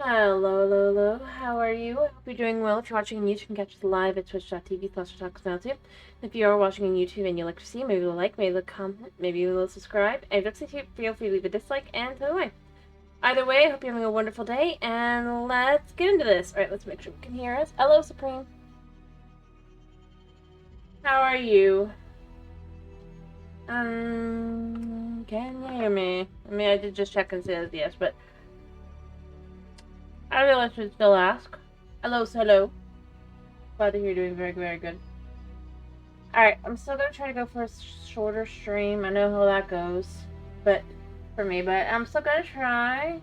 Hello, hello, hello. How are you? I hope you're doing well. If you're watching on YouTube, you can catch us live at twitch.tv/talksnowtube. If you are watching on YouTube and you'd like to see, maybe a like, maybe a comment, maybe a subscribe. And if it's feel free to leave a dislike and throw it away. Either way, I hope you're having a wonderful day, and let's get into this. Alright, let's make sure we can hear us. Hello, Supreme. How are you? Can you hear me? I mean, I did just check and say yes, but I realize I should still ask. Hello, hello. Glad to hear you're doing very, very good. Alright, I'm still gonna try to go for a shorter stream. I know how that goes, but for me, but I'm still gonna try.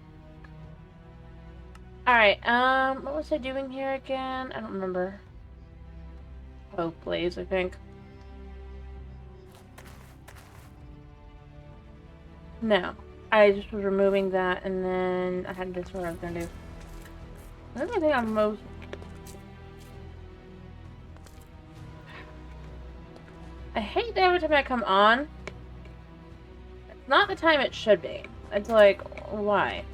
Alright, what was I doing here again? I don't remember. Oh, please, I think. No. I just was removing that, and then I had this what I was gonna do. I don't think I'm most... I hate that every time I come on. It's not the time it should be. It's like, why?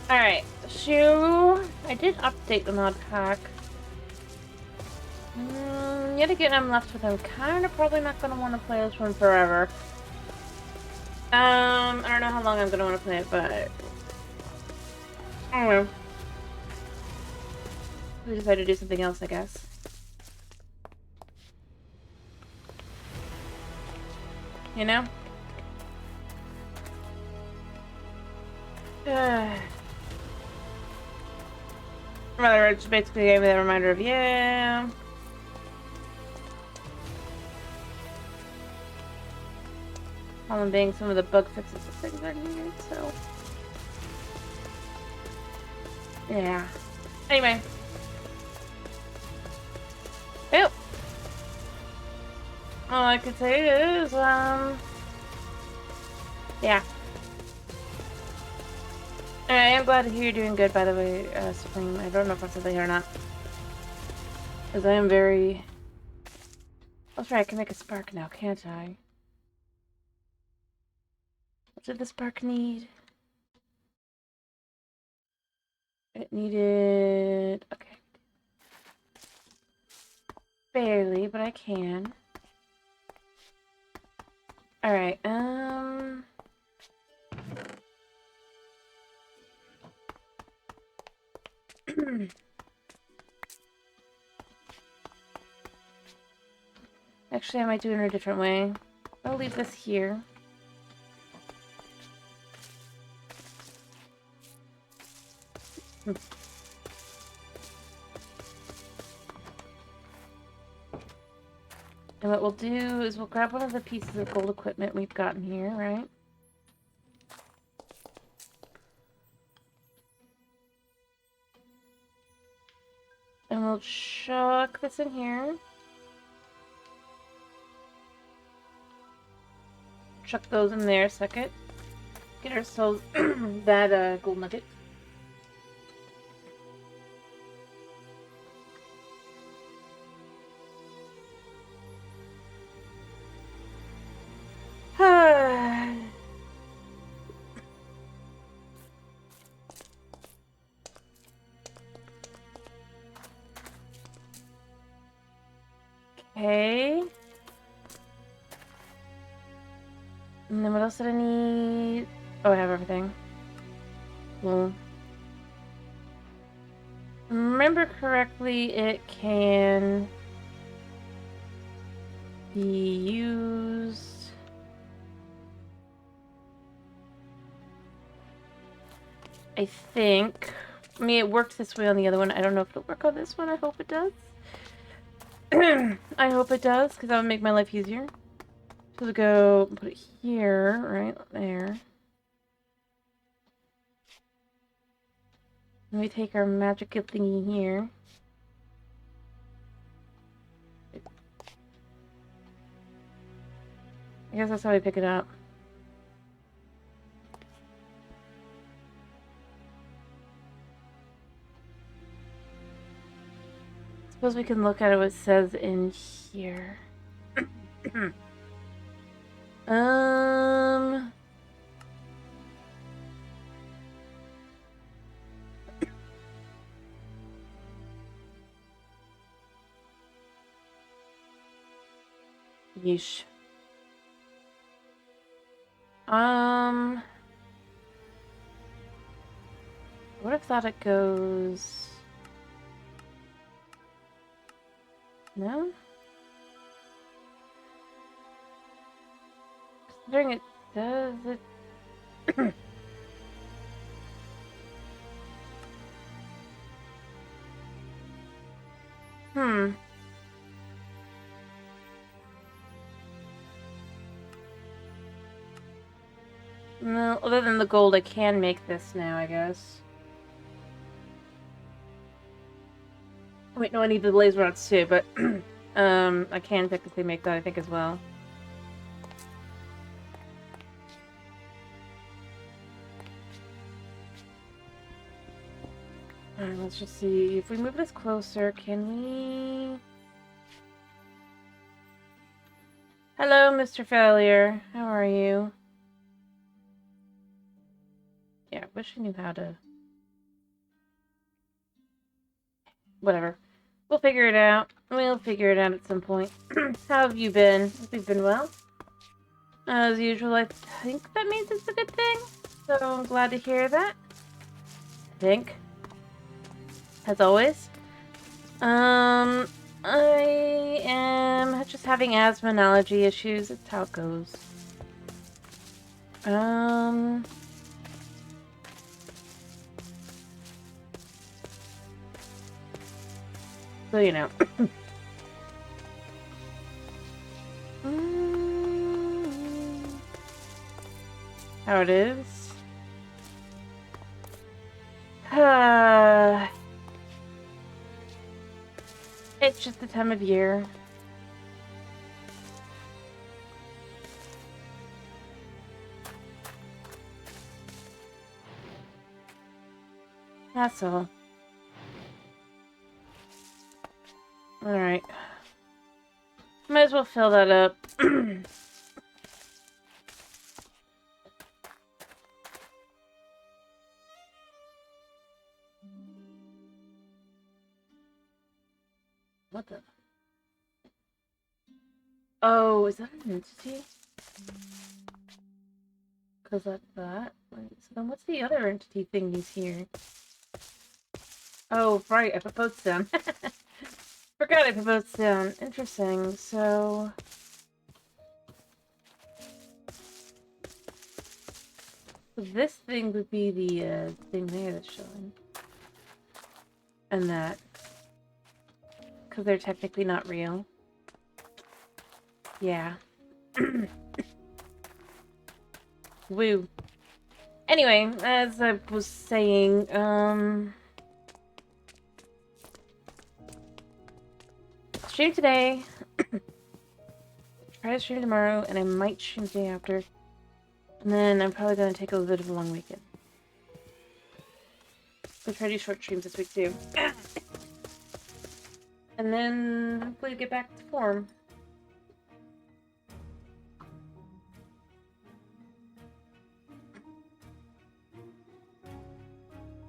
Alright, so I did update the mod pack. Yet again, I'm left with I'm kind of probably not going to want to play this one forever. I don't know how long I'm going to want to play it, but I don't know. We decided to do something else, I guess. You know? Rather, it just basically gave me that reminder of, yeah. Problem being some of the bug fixes and things are needed, so. Yeah. Anyway. Yep. All I could say is, yeah. I am glad to hear you're doing good, by the way, Supreme. I don't know if I said that here or not. Because I am very... That's right, I can make a spark now, can't I? What did the spark need? It needed... Okay. Barely, but I can. Alright, Actually, I might do it in a different way. I'll leave this here. And what we'll do is we'll grab one of the pieces of gold equipment we've gotten here, right? And we'll chuck this in here. Chuck those in there a second. Get ourselves that gold nugget. Okay. And then what else did I need? Oh, I have everything. Cool. Remember correctly, it can be used. I think. I mean, it worked this way on the other one. I don't know if it'll work on this one. I hope it does. I hope it does, because that would make my life easier. So we'll go put it here, right there. Let me take our magic thingy here. I guess that's how we pick it up. suppose we can look at what it says in here. um... Yeesh. I would have thought it goes... No? Considering it does it... Hmm. No, other than the gold, I can make this now, I guess. Wait, no, I need the laser rods too, but I can technically make that, I think, as well. Alright, let's just see. If we move this closer, can we... Hello, Mr. Failure. How are you? Yeah, I wish I knew how to... Whatever. We'll figure it out. We'll figure it out at some point. How have you been? Have you been well? As usual, I think that means it's a good thing. So I'm glad to hear that. I think. As always. I am just having asthma and allergy issues. It's how it goes. So, you know. How it is. It's just the time of year. That's all. Alright. Might as well fill that up. What the? Oh, is that an entity? Because that's that. Wait, so then what's the other entity thingies here? Oh, right, I put boats down. Forgot I put boats down. Interesting, so... This thing would be the thing there that's showing. And that. Because they're technically not real. Yeah. Woo. Anyway, as I was saying, stream today. Try to stream tomorrow, and I might stream the day after. And then I'm probably going to take a little bit of a long weekend. I'll try to do short streams this week too. And then hopefully get back to form.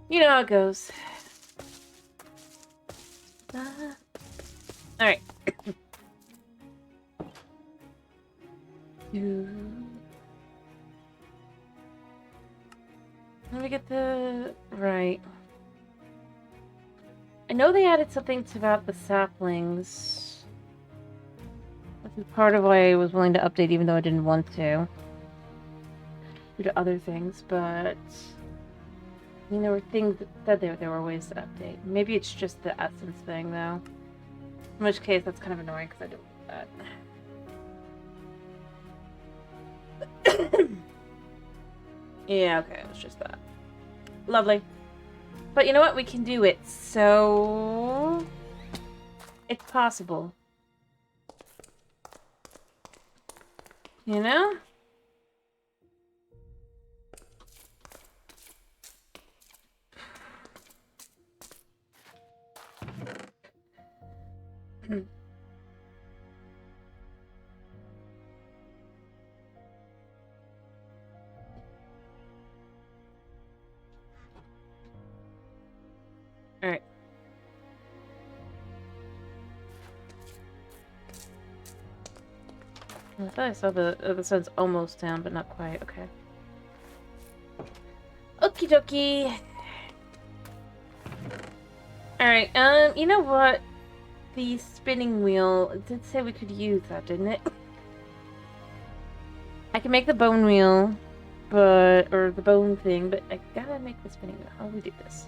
You know how it goes. Alright. Let me get the... Right. I know they added something about the saplings. This is part of why I was willing to update even though I didn't want to. Due to other things, but... I mean, there were things that said there were ways to update. Maybe it's just the essence thing, though. In which case, that's kind of annoying because I don't want that. Yeah, okay, it was just that. Lovely. But you know what? We can do it, so... It's possible. You know? Alright. I thought I saw the sun's almost down, but not quite. Okay. Okie dokie. Alright, you know what? The spinning wheel, it did say we could use that, didn't it? I can make the bone wheel, or the bone thing, but I gotta make the spinning wheel. How do we do this?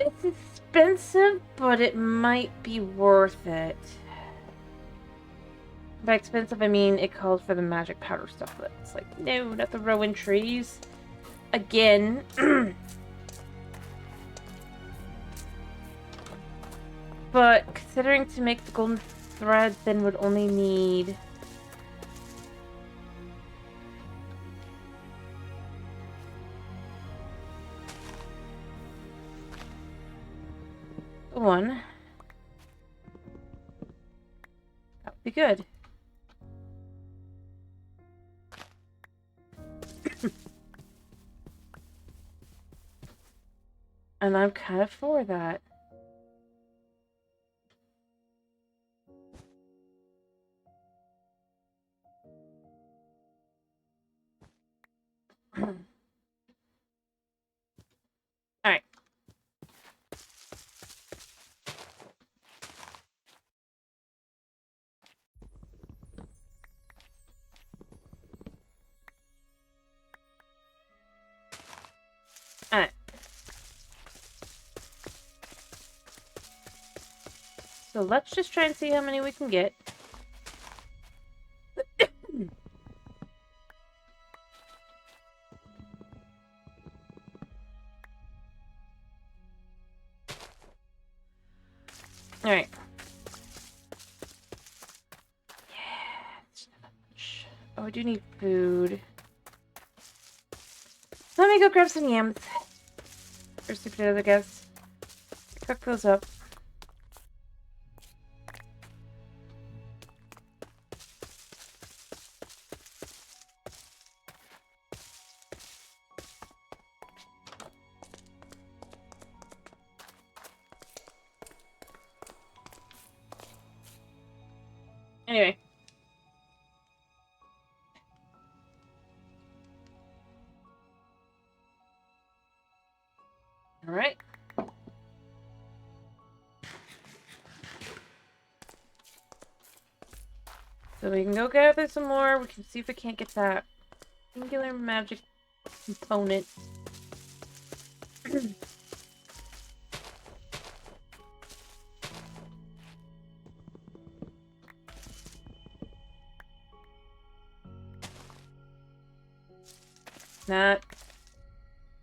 It's expensive, but it might be worth it. By expensive, I mean it calls for the magic powder stuff, but it's like, no, not the rowan trees. Again. But considering to make the golden thread, then would only need... one. That would be good. And I'm kind of for that. Alright. Alright. So let's just try and see how many we can get. Alright. Oh, I do need food. Let me go grab some yams. Or sweet potatoes, I guess. Cook those up. Anyway. Alright. So we can go gather some more. We can see if we can't get that singular magic component. Not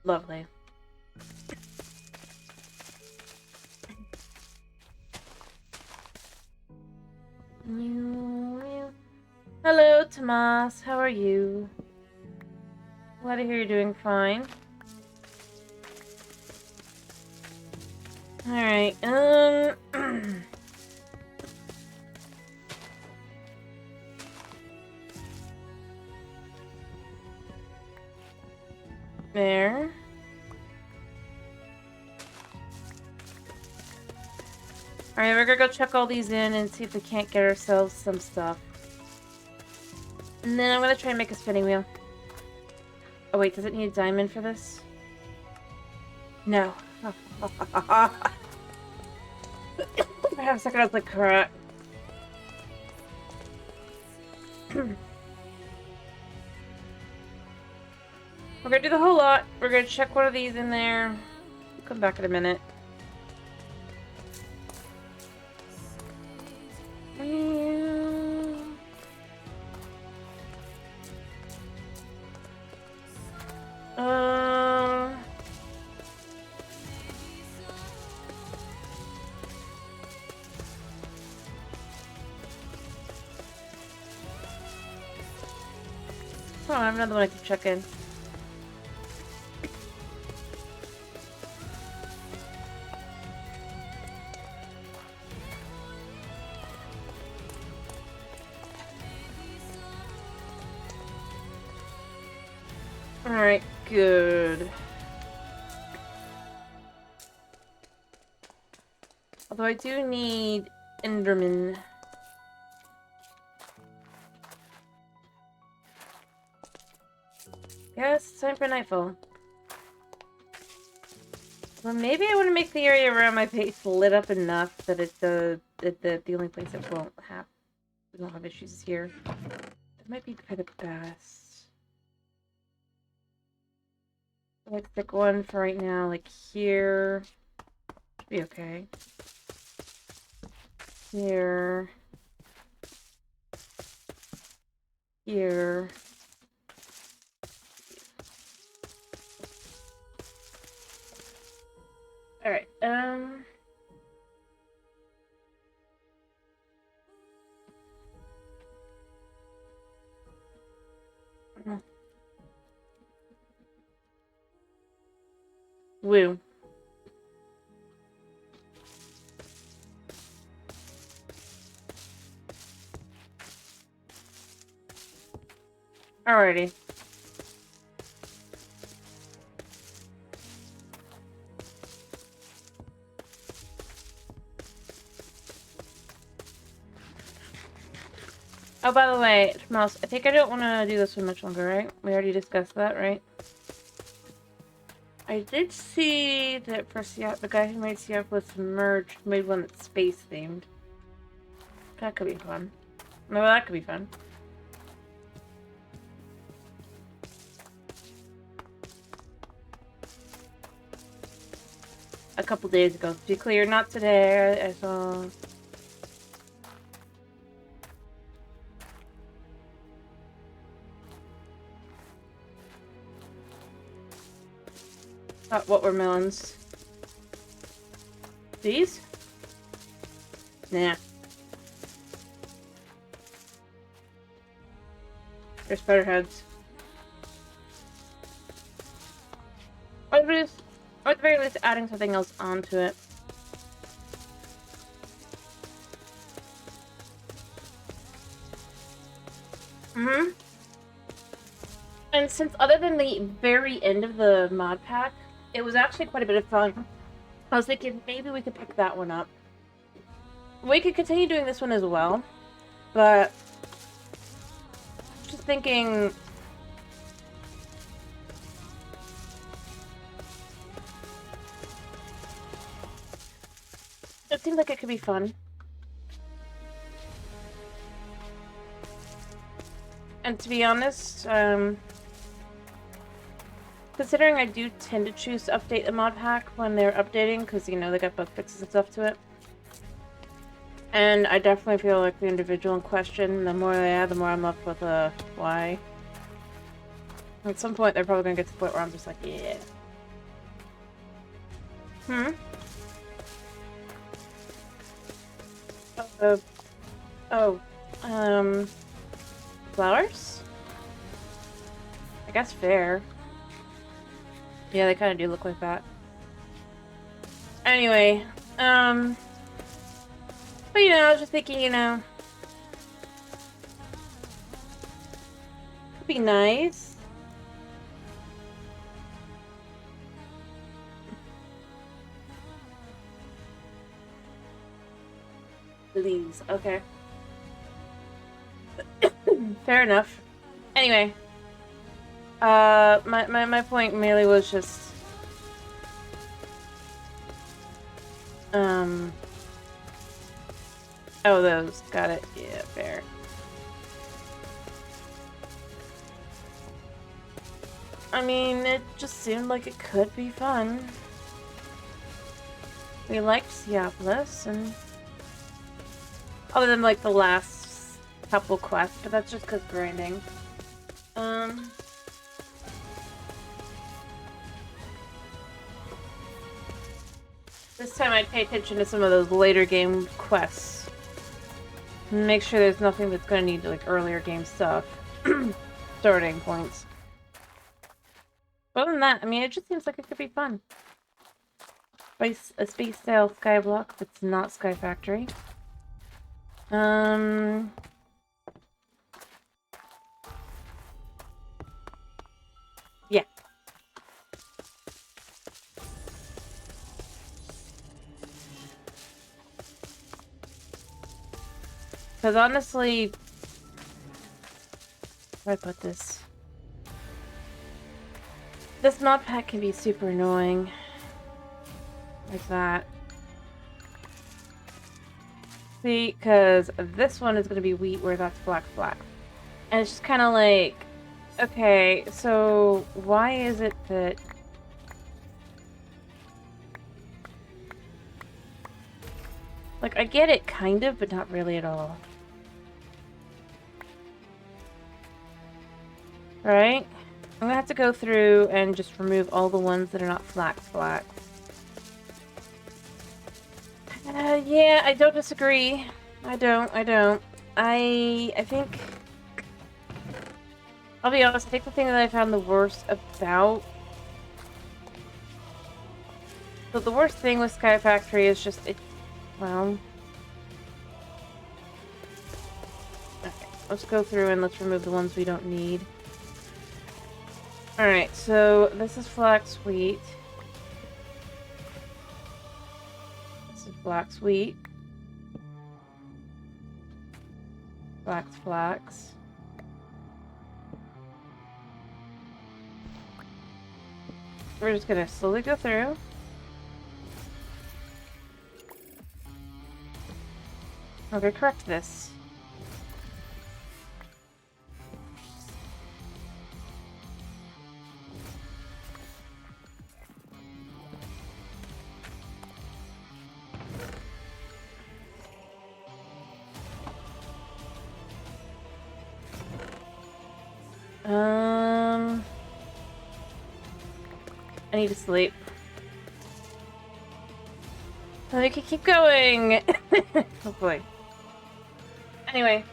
lovely. Hello, Tomas. How are you? Glad to hear you're doing fine. Alright, there. Alright, we're gonna go check all these in and see if we can't get ourselves some stuff. And then I'm gonna try and make a spinning wheel. Oh wait, does it need a diamond for this? No. For half a second I was like, crap. We're gonna do the whole lot. We're gonna check one of these in there. We'll come back in a minute. Oh, I have another one I can check in. Alright, good. Although I do need Enderman. Yes, it's time for nightfall. Well, maybe I want to make the area around my base lit up enough that it's the only place that we won't have issues here. That might be for the best. Let's pick one for right now, like here. Should be okay. Here. Here. Alright, woo. Alrighty. Oh, by the way, Mouse, I think I don't want to do this one much longer, right? We already discussed that, right? I did see that for the guy who made Seattle Submerged made one that's space themed. That could be fun. No, that could be fun. A couple days ago. To be clear, not today. I saw. What were melons? These? Nah. They're spider heads. Or at the very least, adding something else onto it. Mm-hmm. And since other than the very end of the mod pack, it was actually quite a bit of fun. I was thinking maybe we could pick that one up. We could continue doing this one as well, but just thinking. It seems like it could be fun. And to be honest, considering I do tend to choose to update the mod pack when they're updating, because, you know, they got bug fixes and stuff to it. And I definitely feel like the individual in question, the more they add, the more I'm left with a why. At some point, they're probably going to get to the point where I'm just like, yeah. Flowers? I guess fair. Yeah, they kind of do look like that. Anyway, but you know, I was just thinking, you know, could be nice. Leaves, okay. Fair enough. Anyway, my point merely was just, oh, those, got it. Yeah, fair. I mean, it just seemed like it could be fun. We liked Seapolis, and other than like the last couple quests, but that's just because grinding. This time I'd pay attention to some of those later game quests. Make sure there's nothing that's gonna need like earlier game stuff. Starting points. But other than that, I mean, it just seems like it could be fun. A space style skyblock that's not Sky Factory. Yeah. Because honestly, where do I put this? This mod pack can be super annoying. Like that. See, because this one is going to be wheat where that's black. And it's just kind of like, okay, so why is it that... Like, I get it kind of, but not really at all. Right? I'm gonna have to go through and just remove all the ones that are not flax. Yeah, I don't disagree. I don't. I think... I'll be honest, I think the thing that I found the worst about... So the worst thing with Sky Factory is just, well... Okay, let's go through and let's remove the ones we don't need. Alright, so this is flax wheat. This is flax wheat. Flax. We're just gonna slowly go through. Okay, correct this. I need to sleep. So we can keep going. Hopefully. Anyway.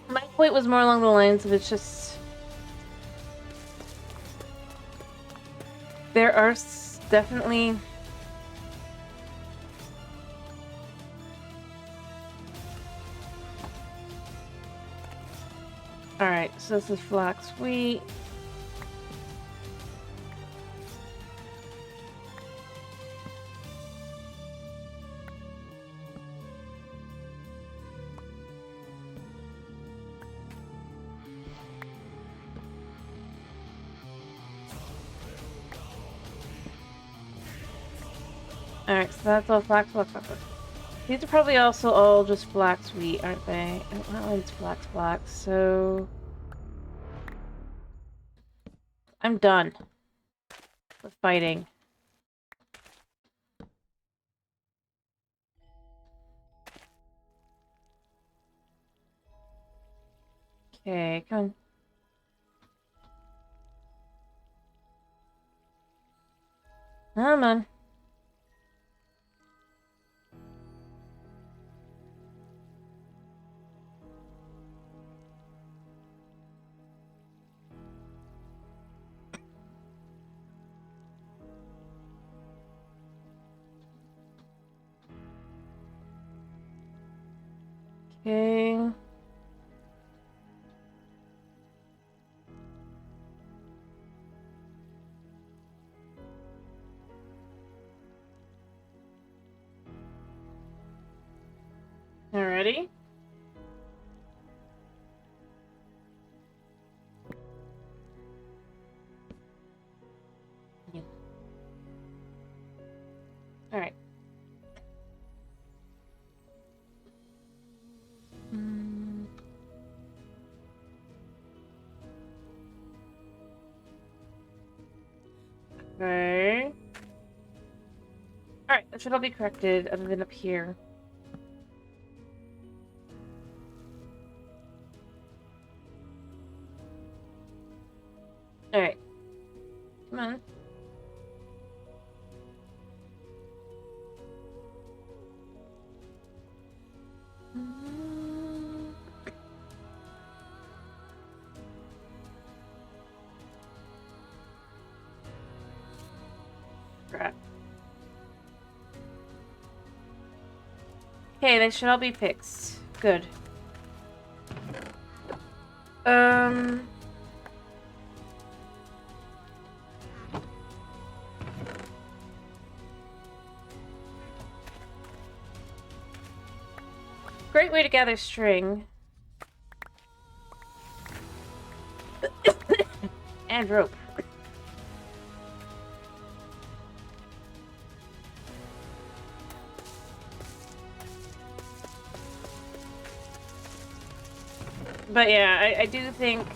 My point was more along the lines of it's just... There are definitely... Alright, so this is flax wheat. Alright, so that's all flax. These are probably also all just flax wheat, aren't they? That one's flax, so... I'm done with fighting. Okay, come on. Come on. Okay. Alrighty. Yeah. Alright. Okay. Alright, that should all be corrected other than up here. Alright. Come on. Crap. Okay, they should all be fixed. Good. way to gather string. And rope. But yeah, I do think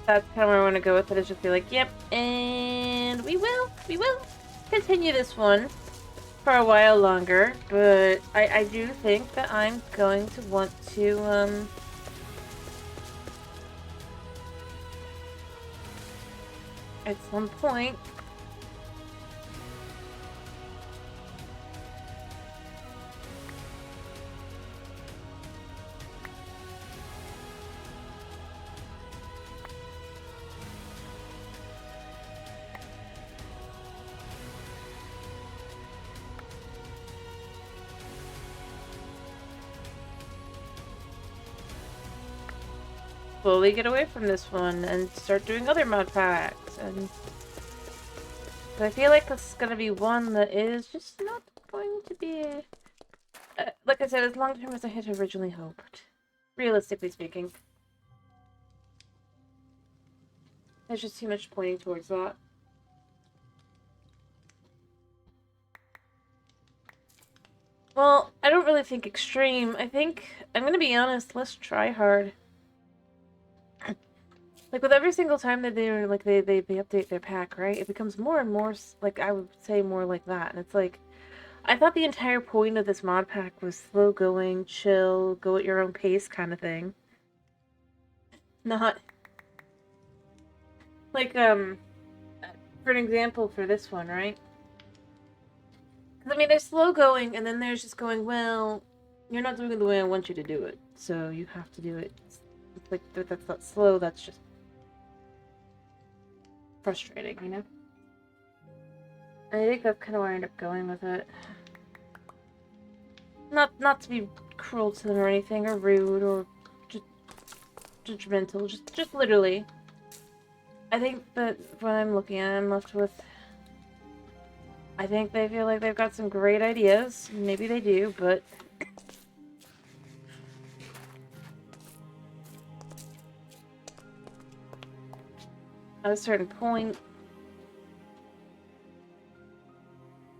that's kind of where I want to go with it, is just be like, yep, and we will continue this one for a while longer, but I do think that I'm going to want to, at some point, slowly get away from this one and start doing other mod packs. And I feel like this is going to be one that is just not going to be, like I said, as long term as I had originally hoped. Realistically speaking. There's just too much pointing towards that. Well, I don't really think extreme. I think, I'm going to be honest, let's try hard. Like, with every single time that they update their pack, right? It becomes more and more, like, I would say more like that. And it's like, I thought the entire point of this mod pack was slow going, chill, go at your own pace kind of thing. Not, like, for an example for this one, right? Because, I mean, there's slow going, and then there's just going, well, you're not doing it the way I want you to do it. So you have to do it. It's like, that's not slow, that's just frustrating, you know? I think that's kind of where I end up going with it. Not to be cruel to them or anything, or rude, or just judgmental, just literally. I think that what I'm looking at, I'm left with, I think they feel like they've got some great ideas. Maybe they do, but at a certain point,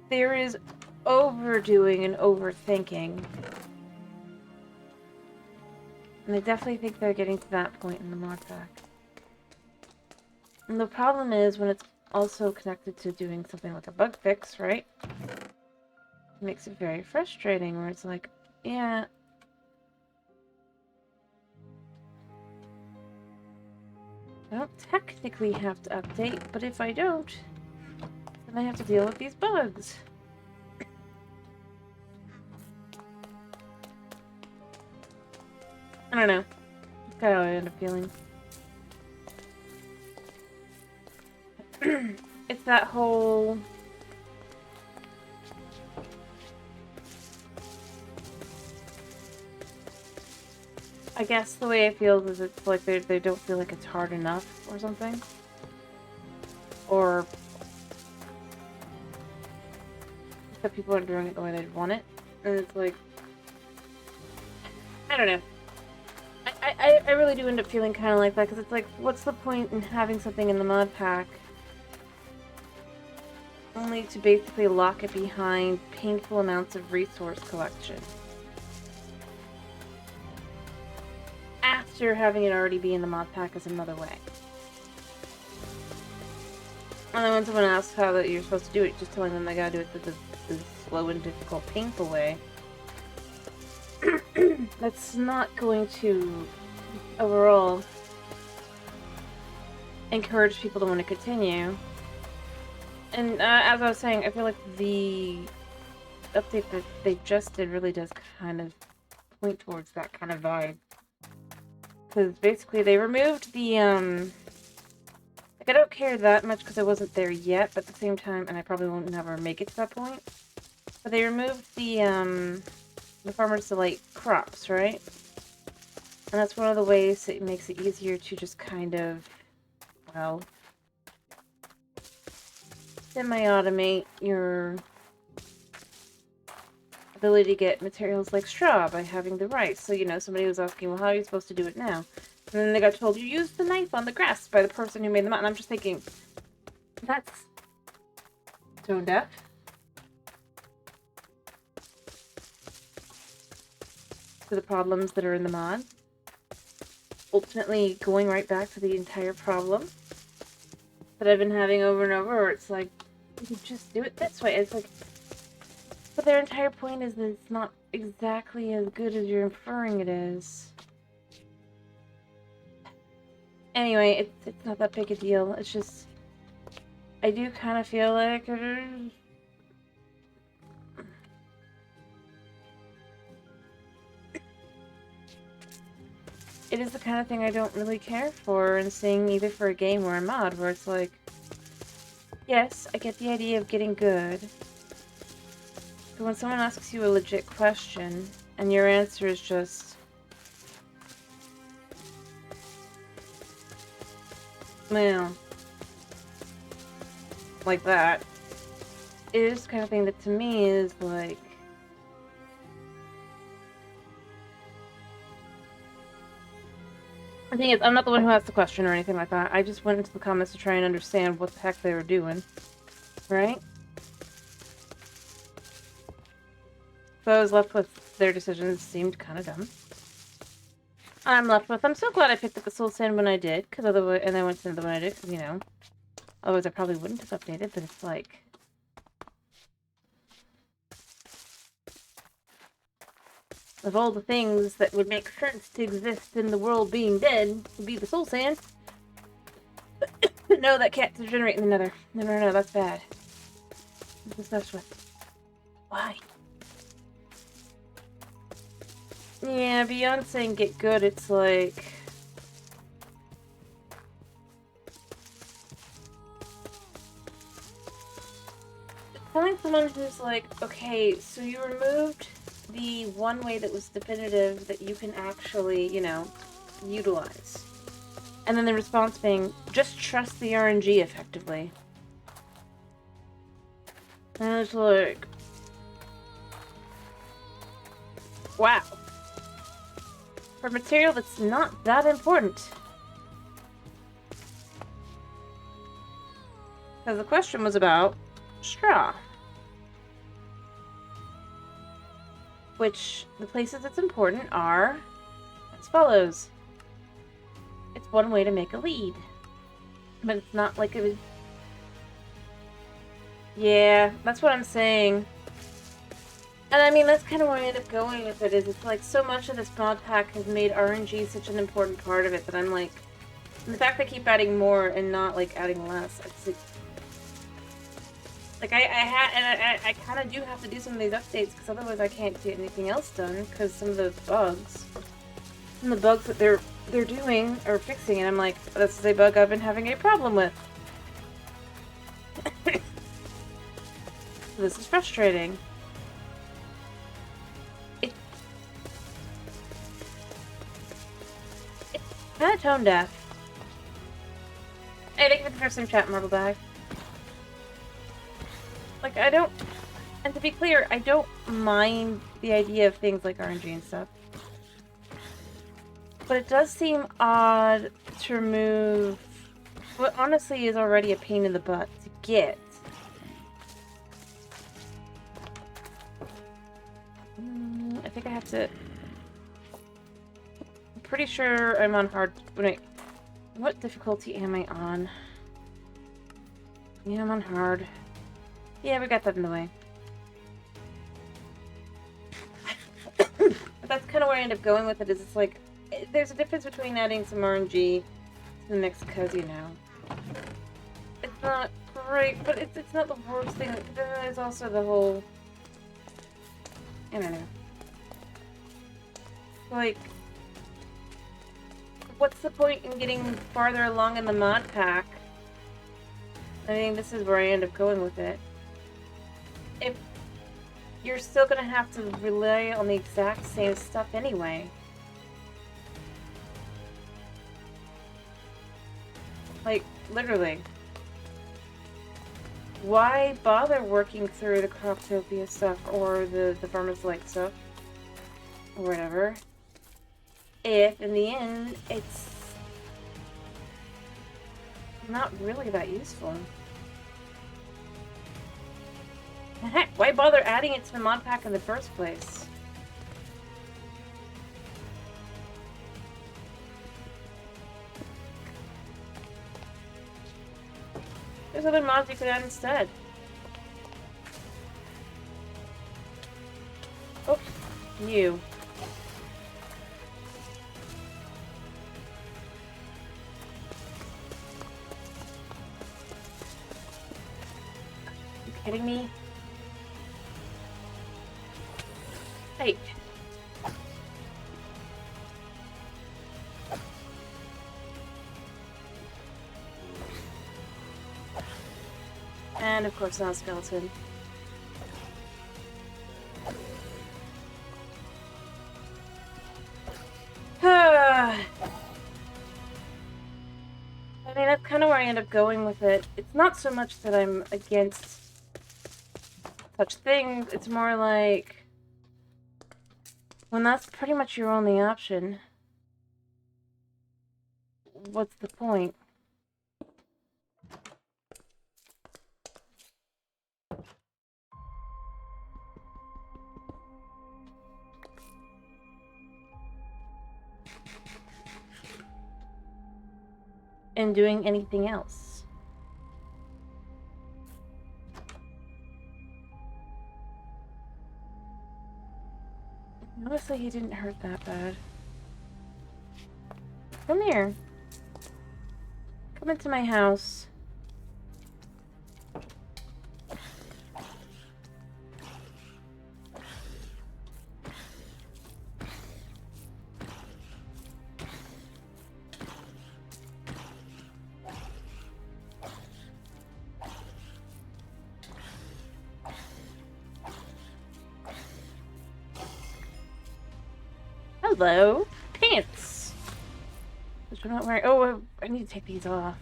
there is overdoing and overthinking. And I definitely think they're getting to that point in the mod pack. And the problem is when it's also connected to doing something like a bug fix, right? It makes it very frustrating where it's like, yeah, I don't technically have to update, but if I don't, then I have to deal with these bugs. I don't know. That's kind of how I end up feeling. It's that whole... I guess the way it feels is it's like they don't feel like it's hard enough or something. Or that people aren't doing it the way they'd want it. And it's like, I don't know. I really do end up feeling kind of like that, because it's like, what's the point in having something in the mod pack only to basically lock it behind painful amounts of resource collection after having it already be in the mod pack is another way. And then when someone asks how that you're supposed to do it, just telling them they gotta do it the slow and difficult, painful way, that's not going to overall encourage people to want to continue. And as I was saying, I feel like the update that they just did really does kind of point towards that kind of vibe. Because basically they removed the, like, I don't care that much because I wasn't there yet, but at the same time, and I probably won't never make it to that point, but they removed the Farmer's Delight crops, right? And that's one of the ways that it makes it easier to just kind of, well, semi-automate your ability to get materials like straw by having the rice. So, you know, somebody was asking, well, how are you supposed to do it now? And then they got told, you use the knife on the grass by the person who made the mountain. I'm just thinking, that's tone deaf. To the problems that are in the mod. Ultimately, going right back to the entire problem that I've been having over and over, where it's like, you just do it this way. It's like, but their entire point is that it's not exactly as good as you're inferring it is. Anyway, it's not that big a deal. It's just, I do kind of feel like it is the kind of thing I don't really care for in seeing, either for a game or a mod, where it's like, yes, I get the idea of getting good, but when someone asks you a legit question, and your answer is just, well, like that, it is the kind of thing that to me is like, the thing is, I'm not the one who asked the question or anything like that. I just went into the comments to try and understand what the heck they were doing. Right? So I was left with their decisions seemed kind of dumb. I'm left with, I'm so glad I picked up the Soul Sand when I did, because otherwise, and I went to the one I did, because, you know, otherwise I probably wouldn't have updated, but it's like, of all the things that would make sense to exist in the world being dead, would be the Soul Sand. No, that can't degenerate in the Nether. No, that's bad. What's this stuff with? Why? Yeah, beyond saying get good, it's like, telling someone who's like, okay, so you removed the one way that was definitive that you can actually, you know, utilize. And then the response being, just trust the RNG effectively. And it's like, wow. For material that's not that important. Because the question was about straw. Which, the places that's important are as follows. It's one way to make a lead. But it's not like it was... Yeah, that's what I'm saying. And I mean, that's kind of where I end up going with it, is it's like so much of this mod pack has made RNG such an important part of it that I'm like... And the fact they keep adding more and not, like, adding less, it's like, I kind of do have to do some of these updates, because otherwise I can't get anything else done, because some of the bugs that they're doing, or fixing, and I'm like, this is a bug I've been having a problem with. This is frustrating. It's kind of tone deaf. Hey, thank you for the first time chat, Marble Bag. Like, I don't... And to be clear, I don't mind the idea of things like RNG and stuff. But it does seem odd to remove what honestly is already a pain in the butt to get. I think I have to... I'm pretty sure I'm on hard... Wait, what difficulty am I on? Yeah, I'm on hard. Yeah, we got that in the way. But that's kind of where I end up going with it, is it's like, there's a difference between adding some RNG to the mix, because, you know, it's not great, but it's not the worst thing. Then there's also the whole, I don't know. Like, what's the point in getting farther along in the mod pack? I think this is where I end up going with it. If you're still gonna have to rely on the exact same stuff anyway. Like, literally. why bother working through the Croptopia stuff or the Vermislite stuff or whatever if in the end it's not really that useful? And heck, why bother adding it to the mod pack in the first place? There's other mods you could add instead. Oh, you. You kidding me? Hey. And of course now skeleton. I mean, that's kind of where I end up going with it. It's not so much that I'm against such things, it's more like when that's pretty much your only option, what's the point? In doing anything else? Honestly, he didn't hurt that bad. Come here. Come into my house. Hello. Pants. Which I'm not wearing. Oh, I need to take these off.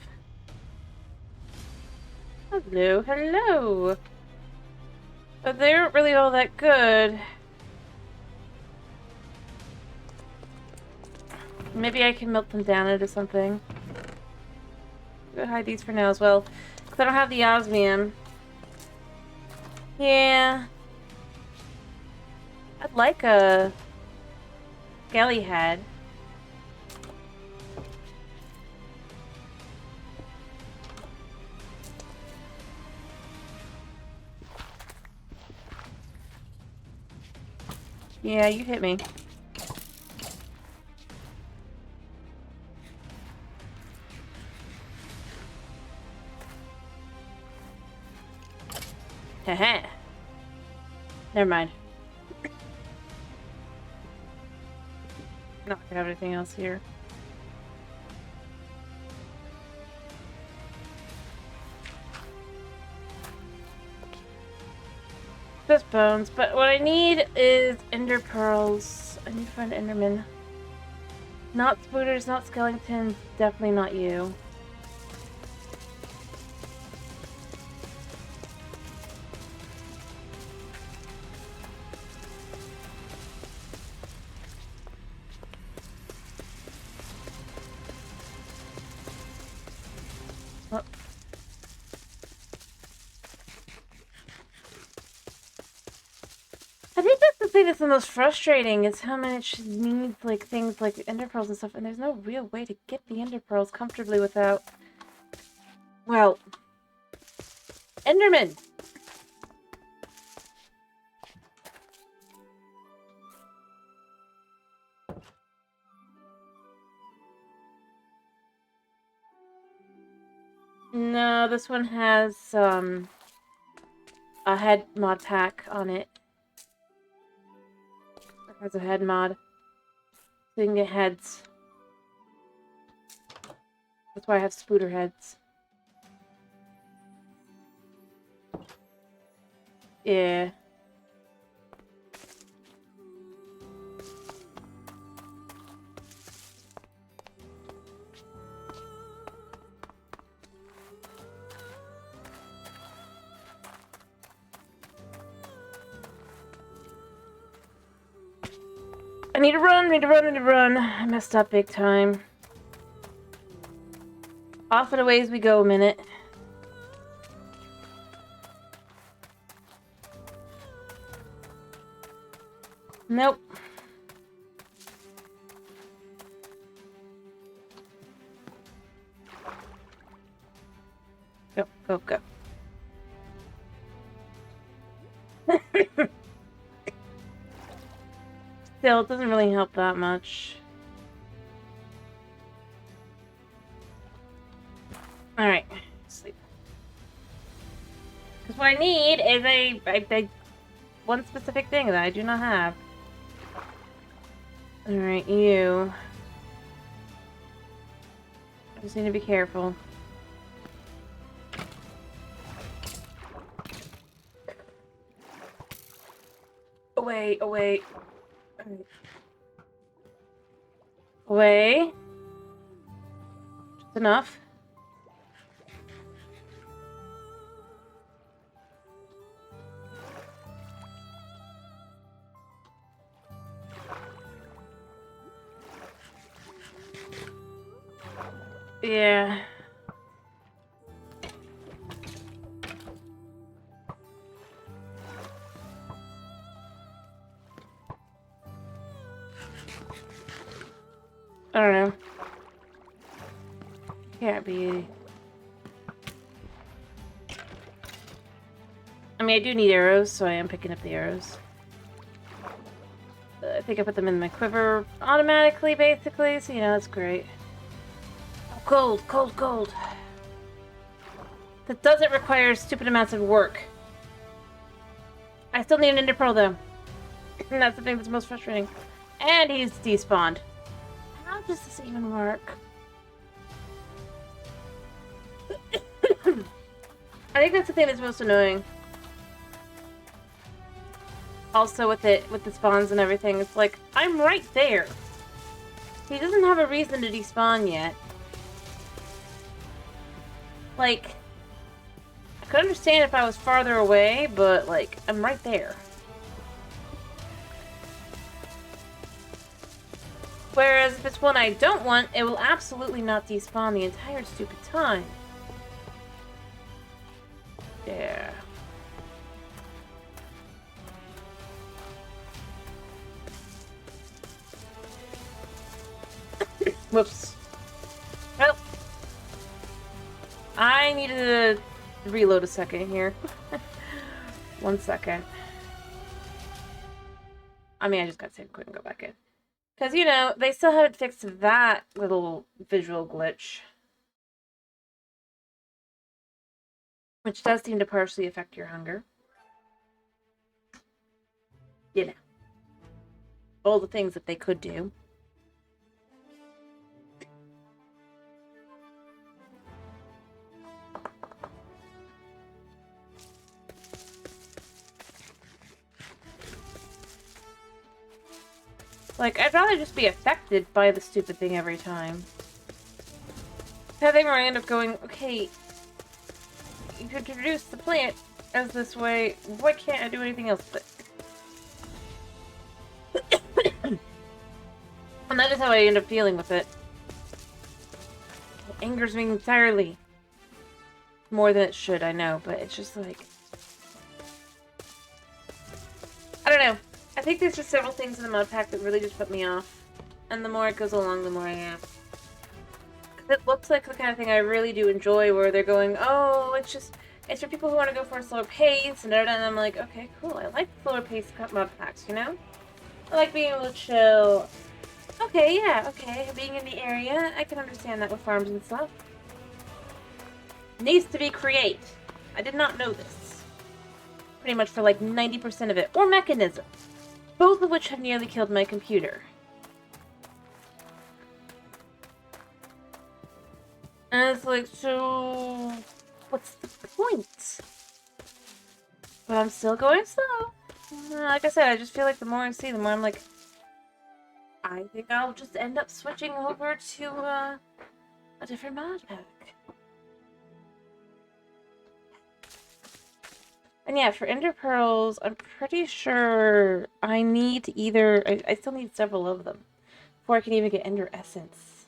Hello, hello. But they aren't really all that good. Maybe I can melt them down into something. I'm gonna hide these for now as well. Because I don't have the osmium. Yeah. I'd like a Skelly head. Yeah, you hit me. Haha. Never mind. Not gonna have anything else here. Just bones, but what I need is ender pearls. I need to find Enderman. Not spooters, not skeletons, definitely not you. Oh. I think that's the thing that's the most frustrating is how much it needs like things like ender pearls and stuff, and there's no real way to get the ender pearls comfortably without, well, Enderman. No, this one has a head mod pack on it. It has a head mod. So you can get heads. That's why I have spooter heads. Yeah. I need to run, need to run, need to run. I messed up big time. Off and away as we go a minute. Nope. Go, go, go. Still, it doesn't really help that much. Alright, sleep. Because what I need is a one specific thing that I do not have. Alright, you. I just need to be careful. Away, away. Away. Just enough. Yeah. I don't know. Can't be. I mean, I do need arrows, so I am picking up the arrows. I think I put them in my quiver automatically, basically, so you know, that's great. Oh, gold, gold, gold. That doesn't require stupid amounts of work. I still need an ender pearl, though. And that's the thing that's most frustrating. And he's despawned. How does this even work? I think that's the thing that's most annoying. Also with the spawns and everything, it's like, I'm right there. He doesn't have a reason to despawn yet. Like, I could understand if I was farther away, but like, I'm right there. Whereas if it's one I don't want, it will absolutely not despawn the entire stupid time. Yeah. Whoops. Well, I needed to reload a second here. 1 second. I mean, I just got saved quick and go back in. Because, you know, they still haven't fixed that little visual glitch. Which does seem to partially affect your hunger. You know. All the things that they could do. Like, I'd rather just be affected by the stupid thing every time. Having where I end up going, okay, you could introduce the plant as this way, why can't I do anything else but... And that is how I end up feeling with it. It angers me entirely. More than it should, I know, but it's just like... I don't know. I think there's just several things in the mod pack that really just put me off. And the more it goes along, the more I am. It looks like the kind of thing I really do enjoy, where they're going, oh, it's for people who want to go for a slower pace, and I'm like, okay, cool, I like slower pace mod packs, you know? I like being able to chill. Okay, yeah, okay, being in the area, I can understand that with farms and stuff. Needs to be create. I did not know this. Pretty much for like 90% of it. Or mechanism. Both of which have nearly killed my computer. And it's like, so... what's the point? But I'm still going slow. Like I said, I just feel like the more I see, the more I'm like... I think I'll just end up switching over to, a different mod pack. And yeah, for ender pearls, I'm pretty sure I need to either... I still need several of them before I can even get ender essence.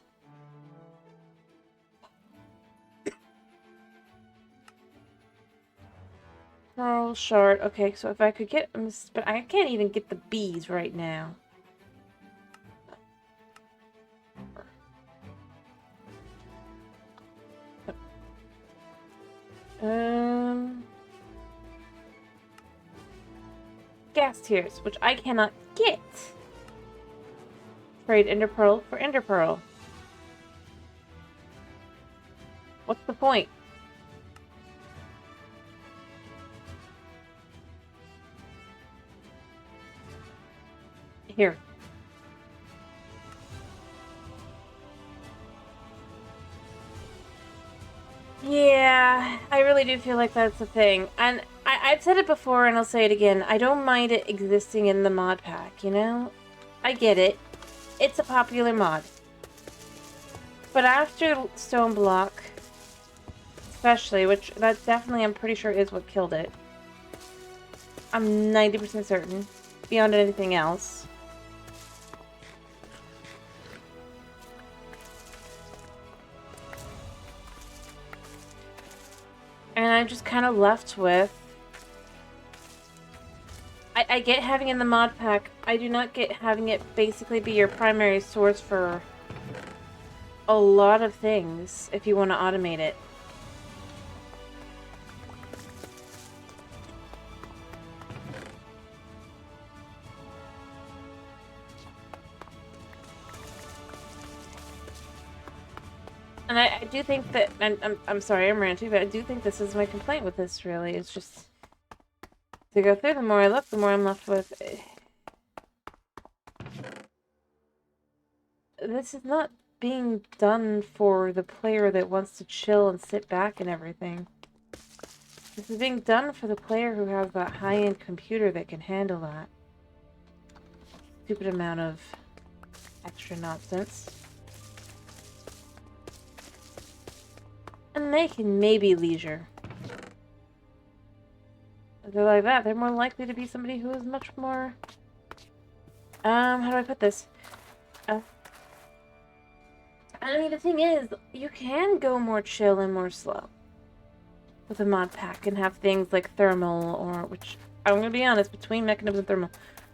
Pearl shard. Okay, so if I could get... But I can't even get the bees right now. Gas tears, which I cannot get. Trade ender pearl for ender pearl. What's the point? Here. Yeah, I really do feel like that's the thing. And I've said it before and I'll say it again. I don't mind it existing in the mod pack, you know? I get it. It's a popular mod. But after Stone Block, especially, which that definitely I'm pretty sure is what killed it. I'm 90% certain. Beyond anything else. And I'm just kind of left with... I get having in the mod pack. I do not get having it basically be your primary source for a lot of things if you want to automate it. And I do think that, and I'm sorry I'm ranting, but I do think this is my complaint with this, really. It's just, to go through, the more I look, the more I'm left with... This is not being done for the player that wants to chill and sit back and everything. This is being done for the player who has that high-end computer that can handle that stupid amount of extra nonsense. And they can maybe leisure. If they're like that, they're more likely to be somebody who is much more... how do I put this? I mean, the thing is, you can go more chill and more slow with a mod pack and have things like thermal, or, which, I'm gonna be honest, between mechanism and thermal.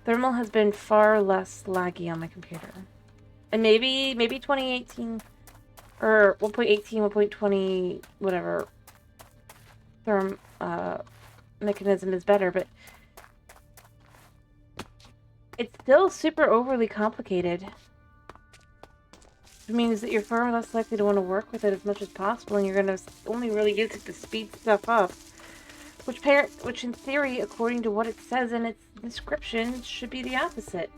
Thermal has been far less laggy on my computer. And maybe 2018, or 1.18, 1.20, whatever, mechanism is better, but it's still super overly complicated. It means that you're far less likely to want to work with it as much as possible, and you're going to only really use it to speed stuff up. Which in theory, according to what it says in its description, should be the opposite.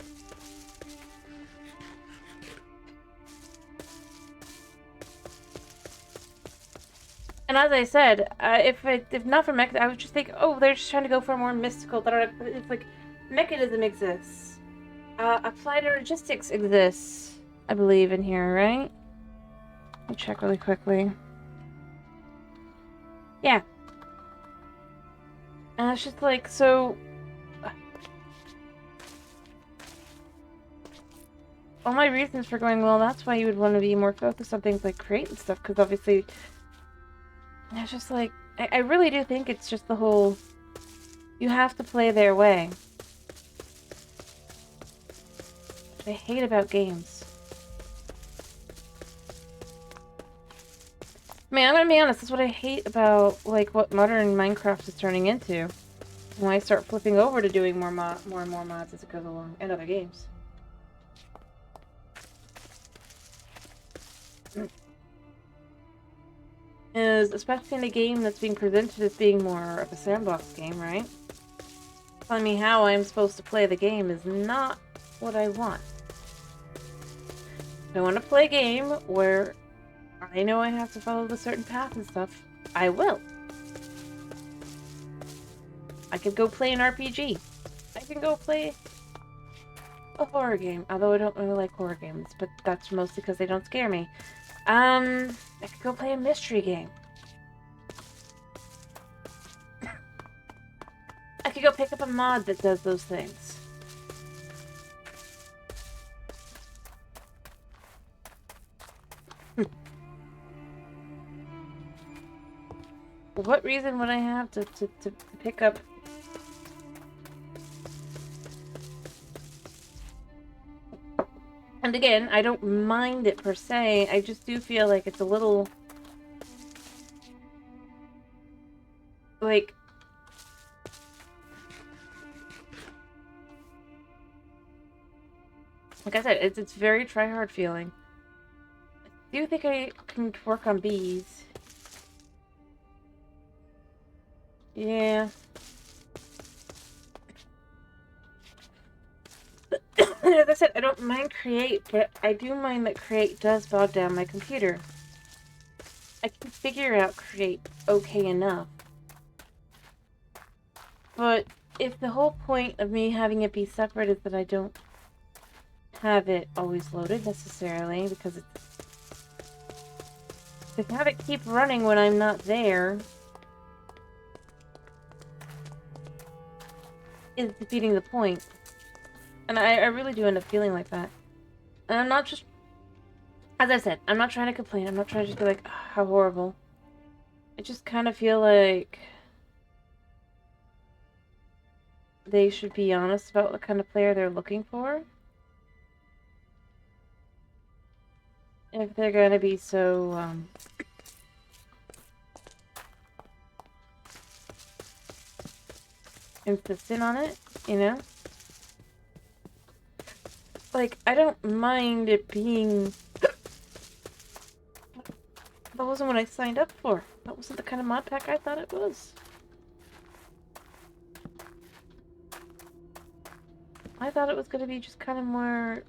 And as I said, if not for mech, I would just think, oh, they're just trying to go for a more mystical. It's like, mechanism exists. Applied logistics exists. I believe in here, right? Let me check really quickly. Yeah. And it's just like, so... all my reasons for going, well, that's why you would want to be more focused on things like create and stuff, because obviously... it's just like, I really do think it's just the whole... you have to play their way. What I hate about games. I mean, I'm gonna be honest, that's what I hate about, like, what modern Minecraft is turning into. When I start flipping over to doing more and more mods as it goes along, and other games. Is, especially in a game that's being presented as being more of a sandbox game, right? Telling me how I'm supposed to play the game is not what I want. If I want to play a game where I know I have to follow a certain path and stuff, I will. I could go play an RPG. I can go play a horror game, although I don't really like horror games, but that's mostly because they don't scare me. I could go play a mystery game. could go pick up a mod that does those things. What reason would I have to pick up? And again, I don't mind it per se. I just do feel like it's a little... like... like I said, it's very try-hard feeling. I do think I can work on bees. Yeah. As I said, I don't mind create, but I do mind that create does bog down my computer. I can figure out create okay enough. But if the whole point of me having it be separate is that I don't have it always loaded necessarily, because it's... to have it keep running when I'm not there is defeating the point. And I really do end up feeling like that. And I'm not just... as I said, I'm not trying to complain. I'm not trying to just be like, oh, how horrible. I just kind of feel like... they should be honest about what kind of player they're looking for. If they're gonna be so, insistent on it, you know? Like, I don't mind it being... that wasn't what I signed up for. That wasn't the kind of mod pack I thought it was. I thought it was going to be just kind of more...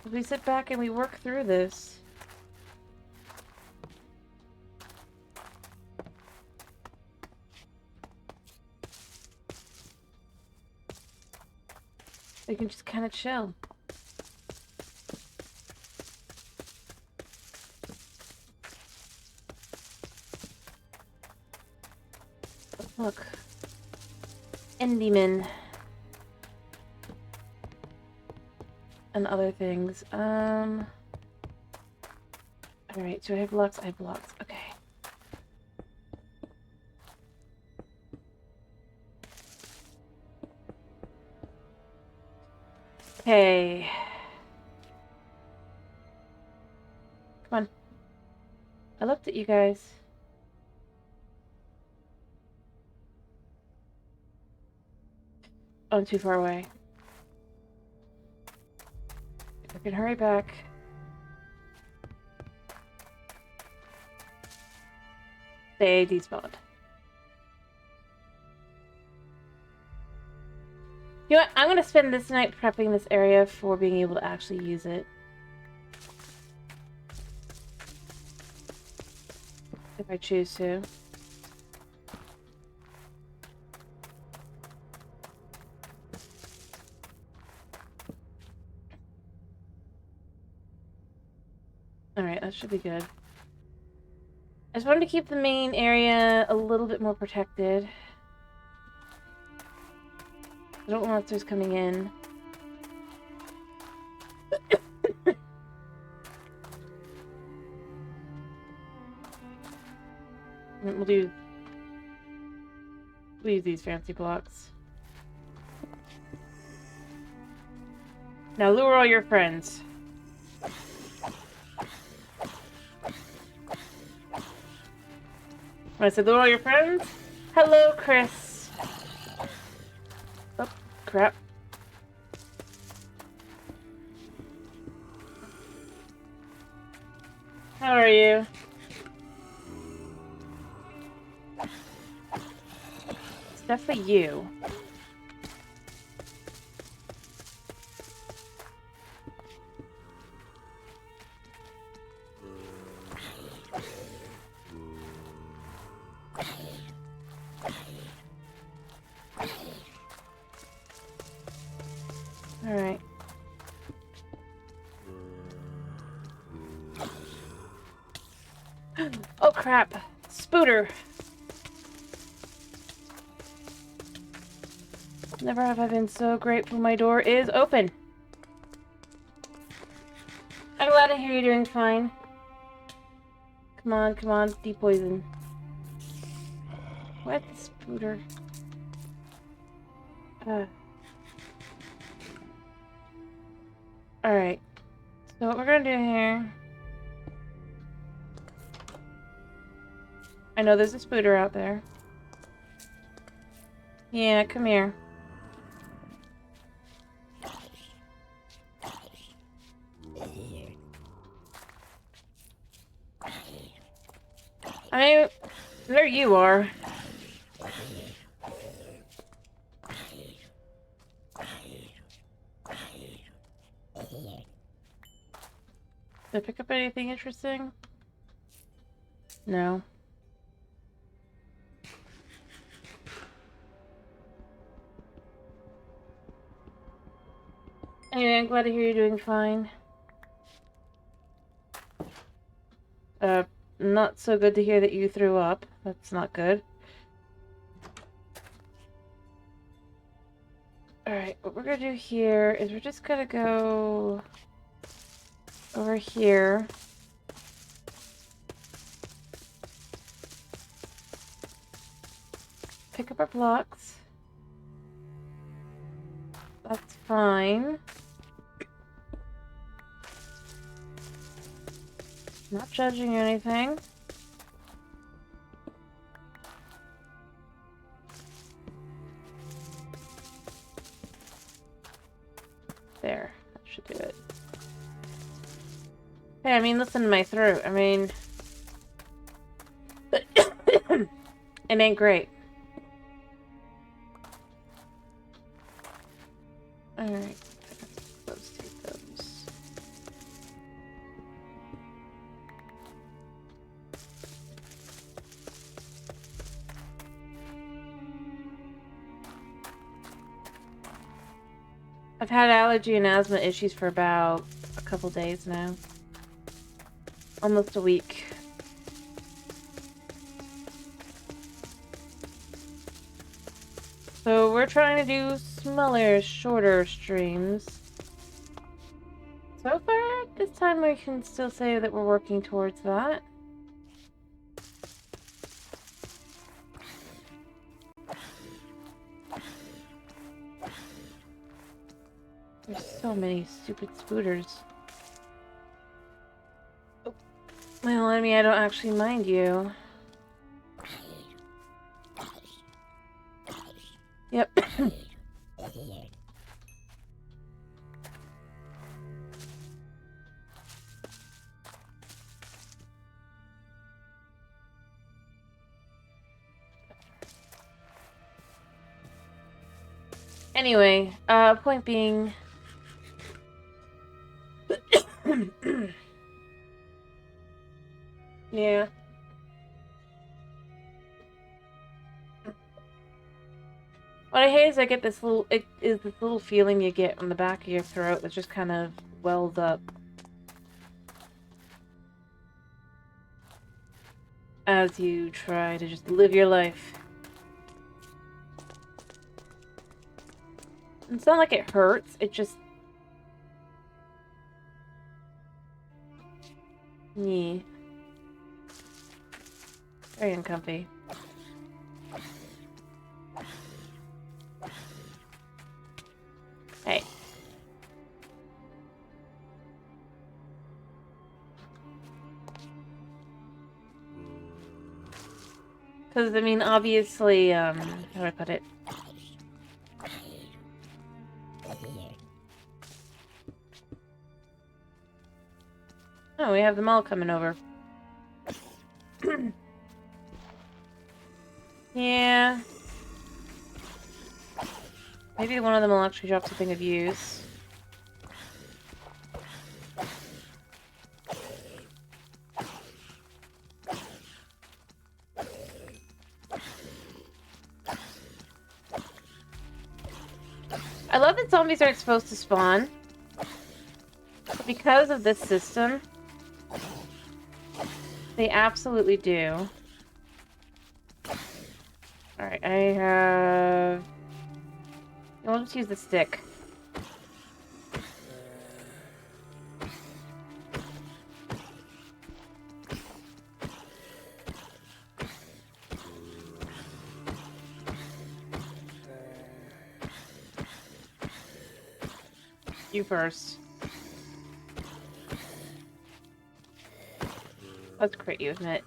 we sit back and we work through this. We can just kind of chill. Look. Endyman. And other things. Alright, do I have blocks? I have blocks. Okay. Okay. Come on. I looked at you guys. Oh, I'm too far away. If I can hurry back. They despawned. You know what? I'm gonna spend this night prepping this area for being able to actually use it. If I choose to. Alright, that should be good. I just wanted to keep the main area a little bit more protected. I don't want monsters coming in. We'll use these fancy blocks. Now lure all your friends. When I said lure all your friends? Hello, Chris. Oh, crap. How are you? It's definitely you. Alright. Oh crap! Spooter! Never have I been so grateful my door is open. I'm glad to hear you're doing fine. Come on, depoison. What spooter? Alright. So what we're gonna do here... I know there's a spooter out there. Yeah, come here. I mean, there you are. Did I pick up anything interesting? No. Anyway, I'm glad to hear you're doing fine. Not so good to hear that you threw up. That's not good. Alright, what we're gonna do here is we're just gonna go over here. Pick up our blocks. That's fine. Not judging anything. There. That should do it. Hey, I mean, listen to my throat. I mean... it ain't great. Alright. Let's take those. I've had allergy and asthma issues for about a couple days now. Almost a week. So we're trying to do smaller, shorter streams. So far, this time we can still say that we're working towards that. There's so many stupid spooters. Oh. Well, I mean, I don't actually mind you. Yep. Anyway, point being... yeah. What I hate is I get this little, it is this little feeling you get on the back of your throat that just kind of wells up. As you try to just live your life. It's not like it hurts, it just... yeah. Very uncomfy. Hey. Because, I mean, obviously, how do I put it? Oh, we have them all coming over. Yeah. Maybe one of them will actually drop something of use. I love that zombies aren't supposed to spawn. But because of this system, they absolutely do. Alright, I have We'll just use the stick. You first. Let's crit you, isn't it?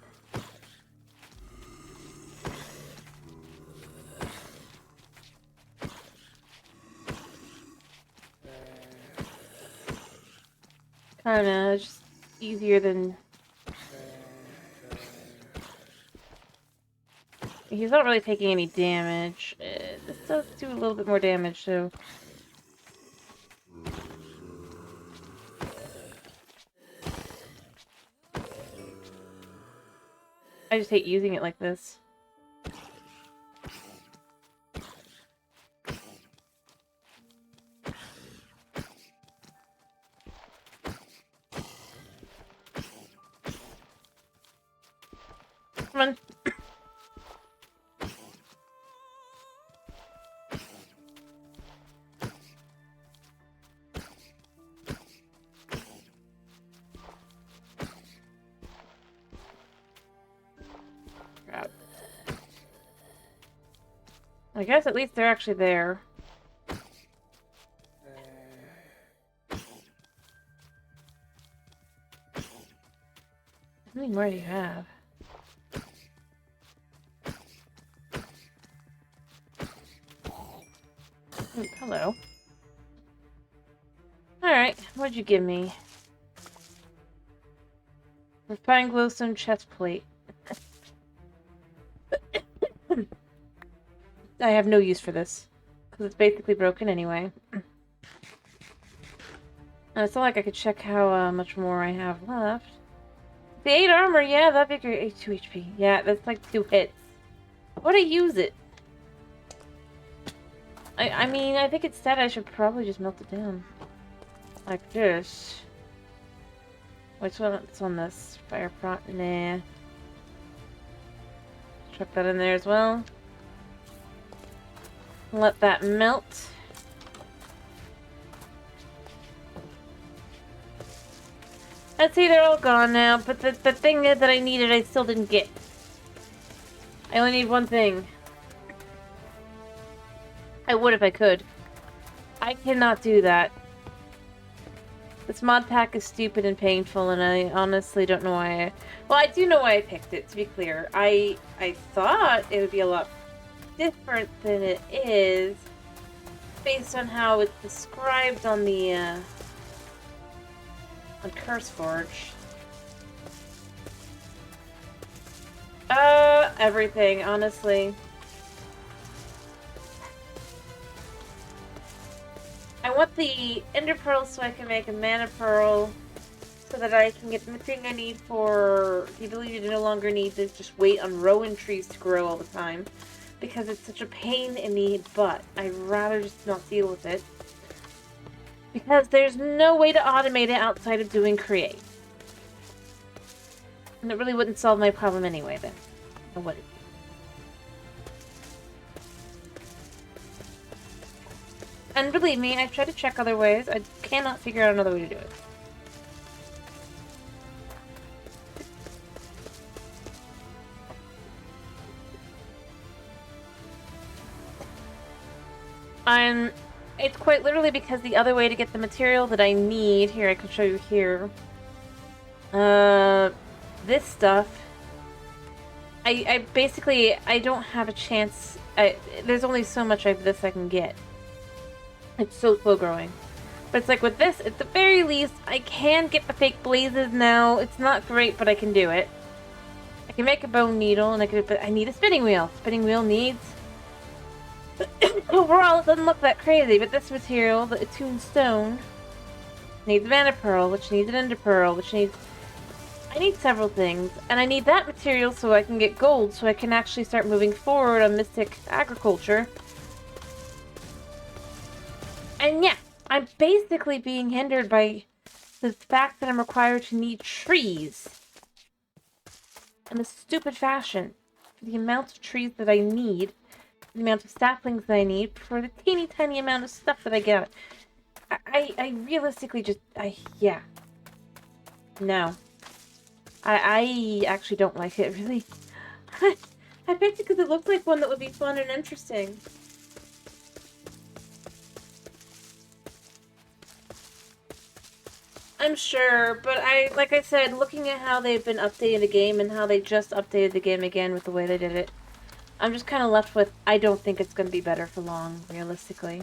Kinda just easier than... He's not really taking any damage. This does do a little bit more damage, so... I just hate using it like this. Come on. Crap. I guess at least they're actually there. How many more do you have? Ooh, hello. Alright, what'd you give me? Refined glowstone chest plate. I have no use for this, because it's basically broken anyway. It's not like I could check how much more I have left. The 8 armor, yeah, that'd be great. 2 HP. Yeah, that's like 2 hits. Why'd I use it? I mean, I think instead I should probably just melt it down. Like this. Which one's on this? Fire prot? Nah. Chuck that in there as well. Let that melt. Let's see, they're all gone now, but the thing that I needed I still didn't get. I only need one thing. I would if I could. I cannot do that. This mod pack is stupid and painful, and I honestly don't know why well, I do know why I picked it, to be clear. I thought it would be a lot different than it is, based on how it's described on the, on CurseForge. Everything, honestly. I want the Ender Pearl so I can make a Mana Pearl, so that I can get the thing I need for the ability to no longer need to just wait on Rowan trees to grow all the time. Because it's such a pain in the butt. I'd rather just not deal with it. Because there's no way to automate it outside of doing create. And it really wouldn't solve my problem anyway then. Or would it? And believe me, I've tried to check other ways. I cannot figure out another way to do it. It's quite literally because the other way to get the material that I need... Here, I can show you here. This stuff... I basically, I don't have a chance... there's only so much of this I can get. It's so slow growing. But it's like with this, at the very least, I can get the fake blazes now. It's not great, but I can do it. I can make a bone needle, and but I need a spinning wheel. Spinning wheel needs... Overall, it doesn't look that crazy, but this material, the attuned stone, needs Mana Pearl, which needs an Ender Pearl, which needs... I need several things, and I need that material so I can get gold, so I can actually start moving forward on Mystic Agriculture. And yeah, I'm basically being hindered by the fact that I'm required to need trees. In a stupid fashion. For the amount of trees that I need the amount of saplings that I need for the teeny tiny amount of stuff that I get. I realistically just, yeah. No. I actually don't like it, really. I picked it because it looked like one that would be fun and interesting. I'm sure, but like I said, looking at how they've been updating the game and how they just updated the game again with the way they did it, I'm just kind of left with, I don't think it's going to be better for long, realistically.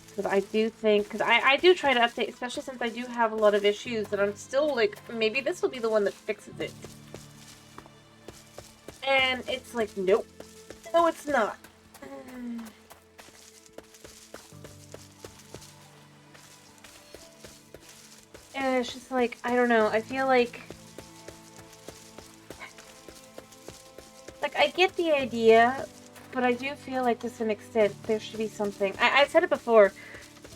Because I do think, because I do try to update, especially since I do have a lot of issues that I'm still like, maybe this will be the one that fixes it. And it's like, nope. No, it's not. And it's just like, I don't know, I feel like I get the idea, but I do feel like to some extent there should be something. I said it before,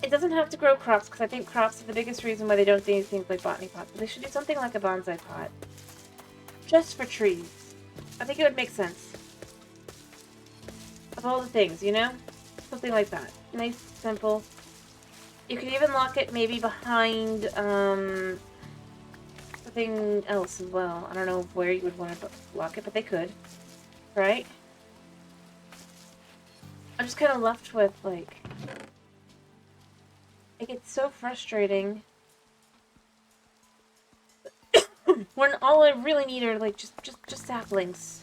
it doesn't have to grow crops, because I think crops are the biggest reason why they don't do things like botany pots, but they should do something like a bonsai pot. Just for trees. I think it would make sense. Of all the things, you know? Something like that. Nice, simple. You could even lock it maybe behind, something else as well. I don't know where you would want to lock it, but they could. Right? I'm just kind of left with, like... It gets so frustrating. When all I really need are, like, just saplings.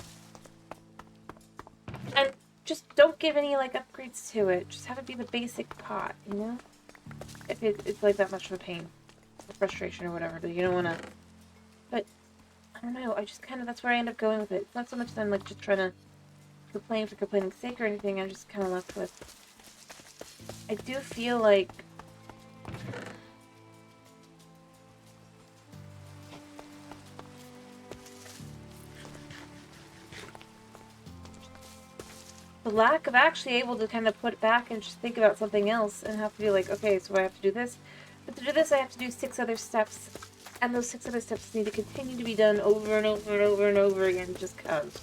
And just don't give any, like, upgrades to it. Just have it be the basic pot, you know? If it's, like, that much of a pain. Or frustration or whatever, but you don't want to... But, I don't know, I just kind of... That's where I end up going with it. It's not so much that I'm, like, just trying to complain for complaining's sake or anything. I'm just kind of left with... I do feel like... the lack of actually able to kind of put it back and just think about something else and have to be like, okay, so I have to do this. But to do this, I have to do 6 other steps. And those 6 other steps need to continue to be done over and over and over and over again just cause.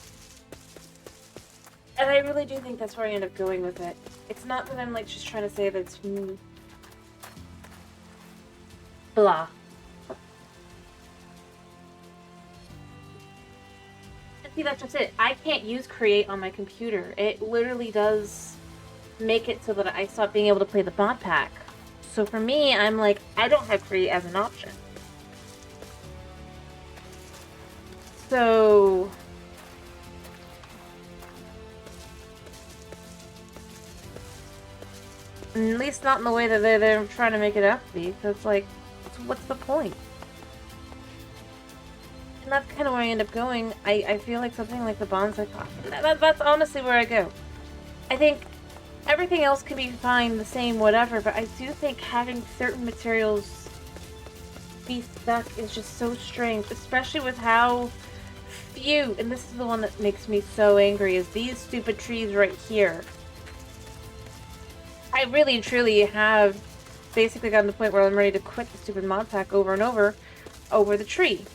And I really do think that's where I end up going with it. It's not that I'm, like, just trying to say that it's... blah. See, that's just it. I can't use Create on my computer. It literally does make it so that I stop being able to play the mod pack. So for me, I'm like, I don't have Create as an option. So... at least not in the way that they're trying to make it out to be. So it's like, what's the point? And that's kind of where I end up going. I feel like something like the bonsai pot. That's honestly where I go. I think everything else can be fine, the same, whatever, but I do think having certain materials be stuck is just so strange, especially with how few, and this is the one that makes me so angry, is these stupid trees right here. I really and truly have basically gotten to the point where I'm ready to quit the stupid mod pack over and over the tree.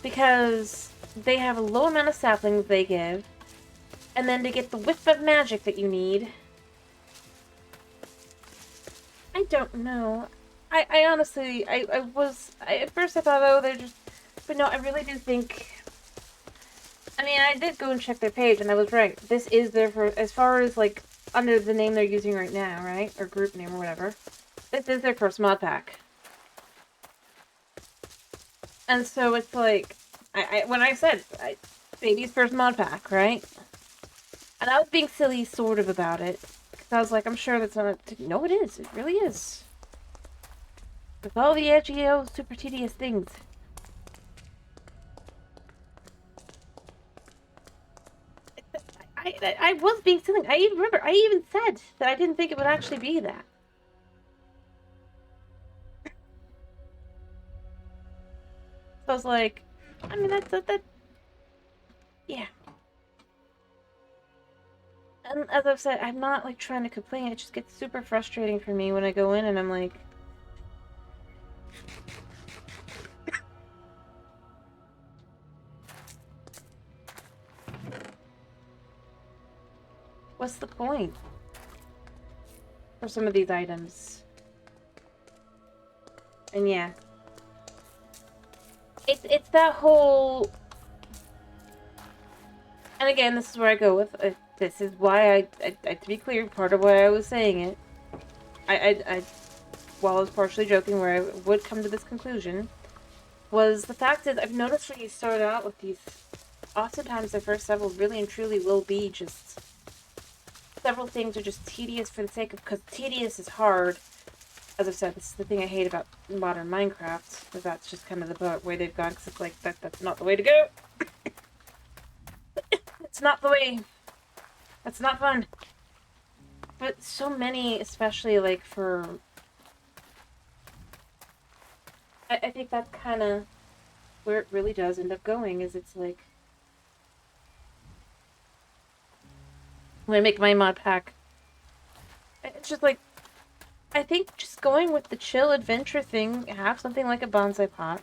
Because they have a low amount of saplings they give, and then to get the whiff of magic that you need, I don't know. I honestly, at first I thought, oh, they're just, but no, I really do think, I mean, I did go and check their page, and I was right. This is their first, as far as, like, under the name they're using right now, right? Or group name or whatever. This is their first mod pack. And so it's like, when I said, baby's first mod pack, right? And I was being silly, sort of, about it. Because I was like, I'm sure that's not... No, it is. It really is. With all the edgy, super tedious things. I was being silly. I even remember, I even said that I didn't think it would actually be that. So I was like, I mean, that yeah. And as I've said, I'm not, like, trying to complain. It just gets super frustrating for me when I go in and I'm like... What's the point for some of these items? And yeah. It's that whole... And again, this is where I go with... this is why to be clear, part of why I was saying it, while I was partially joking where I would come to this conclusion, was the fact is I've noticed when you start out with these, oftentimes the first several really and truly will be just... Several things are just tedious for the sake of... Because tedious is hard. As I've said, this is the thing I hate about modern Minecraft. But that's just kind of the way they've gone. Because it's like, that's not the way to go. It's not the way. That's not fun. But so many, especially like for... I think that's kind of where it really does end up going. Is it's like... When I make my mod pack, it's just like... I think just going with the chill adventure thing, have something like a bonsai pot.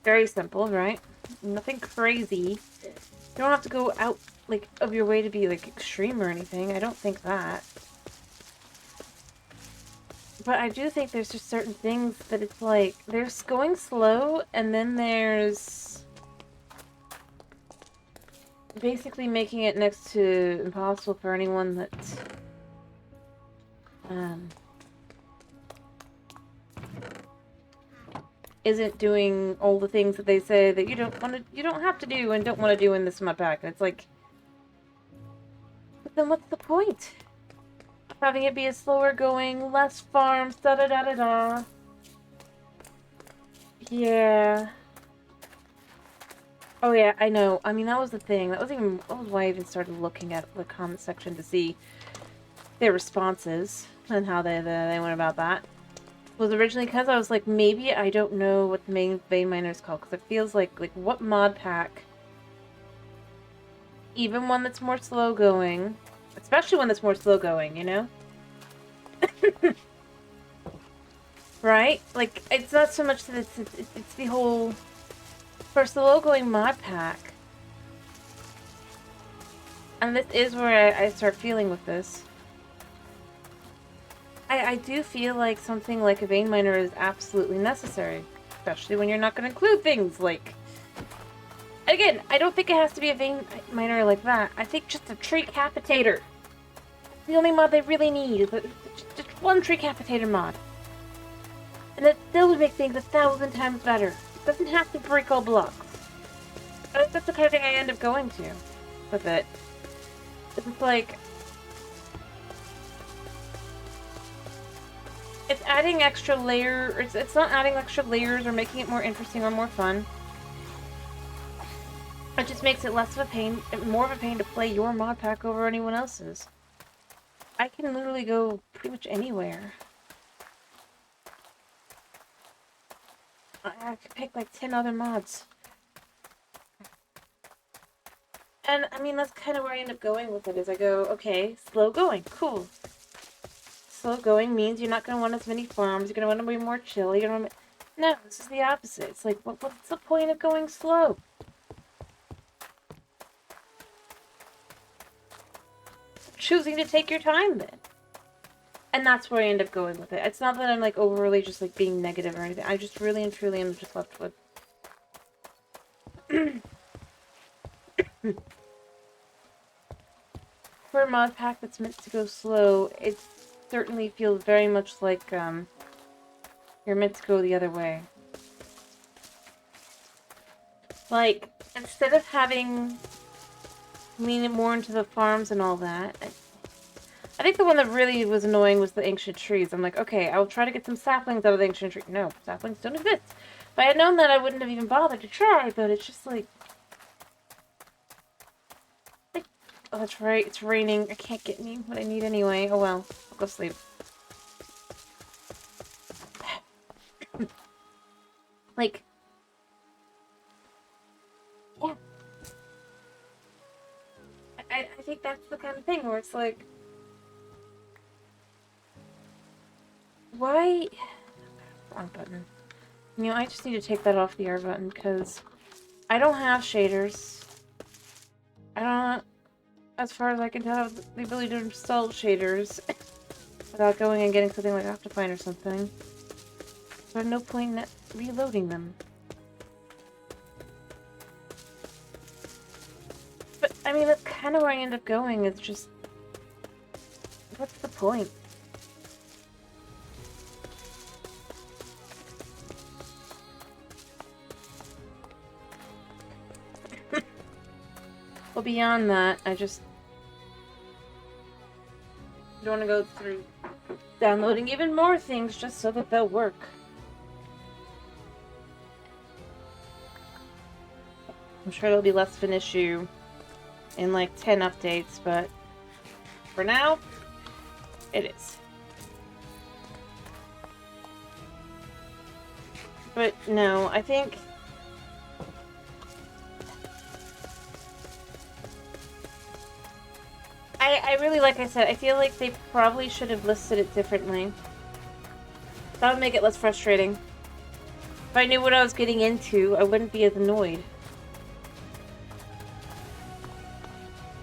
Very simple, right? Nothing crazy. You don't have to go out, like, of your way to be, like, extreme or anything. I don't think that. But I do think there's just certain things that it's like, there's going slow, and then there's basically making it next to impossible for anyone that, isn't doing all the things that they say that you don't have to do and don't want to do in this mod pack. And it's like, but then what's the point of having it be a slower going, less farms, da da da da da. Yeah. Oh yeah, I know. I mean, that was the thing. That was why I even started looking at the comment section to see their responses and how they went about that. Was originally because I was like, maybe I don't know what the main vein miner is called, because it feels like what mod pack, even one that's more slow going, especially one that's more slow going, you know? Right? Like, it's not so much that it's the whole, for slow going mod pack, and this is where I start feeling with this. I do feel like something like a vein miner is absolutely necessary, especially when you're not going to include things like... Again, I don't think it has to be a vein miner like that. I think just a tree capitator. The only mod they really need is just one tree capitator mod. And that still would make things 1,000 times better. It doesn't have to break all blocks. I think that's the kind of thing I end up going to with it. It's like... It's adding extra layers. It's not adding extra layers or making it more interesting or more fun. It just makes it less of a pain, more of a pain to play your mod pack over anyone else's. I can literally go pretty much anywhere. I could pick like 10 other mods. And I mean, that's kind of where I end up going with it, is I go, okay, slow going, cool. Slow going means you're not going to want as many farms, you're going to want to be more chill, you're going to... No, this is the opposite. It's like, what's the point of going slow? Choosing to take your time then. And that's where I end up going with it. It's not that I'm like overly just like being negative or anything. I just really and truly am just left with... For a mod pack that's meant to go slow, it certainly feels very much like you're meant to go the other way. Like, instead of having leaning more into the farms and all that, I think the one that really was annoying was the ancient trees. I'm like, okay, I'll try to get some saplings out of the ancient tree. No, saplings don't exist. If I had known that, I wouldn't have even bothered to try, but it's just like... Oh, that's right, it's raining. I can't get me what I need anyway. Oh well, I'll go sleep. Like... Yeah. I think that's the kind of thing where it's like... Why... Wrong button. You know, I just need to take that off the R button, because I don't have shaders. I don't... as far as I can tell, have the ability to install shaders without going and getting something like Optifine or something. There's no point in reloading them. But, I mean, that's kind of where I end up going. It's just... what's the point? Well, beyond that, I just don't want to go through downloading even more things just so that they'll work. I'm sure there'll be less of an issue in like 10 updates, but for now, it is. But no, I think... I really, like I said, I feel like they probably should have listed it differently. That would make it less frustrating. If I knew what I was getting into, I wouldn't be as annoyed.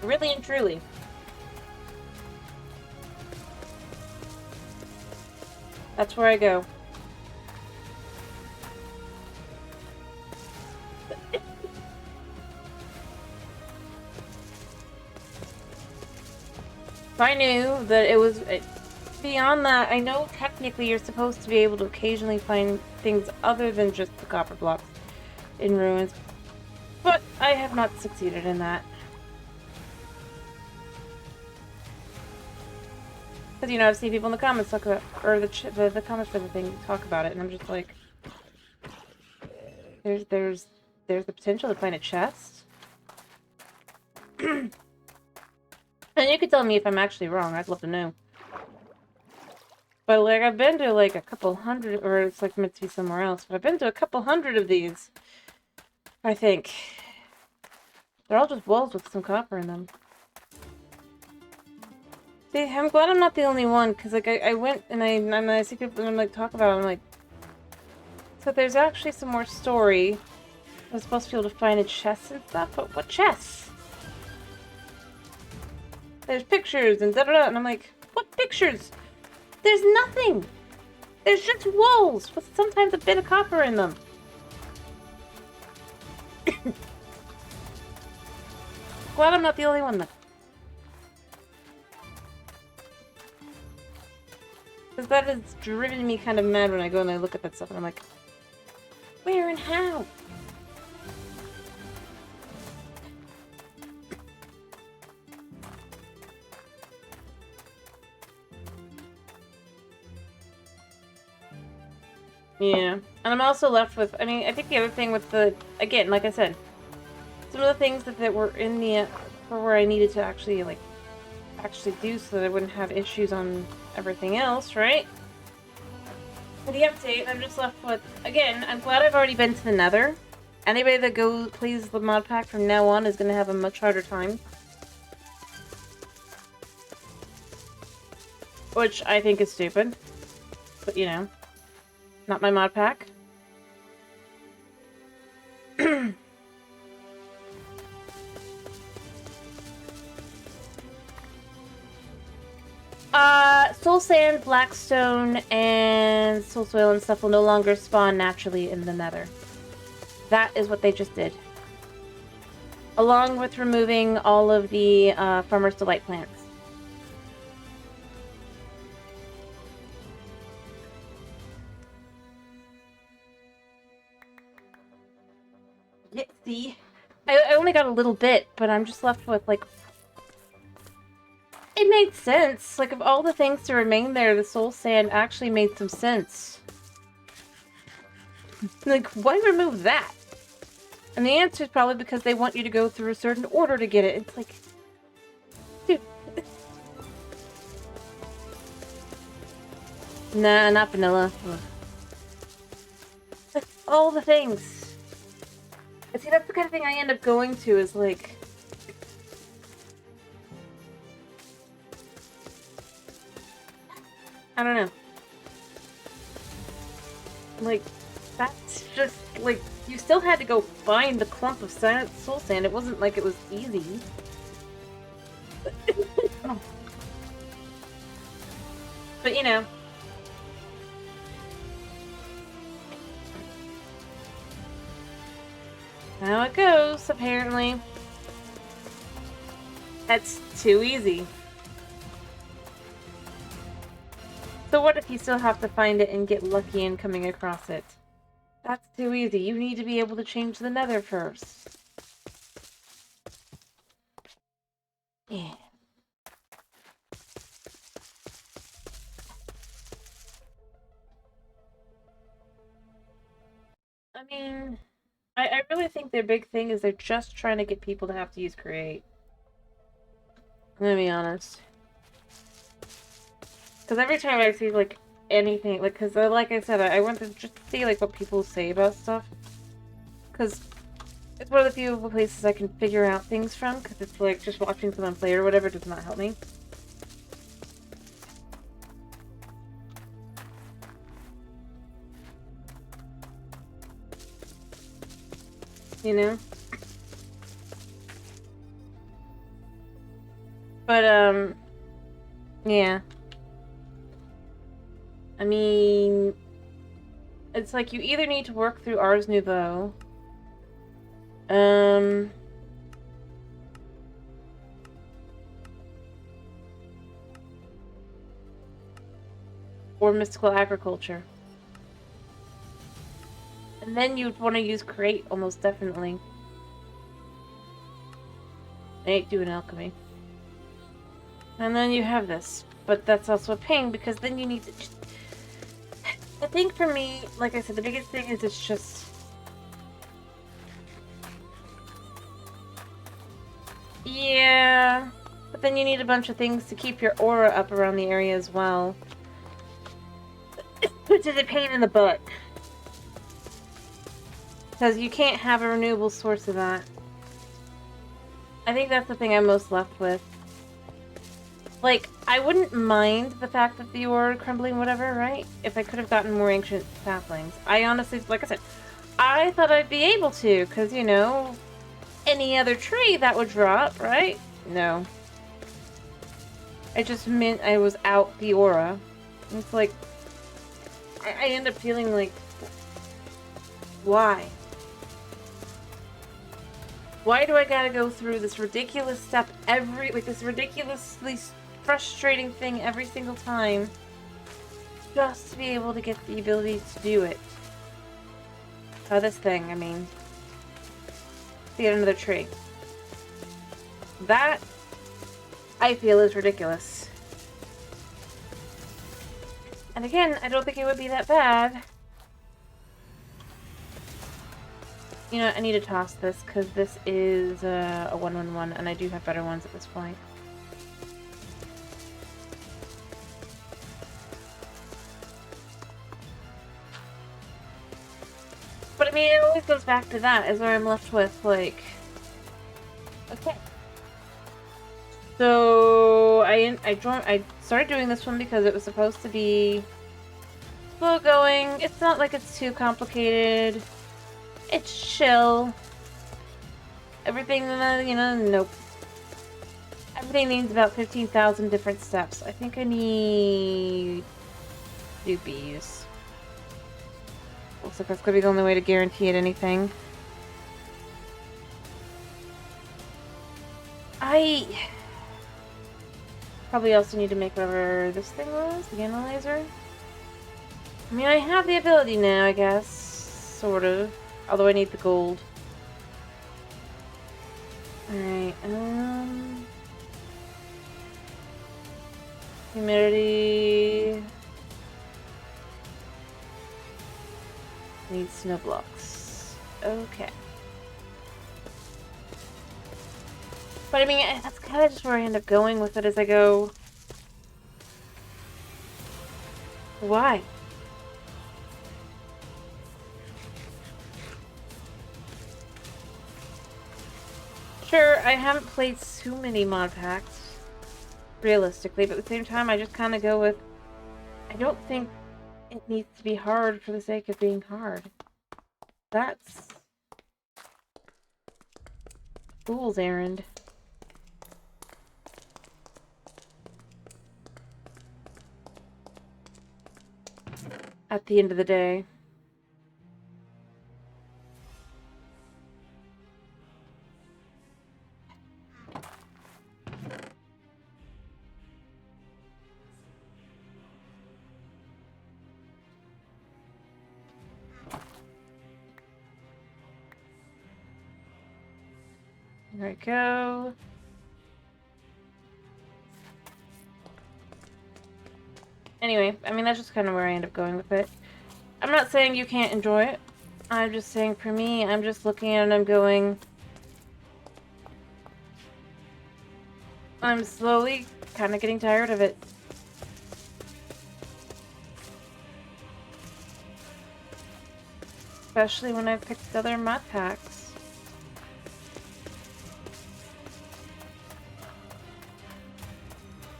Really and truly. That's where I go. If I knew that it was... beyond that, I know technically you're supposed to be able to occasionally find things other than just the copper blocks in ruins, but I have not succeeded in that. Because, you know, I've seen people in the comments talk about, or the comments for the thing talk about it, and I'm just like, there's the potential to find a chest. And you could tell me if I'm actually wrong. I'd love to know. But, like, I've been to, like, a couple hundred, or it's, like, meant to be somewhere else, but I've been to a couple hundred of these, I think. They're all just walls with some copper in them. See, I'm glad I'm not the only one, because, like, I went, and I see people, and I'm, like, talk about it, I'm like... So there's actually some more story. I was supposed to be able to find a chest and stuff, but what chests? There's pictures and da-da-da, and I'm like, what pictures? There's nothing! There's just walls with sometimes a bit of copper in them. Glad I'm not the only one, though. Because that has driven me kind of mad when I go and I look at that stuff and I'm like, where and how? Yeah, and I'm also left with, I mean, I think the other thing with the, again, like I said, some of the things that were in the, for where I needed to actually, like, actually do so that I wouldn't have issues on everything else, right? For the update, I'm just left with, again, I'm glad I've already been to the Nether. Anybody that plays the mod pack from now on is going to have a much harder time. Which I think is stupid. But, you know. Not my mod pack. Soul Sand, Blackstone, and Soul Soil and stuff will no longer spawn naturally in the Nether. That is what they just did. Along with removing all of the Farmer's Delight plants. Yeah, see? I only got a little bit, but I'm just left with, like... It made sense. Like, of all the things to remain there, the soul sand actually made some sense. Like, why remove that? And the answer is probably because they want you to go through a certain order to get it. It's like... Dude. Nah, not vanilla. Ugh. Like, all the things. And see, that's the kind of thing I end up going to, is like... I don't know. Like, that's just, like, you still had to go find the clump of soul sand. It wasn't like it was easy. But you know. How it goes, apparently. That's too easy. So what if you still have to find it and get lucky in coming across it? That's too easy. You need to be able to change the nether first. Yeah. I mean, I really think their big thing is they're just trying to get people to have to use create. I'm gonna be honest. Because every time I see, like, anything, like, because, like I said, I went to just see, like, what people say about stuff. Because it's one of the few places I can figure out things from, because it's, like, just watching someone play or whatever does not help me. You know? But, yeah. I mean, it's like you either need to work through Ars Nouveau, or Mystical Agriculture. And then you'd want to use Create, almost definitely. I ain't doing alchemy. And then you have this. But that's also a pain, because then you need to... I think for me, like I said, the biggest thing is it's just... Yeah... But then you need a bunch of things to keep your aura up around the area as well. Which is a pain in the butt. Because you can't have a renewable source of that. I think that's the thing I'm most left with. Like, I wouldn't mind the fact that the ore crumbling, whatever, right? If I could have gotten more ancient saplings. I honestly, like I said, I thought I'd be able to, because, you know, any other tree that would drop, right? No. I just meant I was out the aura. And it's like, I end up feeling like, why? Why do I gotta go through this ridiculous step this ridiculously frustrating thing every single time just to be able to get the ability to do it? This thing, I mean. To get another tree. That, I feel, is ridiculous. And again, I don't think it would be that bad. You know, I need to toss this, because this is a 1-1-1, and I do have better ones at this point. But I mean, it always goes back to that, is where I'm left with, like... Okay. So, I started doing this one because it was supposed to be slow going. It's not like it's too complicated. It's chill. Everything, you know, nope. Everything needs about 15,000 different steps. I think I need... doopies. Looks like that's gonna be the only way to guarantee it anything. I... probably also need to make whatever this thing was, the analyzer. I mean, I have the ability now, I guess. Sort of. Although I need the gold. Alright, humidity. Need snow blocks. Okay. But I mean, that's kind of just where I end up going with it as I go. Why? Sure, I haven't played too many mod packs, realistically, but at the same time, I just kind of go with, I don't think it needs to be hard for the sake of being hard. That's fool's errand. at the end of the day. There we go. Anyway, I mean, that's just kind of where I end up going with it. I'm not saying you can't enjoy it. I'm just saying, for me, I'm just looking at it and I'm going... I'm slowly kind of getting tired of it. Especially when I've picked other mod packs.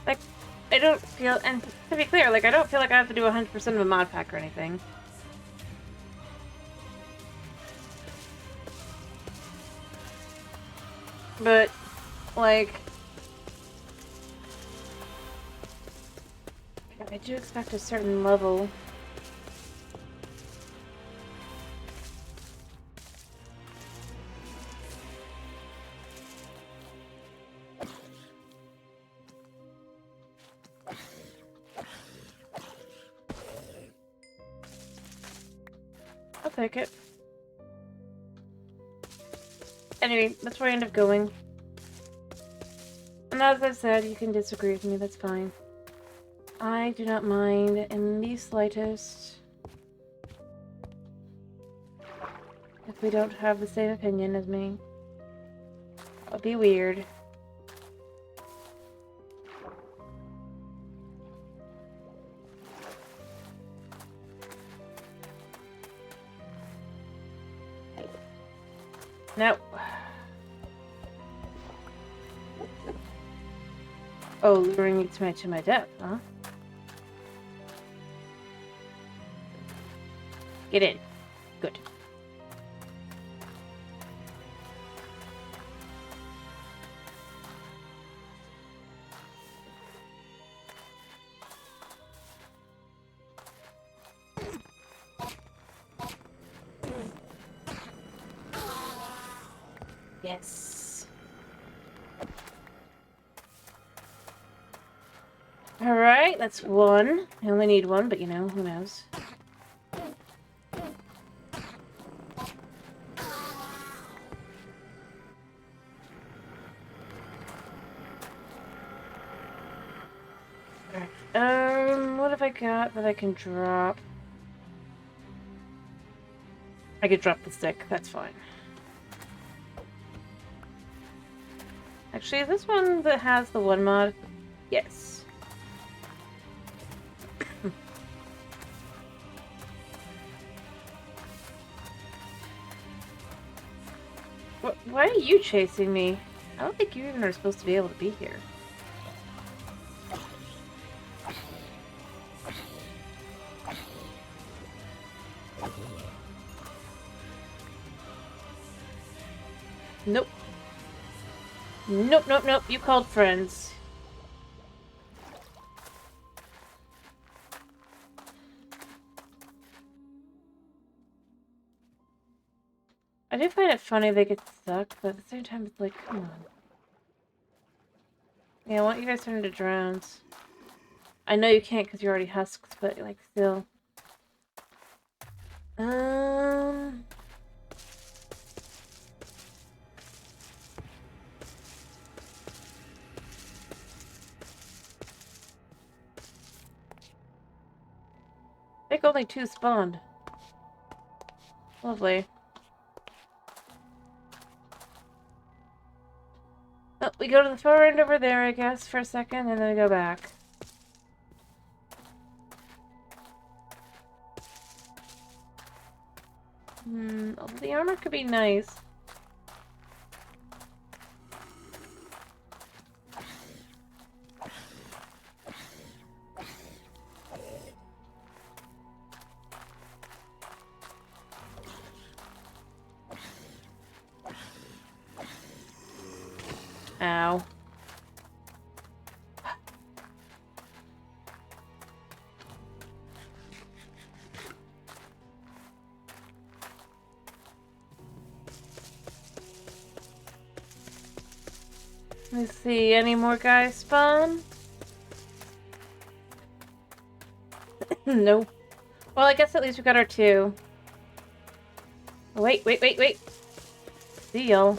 Like, I don't feel... And to be clear, like, I don't feel like I have to do 100% of a mod pack or anything. But, like... I do expect a certain level. I'll take it. Anyway, that's where I end up going. And as I've said, you can disagree with me, that's fine. I do not mind in the slightest if we don't have the same opinion as me. That would be weird. No. Oh, luring me to my death, huh? Get in. Good. Yes. Alright, that's one. I only need one, but you know, who knows. What have I got that I can drop? I could drop the stick, that's fine. Actually, is this one that has the one mod? Yes. Why are you chasing me? I don't think you even are supposed to be able to be here. Nope. Nope, nope, nope. You called friends. I do find it funny they get stuck, but at the same time it's like, come on. Yeah, I want you guys to turn into drones. I know you can't because you're already husks, but like still. I think only 2 spawned. Lovely. Oh, we go to the far end over there, I guess, for a second, and then we go back. Although the armor could be nice. Ow. Let's see, any more guys spawn? Nope. Well, I guess at least we got our 2. Wait. See y'all.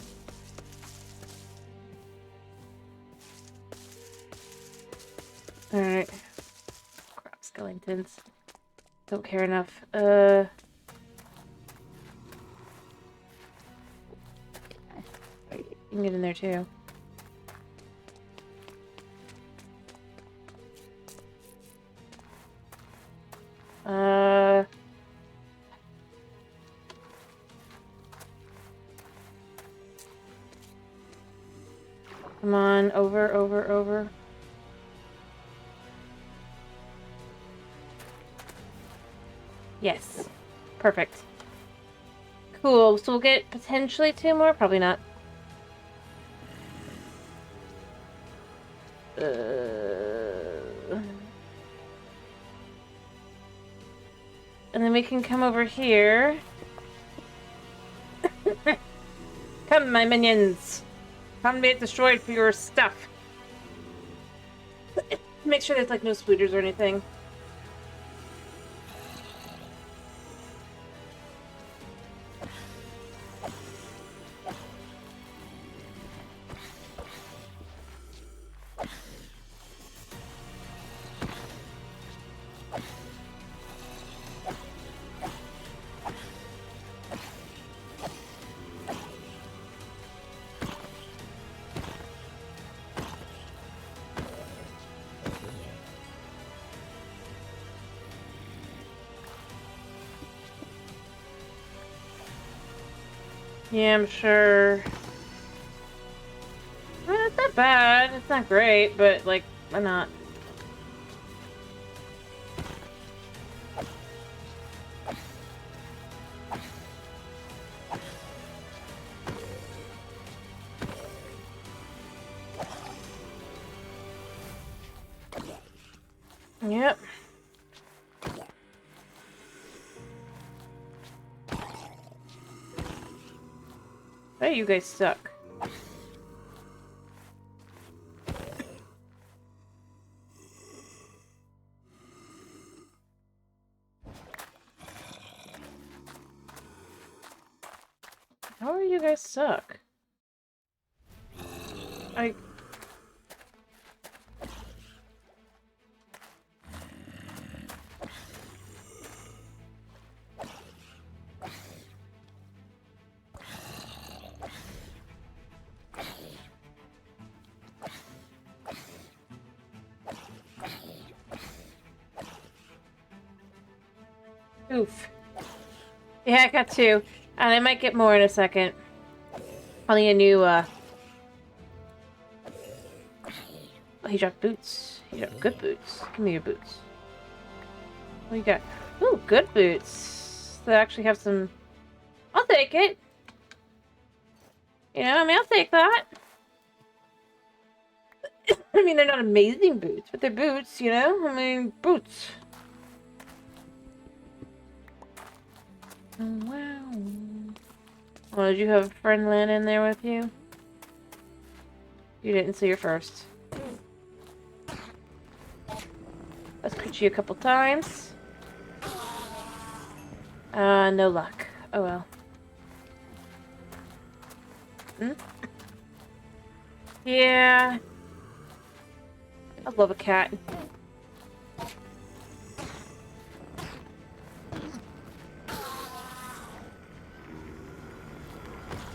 Alright. Crap, skeletons. Don't care enough. You can get in there too. Come on, over. Yes. Perfect. Cool, so we'll get potentially 2 more? Probably not. And then we can come over here. Come, my minions! Come be destroyed for your stuff. Make sure there's like no spooters or anything. Yeah, I'm sure. Well, it's not bad. It's not great, but, like, why not? Yep. Hey, you guys suck. How are you guys suck? Oof. Yeah, I got 2. And I might get more in a second. Probably a new, Oh, he dropped boots. He dropped good boots. Give me your boots. What you got? Ooh, good boots. They actually have some... I'll take it. You know, I mean, I'll take that. I mean, they're not amazing boots, but they're boots, you know? I mean, boots. Oh, wow. Well, did you have a friend land in there with you? You didn't see her first. Let's crit you a couple times. No luck. Oh well. Yeah. I love a cat.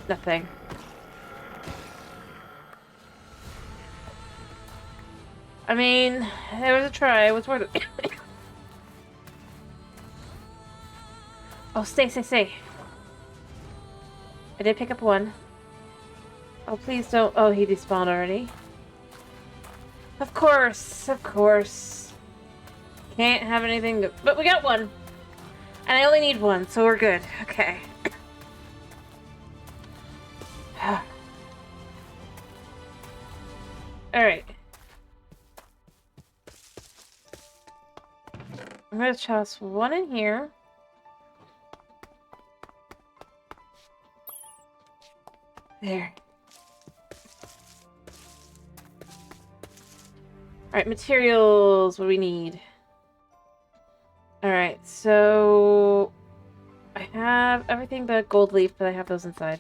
Nothing. I mean, there was a try. It was worth it. Oh, stay. I did pick up 1. Oh, please don't. Oh, he despawned already. Of course. Can't have anything good. But we got 1. And I only need 1, so we're good. Okay. Alright. I'm gonna toss 1 in here. There. Alright, materials. What do we need? Alright, so... I have everything but gold leaf, but I have those inside.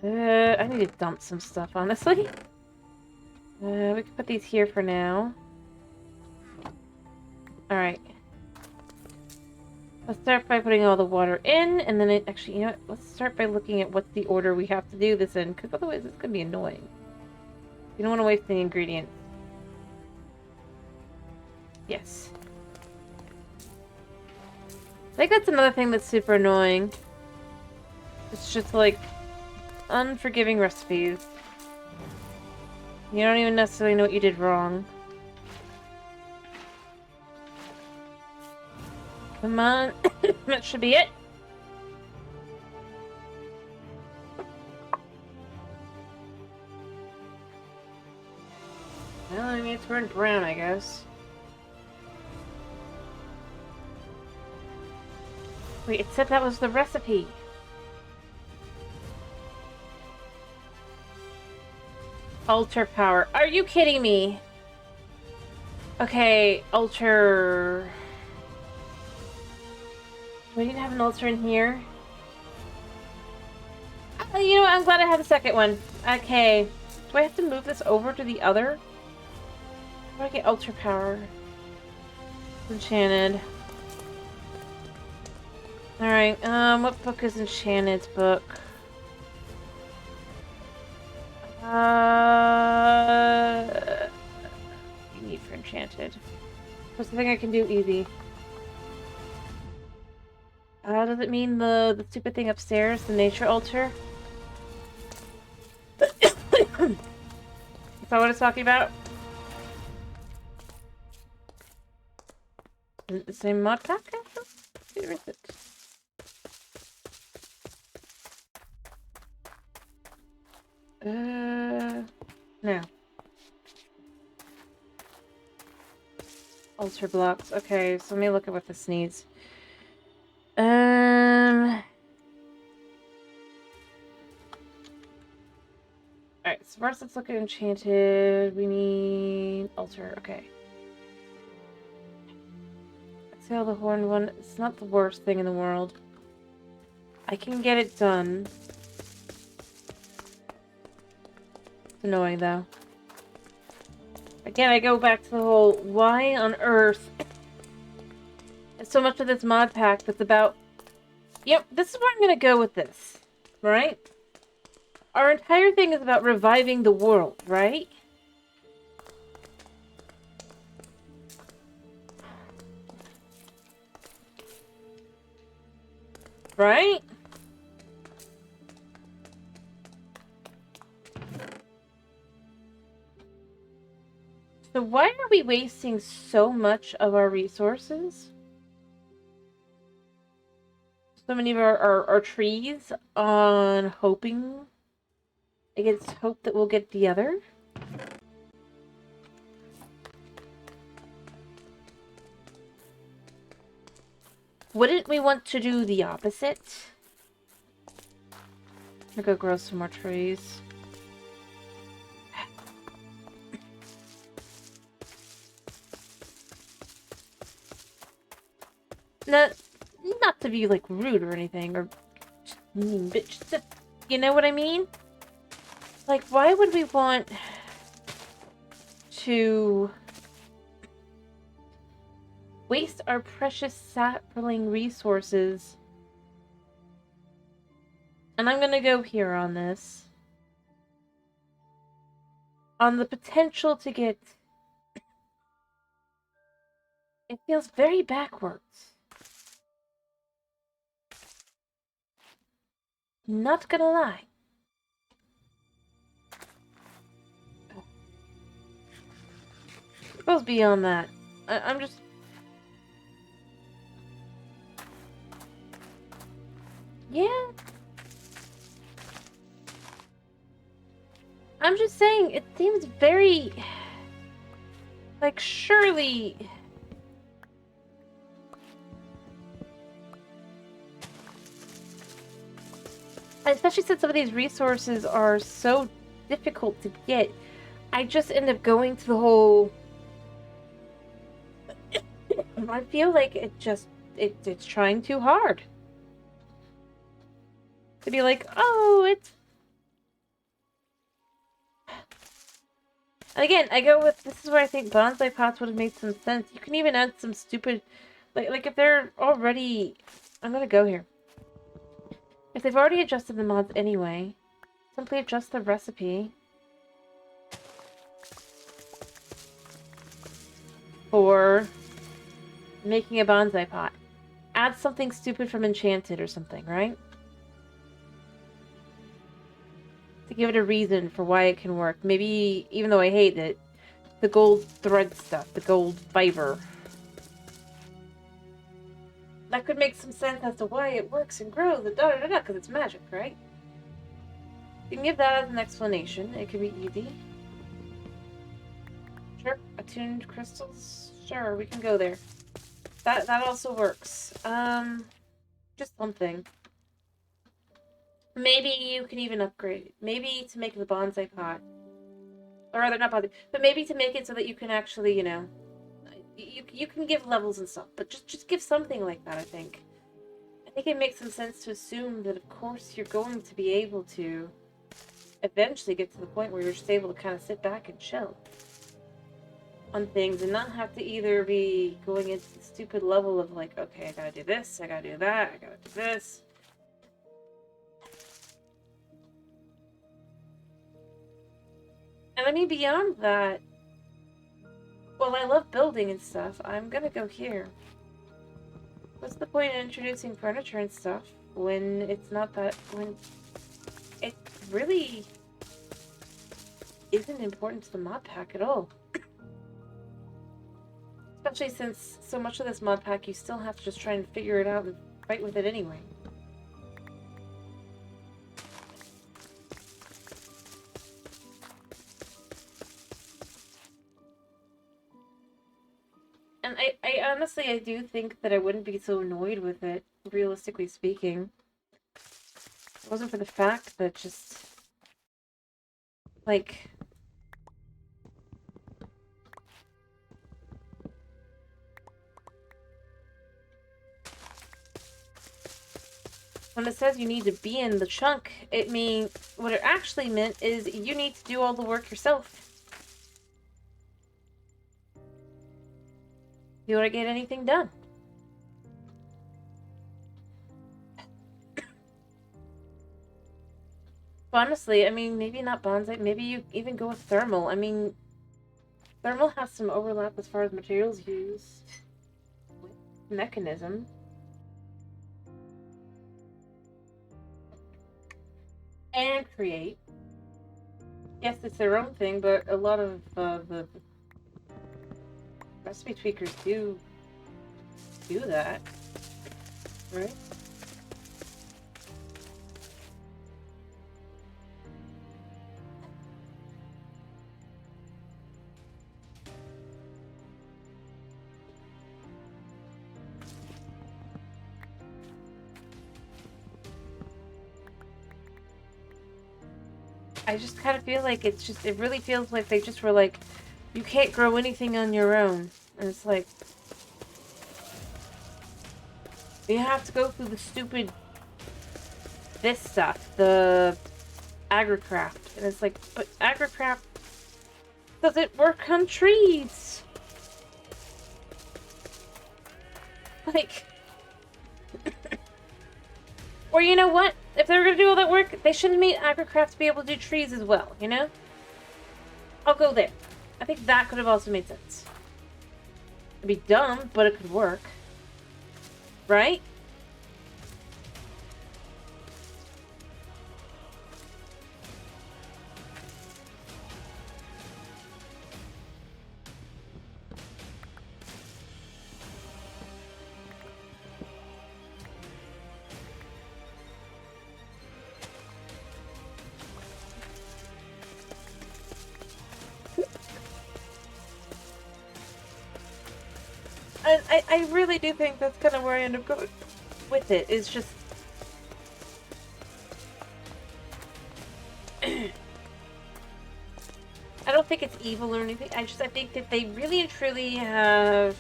I need to dump some stuff, honestly. We can put these here for now. Alright. Let's start by putting all the water in, and then actually, you know what? Let's start by looking at what's the order we have to do this in, because otherwise it's going to be annoying. You don't want to waste any ingredients. Yes. I think that's another thing that's super annoying. It's just like unforgiving recipes. You don't even necessarily know what you did wrong. Come on. That should be it. Well, I mean, it's turned brown, I guess. Wait, it said that was the recipe. Altar power. Are you kidding me? Okay, altar... Do I need to have an altar in here? You know what? I'm glad I have a second one. Okay. Do I have to move this over to the other? How do I get altar power? Enchanted. Alright, what book is Enchanted's book? You need for Enchanted. What's the thing I can do easy? Does it mean the stupid thing upstairs? The nature altar? Is that what it's talking about? Is it the same mod pack? Where is it? No. Altar blocks. Okay, so let me look at what this needs. Alright, so first let's look at Enchanted. We need altar. Okay. Exhale the horned one. It's not the worst thing in the world. I can get it done. It's annoying though. Again, I go back to the whole, why on earth is so much of this mod pack that's about... Yep, this is where I'm gonna go with this, right? Our entire thing is about reviving the world, right? Right? So why are we wasting so much of our resources? So many of our trees on hoping against hope that we'll get the other? Wouldn't we want to do the opposite? I'm gonna go grow some more trees. Not to be like rude or anything, or mean, but just to, you know what I mean? Like, why would we want to waste our precious sapling resources? And I'm gonna go here on this. On the potential to get... It feels very backwards. Not gonna lie. It goes beyond that. I'm just... Yeah. I'm just saying, it seems very... Like, surely... Especially since some of these resources are so difficult to get. I just end up going to the whole... I feel like it's trying too hard. To be like, oh, it's... And again, I go with, this is where I think bonsai pots would have made some sense. You can even add some stupid, like if they're already, I'm gonna go here. If they've already adjusted the mods anyway, simply adjust the recipe for making a bonsai pot. Add something stupid from Enchanted or something, right? To give it a reason for why it can work. Maybe, even though I hate it, the gold thread stuff, the gold fiber. That could make some sense as to why it works and grows and da-da-da-da, because it's magic, right? You can give that as an explanation. It could be easy. Sure, attuned crystals? Sure, we can go there. That also works. Just something. Maybe you can even upgrade. Maybe to make the bonsai pot. Or rather, not bonsai, but maybe to make it so that you can actually, you know, you can give levels and stuff, but just give something like that, I think. I think it makes some sense to assume that, of course, you're going to be able to eventually get to the point where you're just able to kind of sit back and chill on things and not have to either be going into the stupid level of like, okay, I gotta do this, I gotta do that, I gotta do this. And I mean, beyond that, well, I love building and stuff. I'm gonna go here. What's the point in introducing furniture and stuff when it's not that, when it really isn't important to the mod pack at all? Especially since so much of this mod pack you still have to just try and figure it out and fight with it anyway. And I honestly, I do think that I wouldn't be so annoyed with it, realistically speaking. It wasn't for the fact that just, like... When it says you need to be in the chunk, it means, what it actually meant is you need to do all the work yourself. You want to get anything done. Honestly, I mean, maybe not bonsai, maybe you even go with thermal. I mean, thermal has some overlap as far as materials used. Mechanism. And create. Yes, it's their own thing, but a lot of the recipe tweakers do that, right? I just kind of feel like it's just, it really feels like they just were like, you can't grow anything on your own. And it's like, you have to go through the stupid, this stuff, the agricraft. And it's like, but agricraft doesn't work on trees. Like, or you know what? If they were gonna do all that work, they shouldn't make agricraft to be able to do trees as well, you know? I'll go there. I think that could have also made sense. It'd be dumb, but it could work. Right? And I really do think that's kind of where I end up going with it. It's just... I don't think it's evil or anything. I think that they really and truly have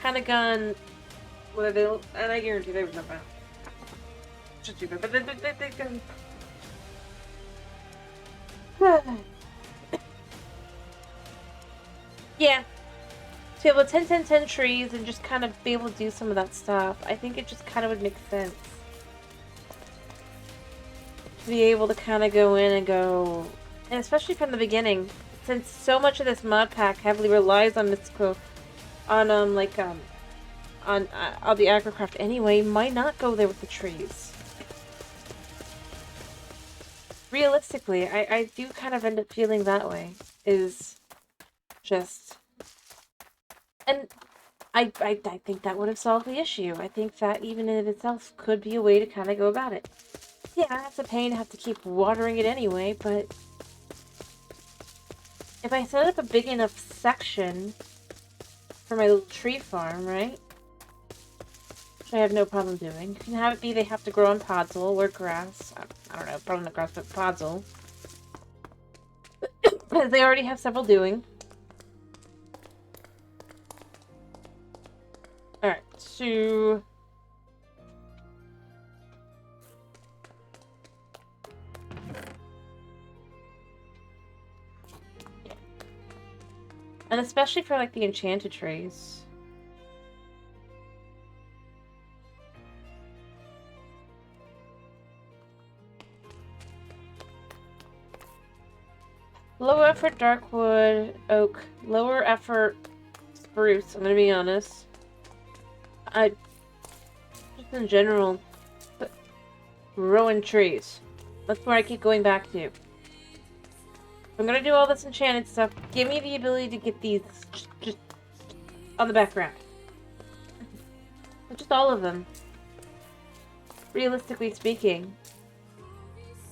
kind of gone. Well, they'll, and I guarantee they would never. Just do that, but they can. Yeah, to be able to 10 trees and just kind of be able to do some of that stuff. I think it just kind of would make sense. To be able to kind of go in and go, and especially from the beginning, since so much of this mod pack heavily relies on mystical, on on the agrocraft anyway, might not go there with the trees. Realistically, I do kind of end up feeling that way. Is just, and I think that would have solved the issue. I think that even in itself could be a way to kind of go about it. Yeah, it's a pain to have to keep watering it anyway, but if I set up a big enough section for my little tree farm, right? Which I have no problem doing. You can have it be they have to grow on podzol or grass. I don't know, probably not grass, but podzol. Because they already have several doing. Alright, so... And especially for, like, the enchanted trees. Low effort darkwood, oak. Lower effort spruce, I'm gonna be honest. Just in general, growing trees. That's where I keep going back to. If I'm gonna do all this enchanted stuff, give me the ability to get these just on the background. Just all of them. Realistically speaking.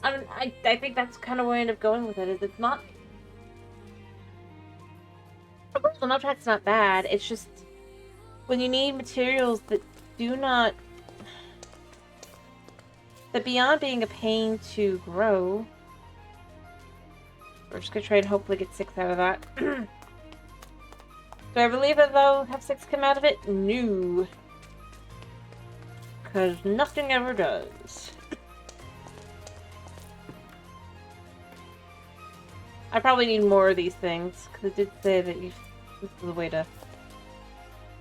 I think that's kind of where I end up going with it, is it's not... The mod pack's not bad, it's just... When you need materials that do not... That beyond being a pain to grow... We're just gonna try and hopefully get 6 out of that. Do I believe that they'll have 6 come out of it? No. Because nothing ever does. I probably need more of these things, because it did say that this is a way to...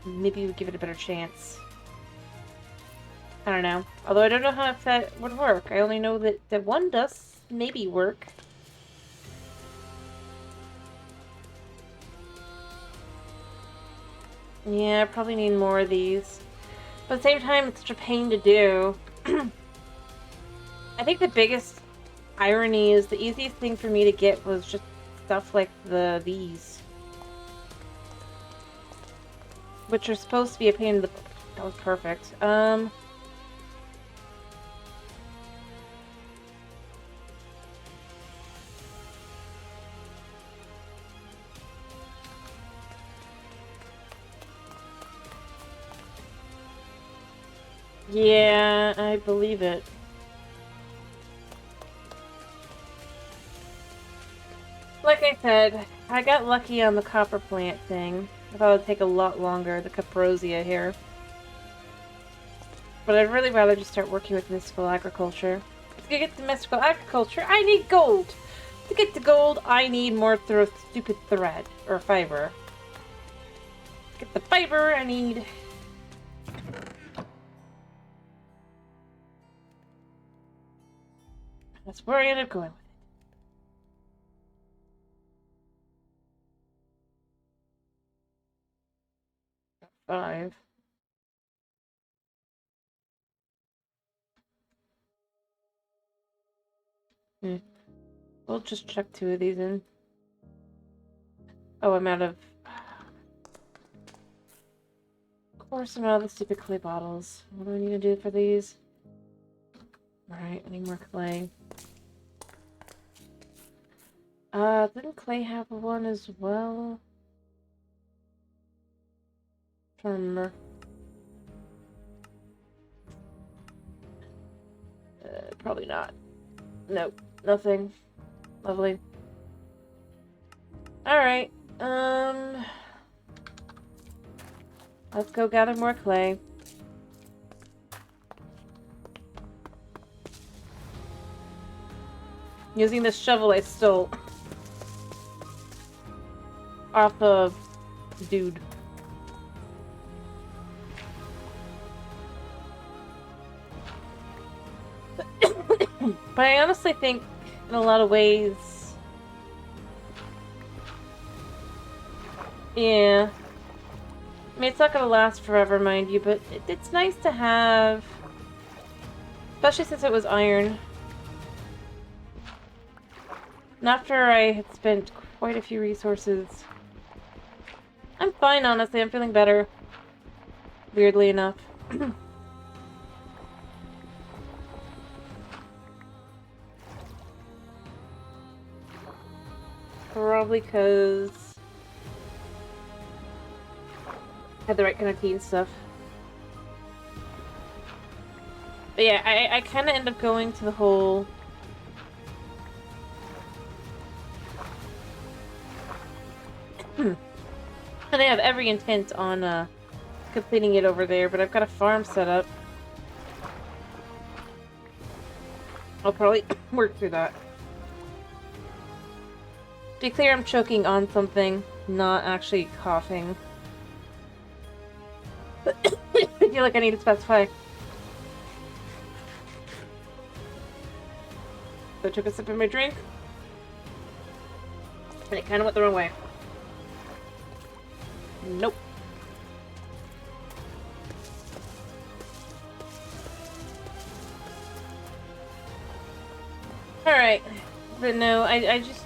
Maybe you would give it a better chance. I don't know. Although I don't know how if that would work. I only know that one does maybe work. Yeah, I probably need more of these. But at the same time, it's such a pain to do. I think the biggest irony is the easiest thing for me to get was just stuff like these. Which are supposed to be a pain in the... That was perfect. Yeah, I believe it. Like I said, I got lucky on the copper plant thing. I thought it would take a lot longer, the caprosia here. But I'd really rather just start working with mystical agriculture. To get to mystical agriculture, I need gold! To get to gold, I need more stupid thread, or fiber. To get the fiber, I need... That's where I end up going with it. 5. We'll just chuck 2 of these in. Oh, I'm out of... Of course, I'm out of the stupid clay bottles. What do I need to do for these? Alright, I need more clay. Didn't clay have one as well? I'm trying to remember. Probably not. Nope, nothing. Lovely. Alright, let's go gather more clay. Using this shovel I stole off of dude. But I honestly think, in a lot of ways, yeah. I mean, it's not gonna last forever, mind you, but it's nice to have, especially since it was iron. And after I had spent quite a few resources, I'm fine, honestly. I'm feeling better, weirdly enough. Probably because I had the right kind of tea and stuff. But yeah, I kind of end up going to the whole... And I have every intent on completing it over there, but I've got a farm set up. I'll probably work through that. To be clear, I'm choking on something, not actually coughing. I feel like I need to specify. So I took a sip of my drink, and it kind of went the wrong way. Nope. Alright. But no, I just...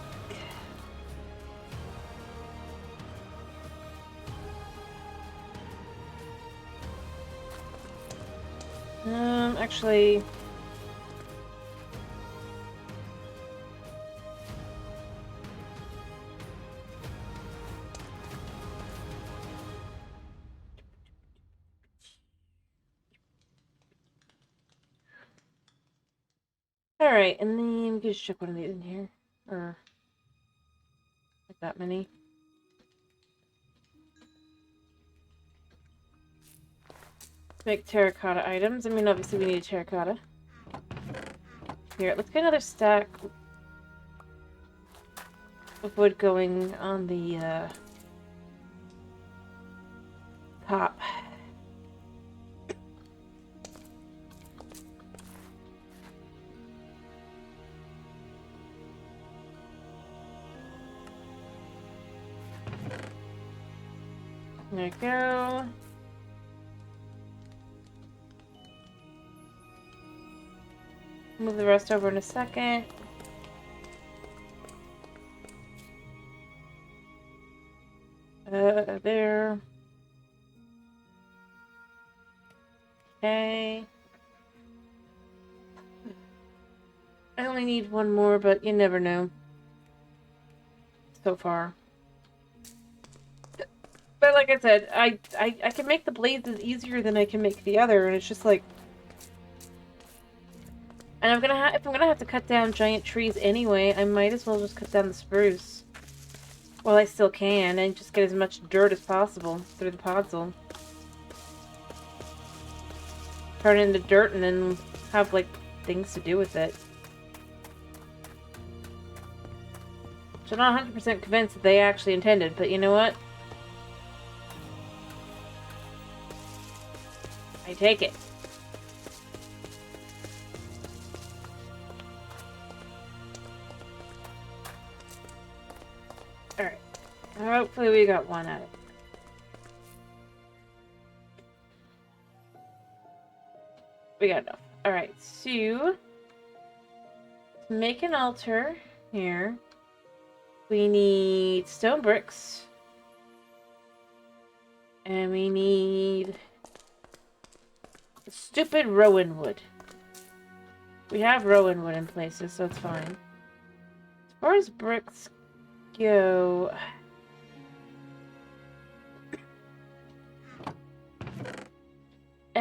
actually... Alright, and then we can just check one of these in here. Or... Like that many. Make terracotta items. I mean, obviously we need terracotta. Here, let's get another stack of wood going on the, top. There we go. Move the rest over in a second. There. Okay. I only need one more, but you never know. So far. But like I said, I can make the blazes easier than I can make the other, and it's just like... And if I'm gonna have to cut down giant trees anyway, I might as well just cut down the spruce. While I still can, and just get as much dirt as possible through the podzol. Turn it into dirt and then have, like, things to do with it. So I'm not 100% convinced that they actually intended, but you know what? I take it. Alright. Hopefully we got one out of it. We got enough. Alright, so... to make an altar here, we need stone bricks. And we need... stupid rowan wood. We have rowan wood in places, so it's fine. As far as bricks go... I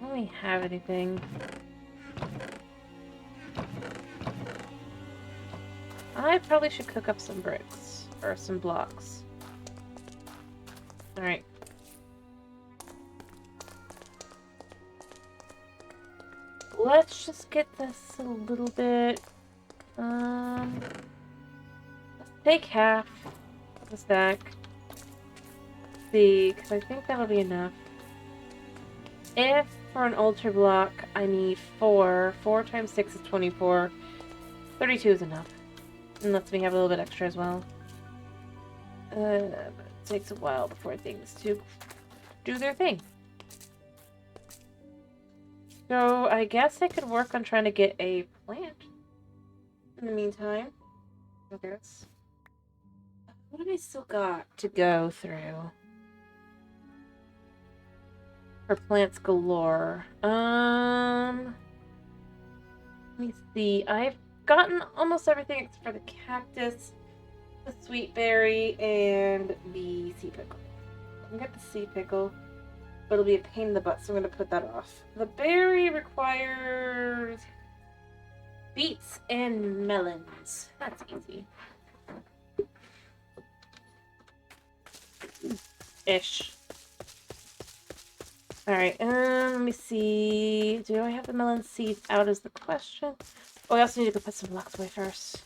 don't really have anything. I probably should cook up some bricks. Or some blocks. Alright. Let's just get this a little bit... let's take half of a stack. See, because I think that'll be enough. If for an altar block I need 4, 4 times 6 is 24. 32 is enough. And lets me have a little bit extra as well. But it takes a while before things do their thing. So I guess I could work on trying to get a plant in the meantime. I guess. What have I still got to go through? For plants galore. Let me see. I've gotten almost everything except for the cactus, the sweet berry, and the sea pickle. I can get the sea pickle, but it'll be a pain in the butt, so I'm going to put that off. The berry requires beets and melons. That's easy. Ish. Alright, let me see. Do I have the melon seeds out is the question? Oh, I also need to go put some blocks away first.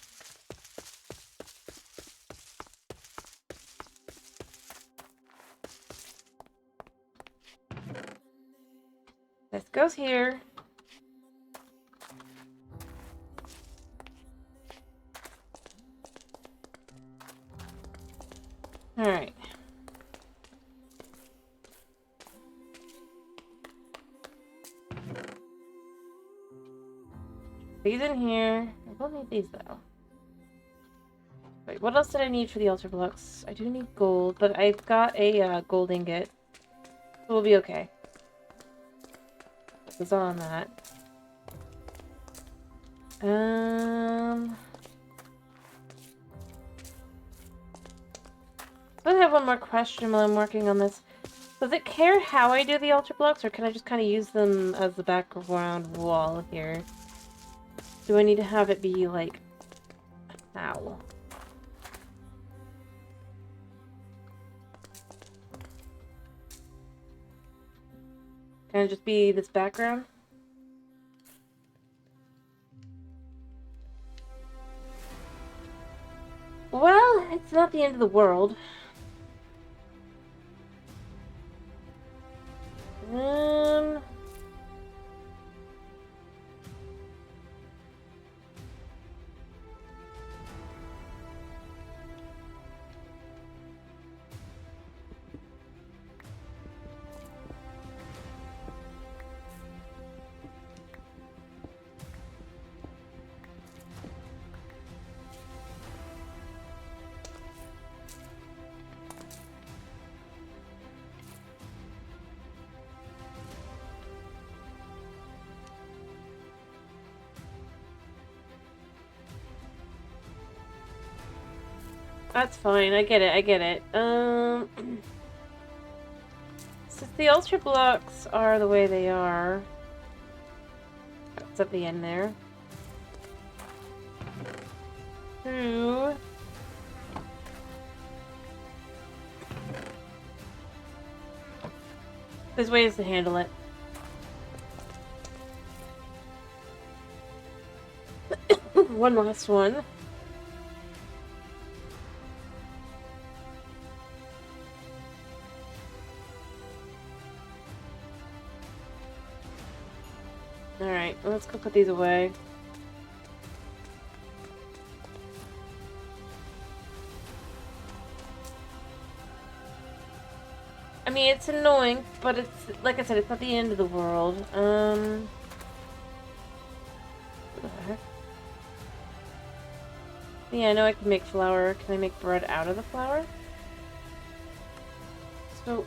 This goes here. Alright. These in here. I don't need these though. Wait, what else did I need for the altar blocks? I do need gold, but I've got a gold ingot. So we'll be okay. Focus on that. So I have one more question while I'm working on this. Does it care how I do the altar blocks, or can I just kind of use them as the background wall here? Do I need to have it be like... Ow. Can it just be this background? Well, it's not the end of the world. That's fine. I get it. I get it. Since the altar blocks are the way they are, that's at the end there. There's ways to handle it. One last one. Alright, let's go put these away. I mean, it's annoying, but it's, like I said, it's not the end of the world. What the heck? Yeah, I know I can make flour. Can I make bread out of the flour? So...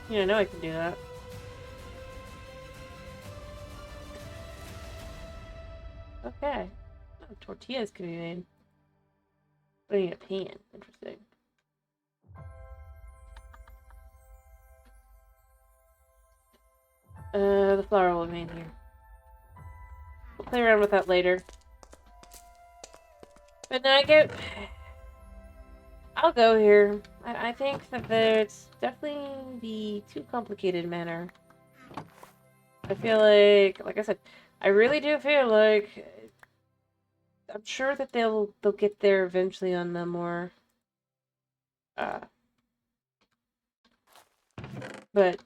Yeah, I know I can do that. Okay. Oh, tortillas can be made. I need a pan. Interesting. The flower will remain here. We'll play around with that later. But now I'll go here. I think that there's definitely the too complicated manner. I feel like I said, I really do feel like I'm sure that they'll get there eventually on the more but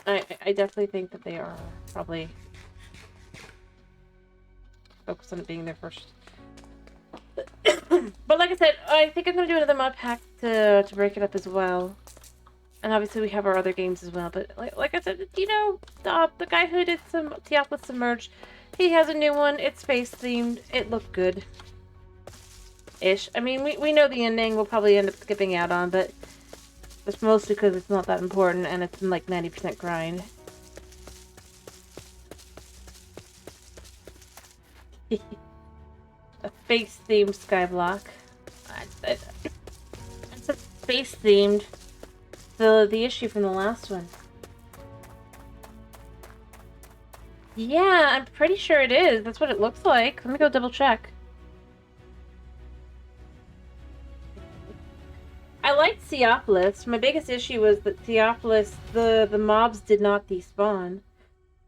I definitely think that they are probably focused on it being their first. But like I said, I think I'm gonna do another mod pack to break it up as well. And obviously we have our other games as well. But like I said, you know, the guy who did some Teopolis Submerged, he has a new one. It's space themed. It looked good. Ish. I mean, we know the ending. We'll probably end up skipping out on, but it's mostly because it's not that important and it's in like 90% grind. A space-themed skyblock. It's a space-themed. The issue from the last one. Yeah, I'm pretty sure it is. That's what it looks like. Let me go double check. I liked Theopolis. My biggest issue was that Theopolis, the mobs did not despawn.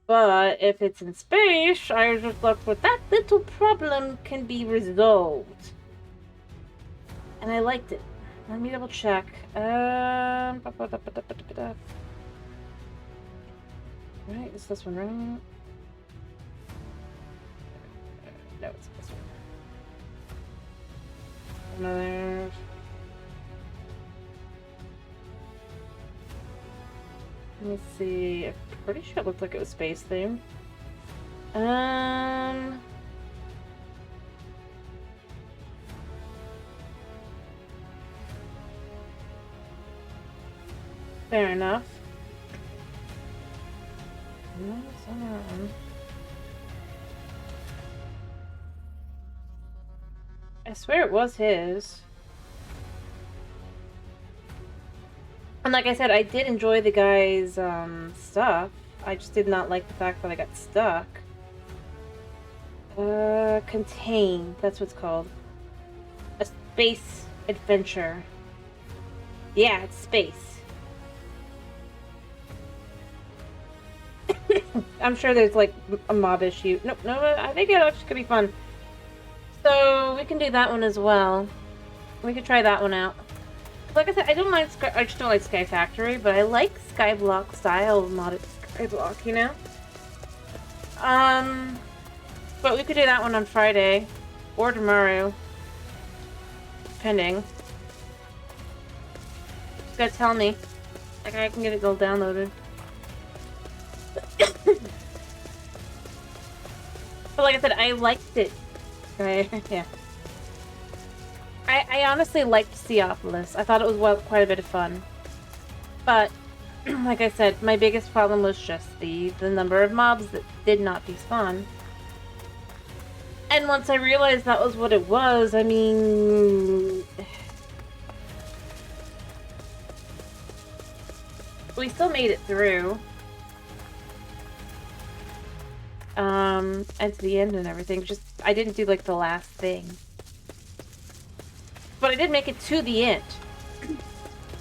But if it's in space, I just thought with that little problem can be resolved. And I liked it. Let me double check. Right, is this one right? No, it's this one. Another. Let me see. I'm pretty sure it looked like it was space themed. Fair enough. I swear it was his. And like I said, I did enjoy the guy's stuff. I just did not like the fact that I got stuck. Contain. That's what it's called. A space adventure. Yeah, it's space. I'm sure there's like a mob issue. No, I think it actually could be fun. So we can do that one as well. We could try that one out. Like I said, I just don't like Sky Factory, but I like Skyblock style modded Skyblock, you know? But we could do that one on Friday. Or tomorrow. Depending. Just gotta tell me. Like I can get it all downloaded. But like I said, I liked it. Right? Yeah. I honestly liked Theopolis. I thought it was quite a bit of fun. But, like I said, my biggest problem was just the number of mobs that did not despawn. And once I realized that was what it was, I mean... we still made it through. And to the end and everything. Just, I didn't do, like, the last thing. But I did make it to the end.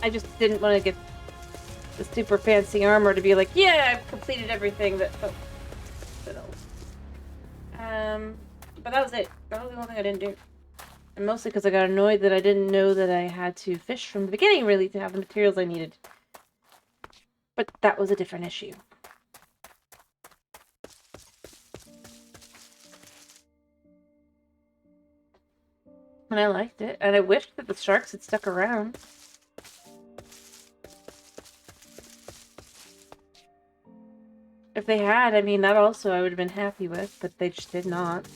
I just didn't want to get the super fancy armor to be like, yeah, I've completed everything that... Oh. But that was it. That was the only thing I didn't do. And mostly because I got annoyed that I didn't know that I had to fish from the beginning, really, to have the materials I needed. But that was a different issue. And I liked it. And I wished that the sharks had stuck around. If they had, I mean, that also I would have been happy with, but they just did not.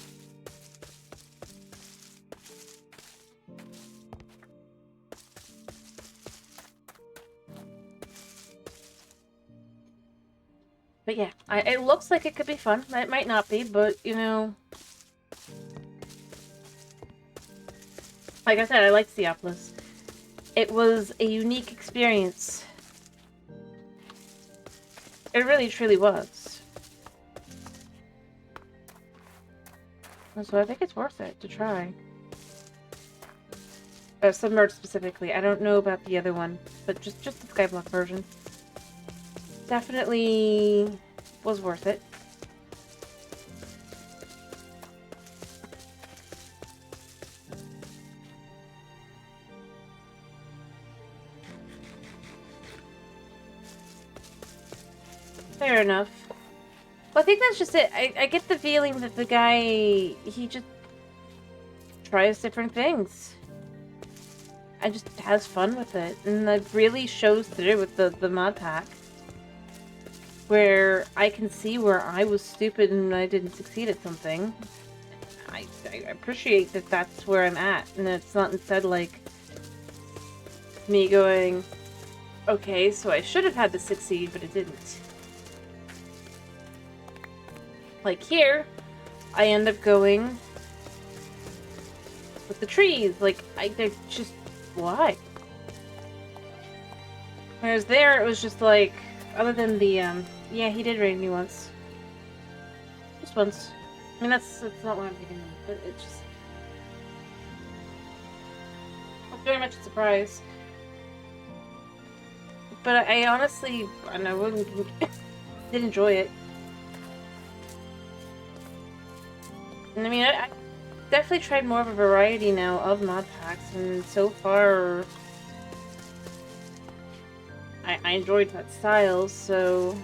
But yeah, it looks like it could be fun. It might not be, but, you know... Like I said, I liked Seopolis. It was a unique experience. It really, truly was. So I think it's worth it to try. Submerged specifically. I don't know about the other one, but just the Skyblock version. Definitely was worth it. Fair enough. Well, I think that's just it. I get the feeling that the guy, he just tries different things. And just has fun with it. And that really shows through with the mod pack. Where I can see where I was stupid and I didn't succeed at something. I appreciate that that's where I'm at. And it's not instead like me going, okay, so I should have had to succeed, but it didn't. Like here, I end up going with the trees. Like, they're just, why? Whereas there, it was just like, other than the, yeah, he did raid me once. Just once. I mean, that's not what I'm thinking of, but it's just... I'm very much a surprise. But I honestly, I don't know, did enjoy it. And I mean, I definitely tried more of a variety now of mod packs, and so far, I enjoyed that style, so...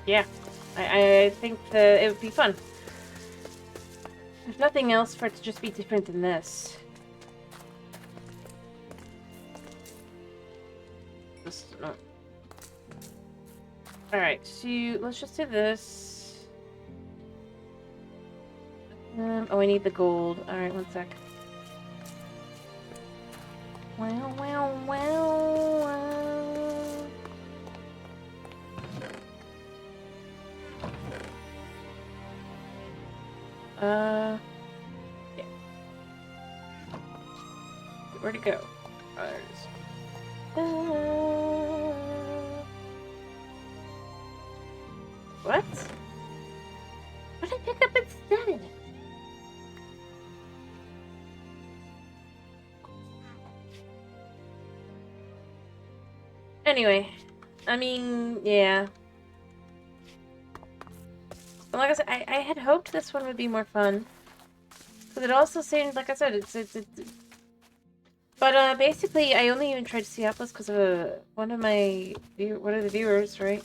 Yeah, I think that it would be fun. If nothing else, for it to just be different than this. No. Alright, so let's just do this. Oh, I need the gold. Alright, one sec. Wow, wow, wow, wow. Yeah. Where'd it go? Oh, there it is. What? What did I pick up instead? Anyway, I mean, yeah. But like I said, I had hoped this one would be more fun. Because it also seemed, like I said, it's But basically, I only even tried to see Atlas because of one of the viewers, right?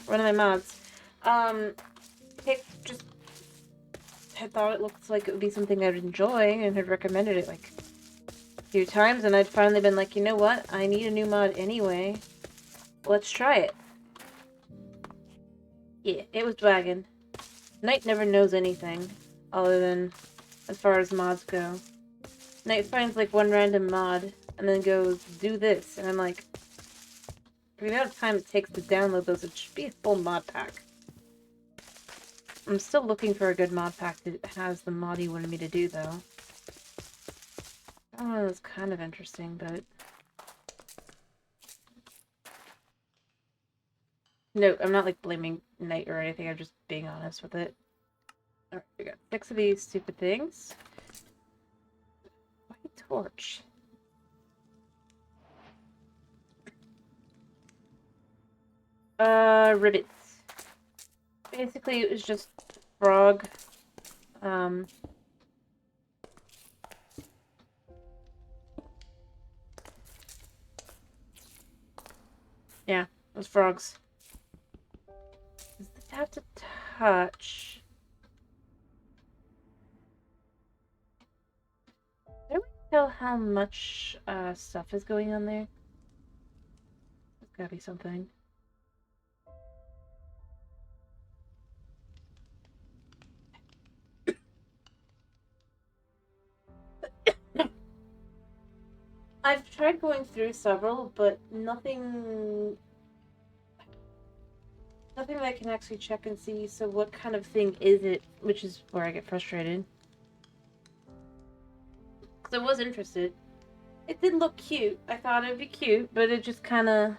One of my mods. Just had thought it looked like it would be something I'd enjoy and had recommended it like a few times, and I'd finally been like, you know what? I need a new mod anyway. Let's try it. Yeah, it was wagon. Knight never knows anything other than as far as mods go. Knight finds like one random mod and then goes, do this. And I'm like, for the amount of time it takes to download those, it should be a full mod pack. I'm still looking for a good mod pack that has the mod you wanted me to do, though. That one was kind of interesting, but... No, I'm not, like, blaming Knight or anything, I'm just being honest with it. Alright, we got 6 of these stupid things. White torch. Ribbits. Basically, it was just frog. Yeah, it was frogs. Does this have to touch? Can we tell how much, stuff is going on there? There's gotta be something. I've tried going through several, but nothing nothing that I can actually check and see, so what kind of thing is it? Which is where I get frustrated. Because I was interested. It did look cute. I thought it'd be cute, but it just kind of...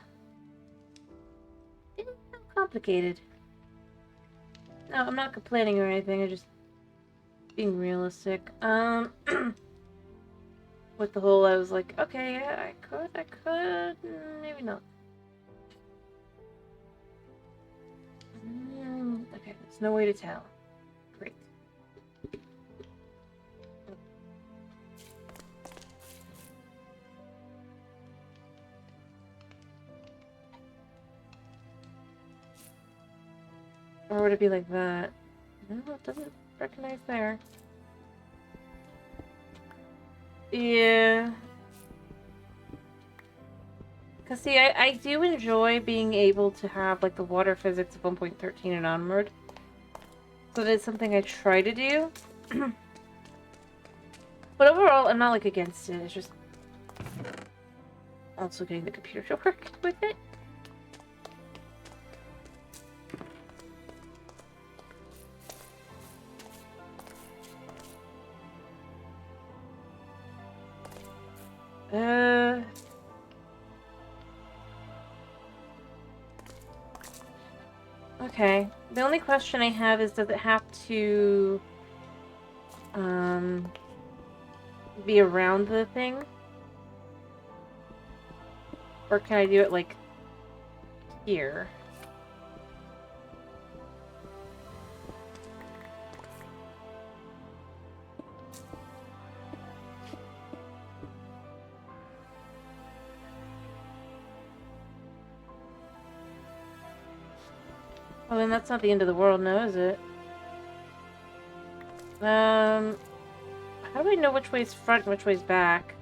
It's complicated. No, I'm not complaining or anything, I'm just being realistic. With the whole, I was like, okay, yeah, I could, maybe not. Okay, there's no way to tell. Great. Or would it be like that? No, it doesn't recognize there. Yeah. Because, see, I do enjoy being able to have, like, the water physics of 1.13 and onward. So that's something I try to do. But overall, I'm not, like, against it. It's just also getting the computer to work with it. Okay. The only question I have is, does it have to, be around the thing? Or can I do it, like, here? Well, then that's not the end of the world now, is it? How do I know which way's front and which way's back?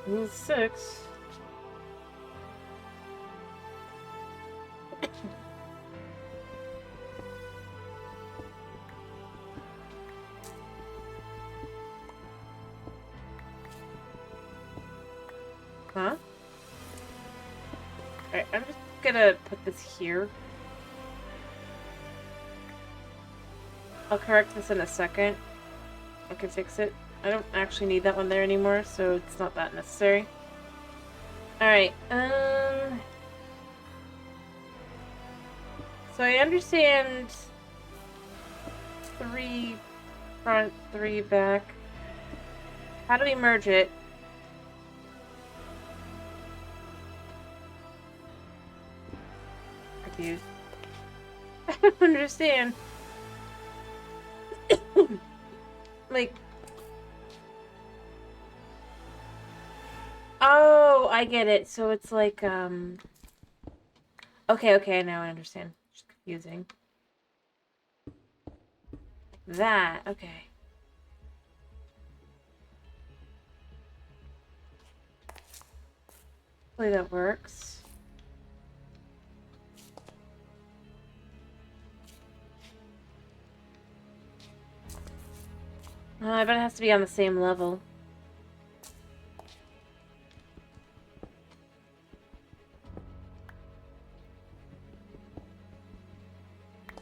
Ooh, 6. Huh? Alright, I'm just gonna put this here. I'll correct this in a second. I can fix it. I don't actually need that one there anymore, so it's not that necessary. Alright, so I understand 3 front, 3 back. How do we merge it? Confused. I don't understand. Like... Oh, I get it. So it's like, Okay, now I understand. It's just confusing. That, okay. Hopefully that works. I bet it has to be on the same level.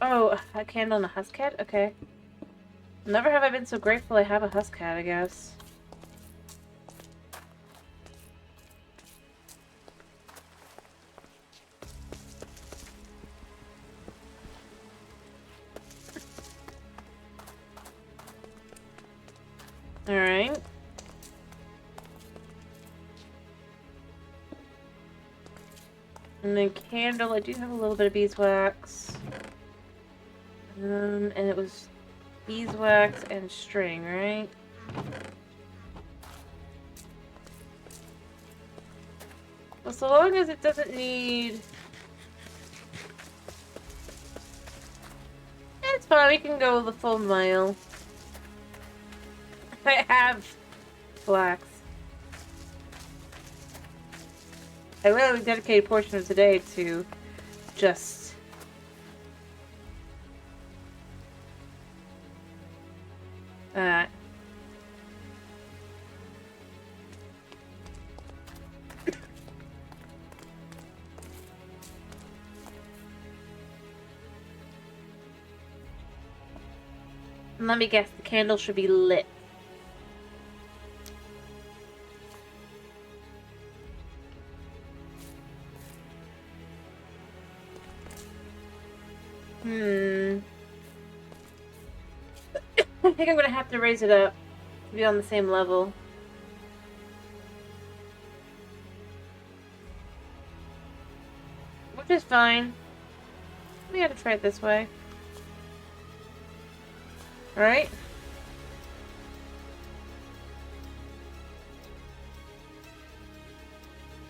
Oh, a candle and a huskcat? Okay. Never have I been so grateful I have a huskcat, I guess. Alright. And then candle, I do have a little bit of beeswax. And it was beeswax and string, right? Well, so long as it doesn't need... It's fine, we can go the full mile. I have flax. I literally dedicated a portion of today to just that. And let me guess, the candle should be lit. I think I'm gonna have to raise it up to be on the same level. Which is fine. We gotta try it this way. Alright?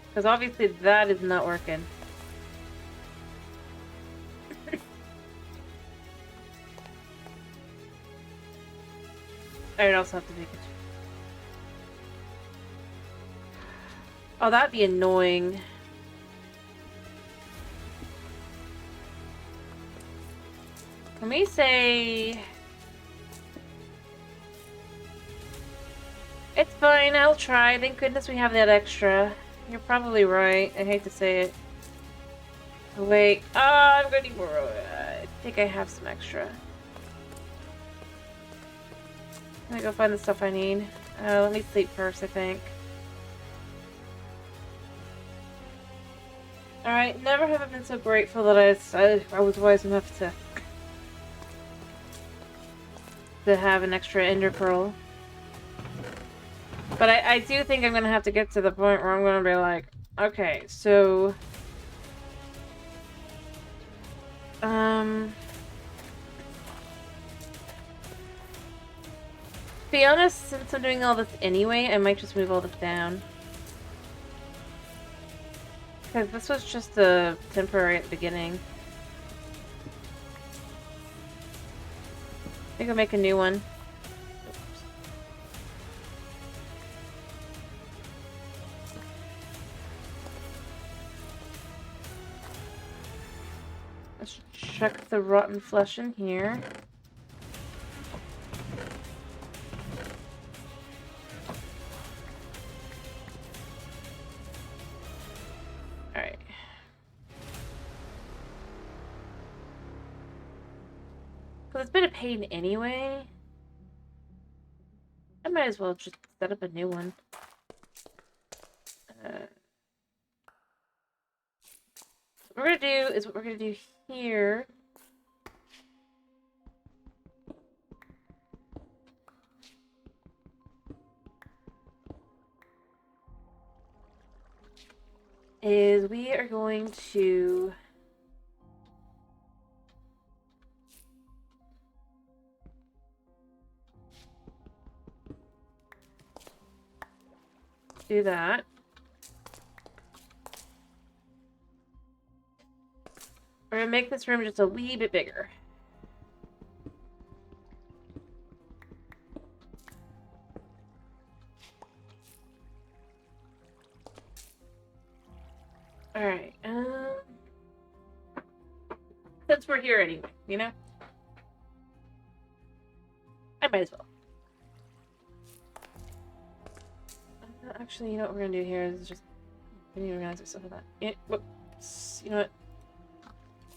Because obviously that is not working. I'd also have to make it. Oh, that'd be annoying. Can we say... It's fine, I'll try. Thank goodness we have that extra. You're probably right. I hate to say it. Oh, wait. Oh, I'm gonna need more. I think I have some extra. Let me go find the stuff I need. Let me sleep first, I think. Alright, never have I been so grateful that I was wise enough to have an extra ender pearl. But I do think I'm gonna have to get to the point where I'm gonna be like, okay, so... To be honest, since I'm doing all this anyway, I might just move all this down. Because this was just a temporary at the beginning. I think I'll make a new one. Let's chuck the rotten flesh in here. Alright. Because it's been a pain anyway. I might as well just set up a new one. What we're gonna do is what we're gonna do here. Is we are going to do that. We're gonna make this room just a wee bit bigger. Alright, since we're here anyway, you know? I might as well. Actually, you know what we're gonna do here is just... I didn't even realize we still have that. Whoops. You know what?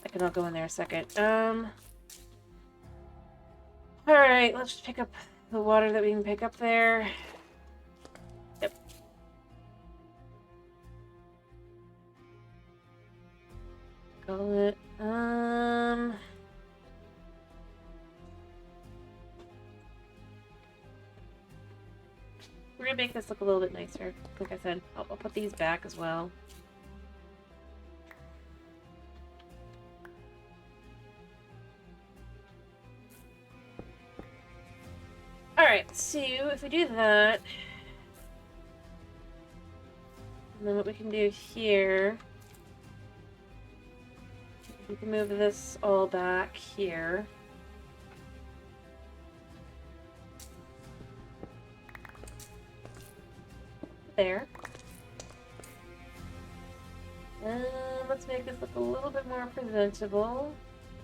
I can all go in there a second. Alright, let's just pick up the water that we can pick up there. Yep. Call it, we're gonna make this look a little bit nicer. Like I said, I'll put these back as well. Alright, so if we do that, and then what we can do here, we can move this all back here. There. Let's make this look a little bit more presentable.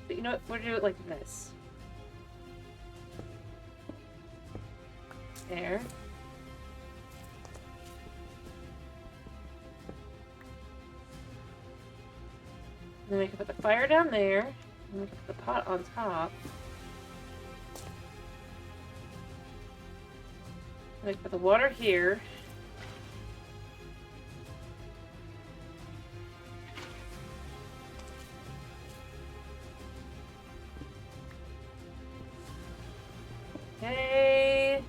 But you know what? We'll do it like this. There. Then we can put the fire down there. And we can put the pot on top. And we can put the water here. Okay.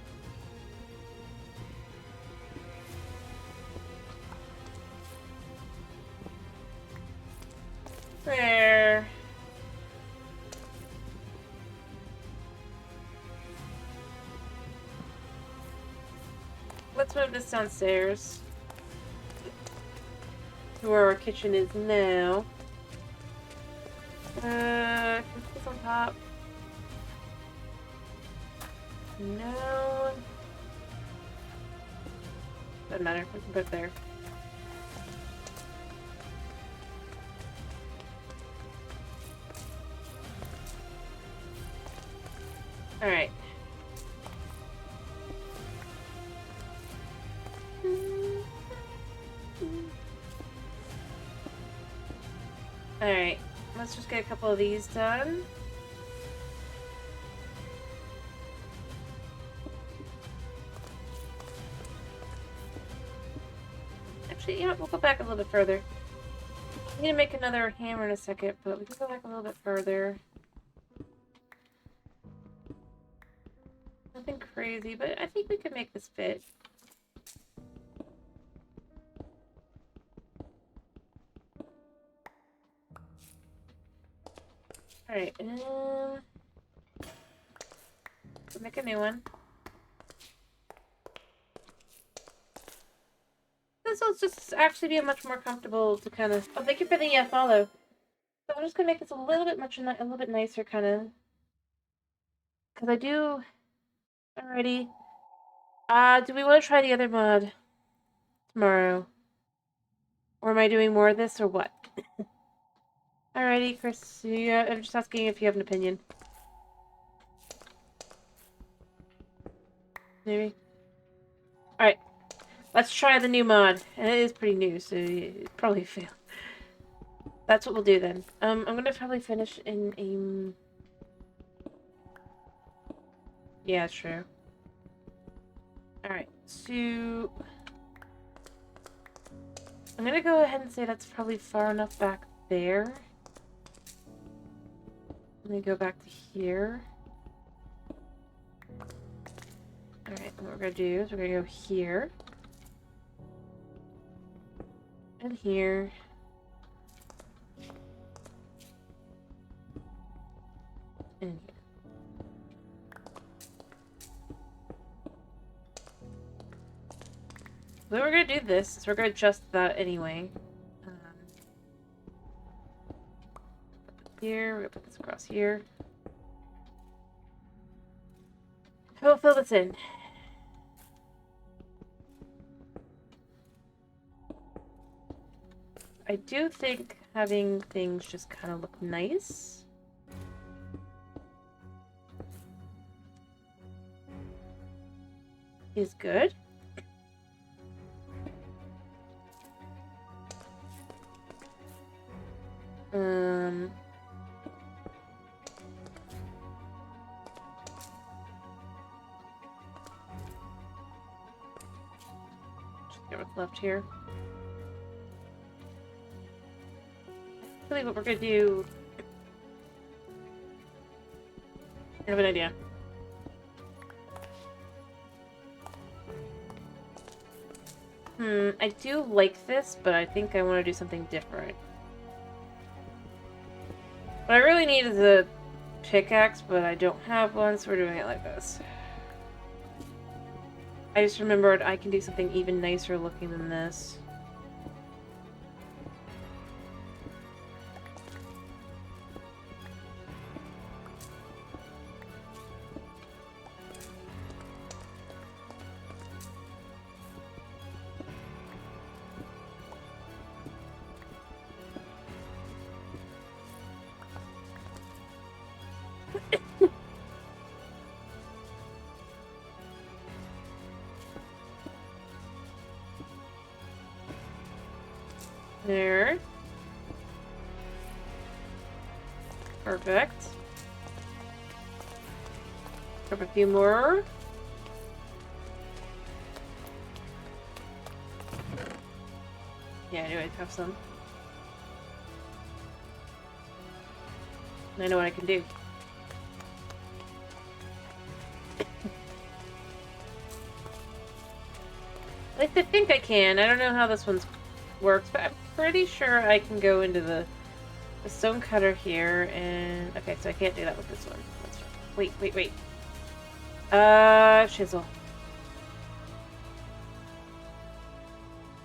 There. Let's move this downstairs to where our kitchen is now. Can we put this on top? No. Doesn't matter. We can put it there. Alright. Alright. Let's just get a couple of these done. Actually, you know what? We'll go back a little bit further. I need to make another hammer in a second, but we can go back a little bit further. Nothing crazy, but I think we can make this fit. Alright, make a new one. This will just actually be much more comfortable to kind of... Oh, thank you for the follow. So I'm just gonna make this a little bit nicer, kind of. Because I do... Alrighty. Do we want to try the other mod tomorrow? Or am I doing more of this, or what? Alrighty, Chris. Yeah, I'm just asking if you have an opinion. Maybe. Alright. Let's try the new mod. And it is pretty new, so it probably fail. That's what we'll do then. I'm gonna probably finish in a... Yeah, true. Alright, so... I'm gonna go ahead and say that's probably far enough back there. Let me go back to here. Alright, what we're gonna do is we're gonna go here. And here. And here. The way we're gonna do this is we're gonna adjust that anyway. Here, we're gonna put this across here. We'll fill this in. I do think having things just kind of look nice. Is good. Just get what's left here. Really, what we're gonna do. I have an idea. I do like this, but I think I want to do something different. What I really need is a pickaxe, but I don't have one, so we're doing it like this. I just remembered I can do something even nicer looking than this. There. Perfect. Grab a few more. Yeah, I knew I'd have some. I know what I can do. At least I think I can. I don't know how this one works, but I'm pretty sure I can go into the stone cutter here and... Okay, so I can't do that with this one. Let's try. Wait. Chisel.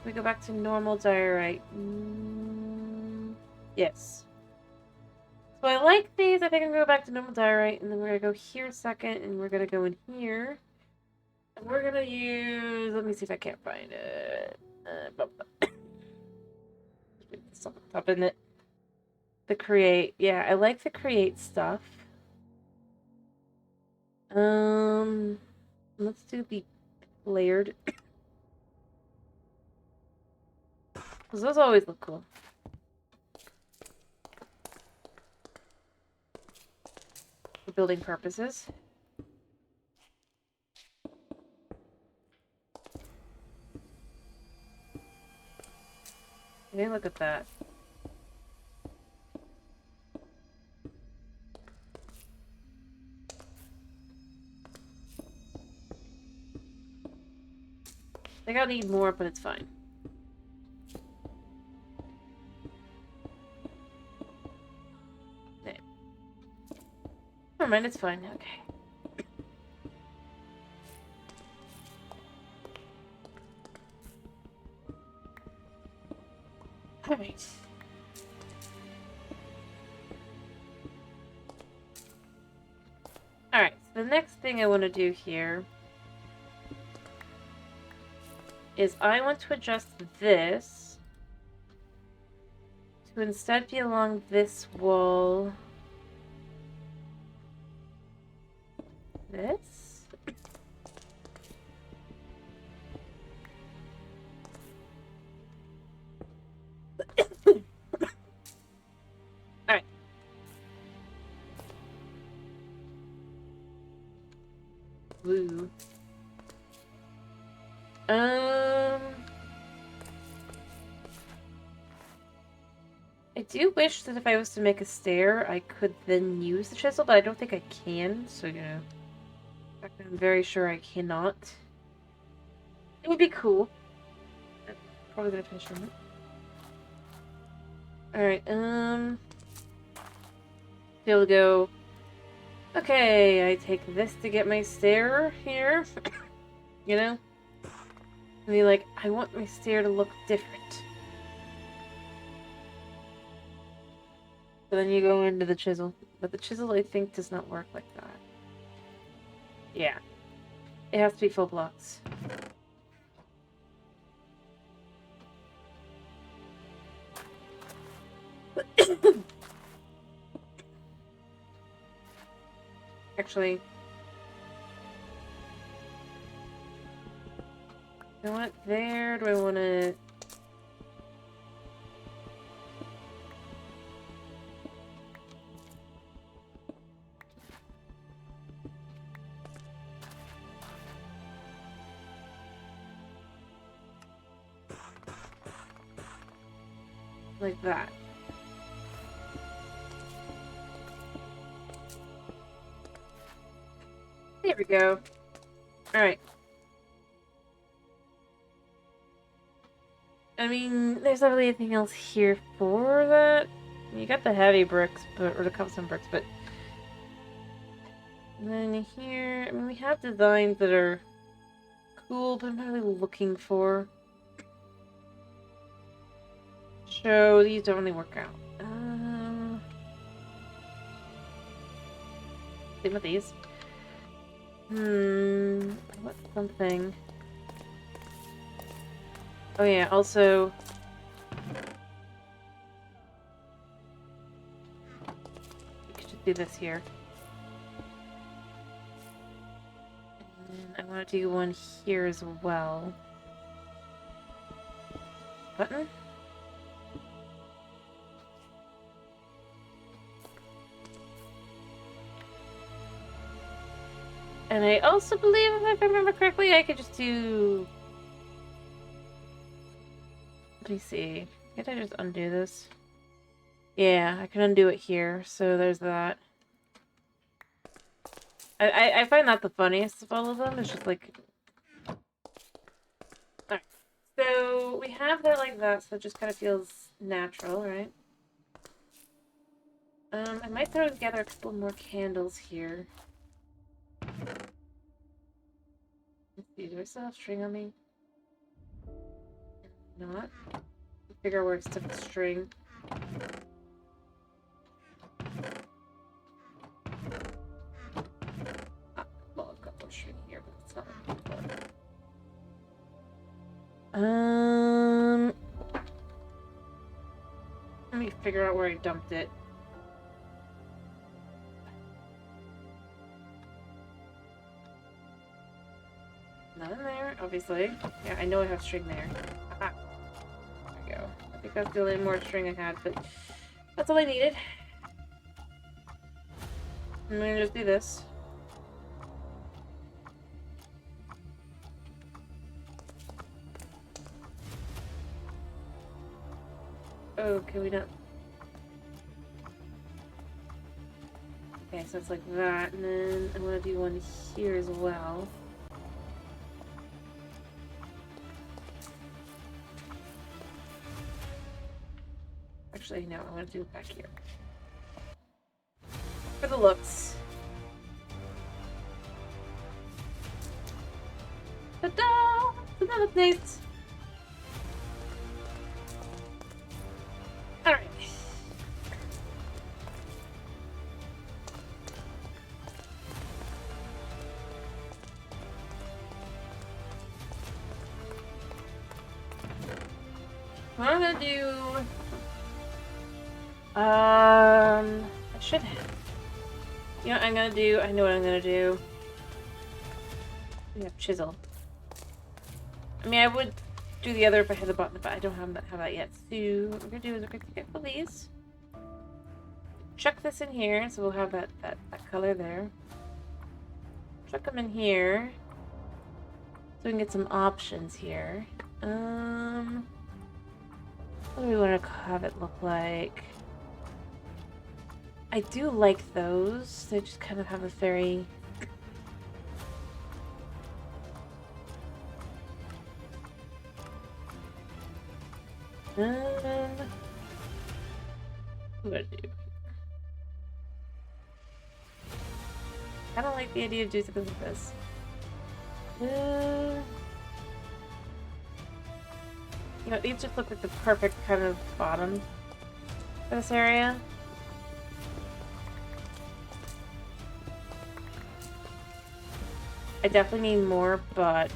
Can we go back to normal diorite? Yes. So I like these. I think I'm going to go back to normal diorite, and then we're going to go here a second, and we're going to go in here. And we're going to use... Let me see if I can't find it. Something up in it. The create. Yeah, I like the create stuff. Let's do the layered. Because those always look cool. For building purposes. Okay, look at that. I think I'll need more, but it's fine. Okay. Never mind, it's fine. Okay. Alright. Alright, so the next thing I want to do here is I want to adjust this to instead be along this wall. This? Alright. Woo. I do wish that if I was to make a stair, I could then use the chisel, but I don't think I can, so, you know. In fact, I'm very sure I cannot. It would be cool. I'm probably gonna finish on it. Alright, be able to go... Okay, I take this to get my stair here. You know? And be like, I want my stair to look different. So then you go into the chisel. But the chisel, I think, does not work like that. Yeah. It has to be full blocks. Actually... You know what? There, do I want to... Like that. There we go. Alright. I mean, there's not really anything else here for that. You got the heavy bricks, but, or the cobblestone bricks, but... And then here, I mean, we have designs that are cool, but I'm not really looking for... So, these don't really work out. Same with these. What's something? Oh yeah, also... We could just do this here. And I want to do one here as well. Button? And I also believe, if I remember correctly, I could just do... Let me see. Can't I just undo this? Yeah, I can undo it here, so there's that. I find that the funniest of all of them. It's just like... Alright. So, we have that like that, so it just kind of feels natural, right? I might throw together a couple more candles here. Let's see, do I still have string on me? Not. Figure where it's took the string. Ah, well, I've got more string here, but it's not what I'm looking for. Let me figure out where I dumped it. Not in there, obviously. Yeah, I know I have string there. Aha. There we go. I think that's the only more string I had, but that's all I needed. I'm gonna just do this. Oh, can we not? Okay, so it's like that, and then I'm gonna do one here as well. Actually, no, I'm gonna do it back here. For the looks. Ta-da! Doesn't that look nice? Alright. What I'm gonna do... I should have... You know what I'm gonna do? I know what I'm gonna do. We have chisel. I mean, I would do the other if I had the button, but I don't have that yet. So what we're gonna do is we're gonna take a couple of these. Chuck this in here, so we'll have that color there. Chuck them in here. So we can get some options here. What do we want to have it look like? I do like those. They just kind of have a very... what do I do? I don't like the idea of doing something like this. You know, these just look like the perfect kind of bottom for this area. I definitely need more, but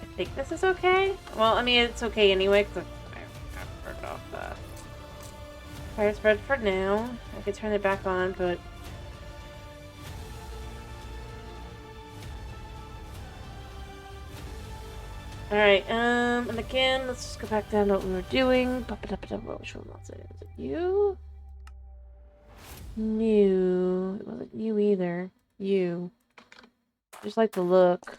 I think this is okay. Well, I mean, it's okay anyway, because I've turned off the fire spread for now. I could turn it back on, but... Alright, and again, let's just go back down to what we were doing. Which one was it? Is it you? New. It wasn't you either. You. Just like the look.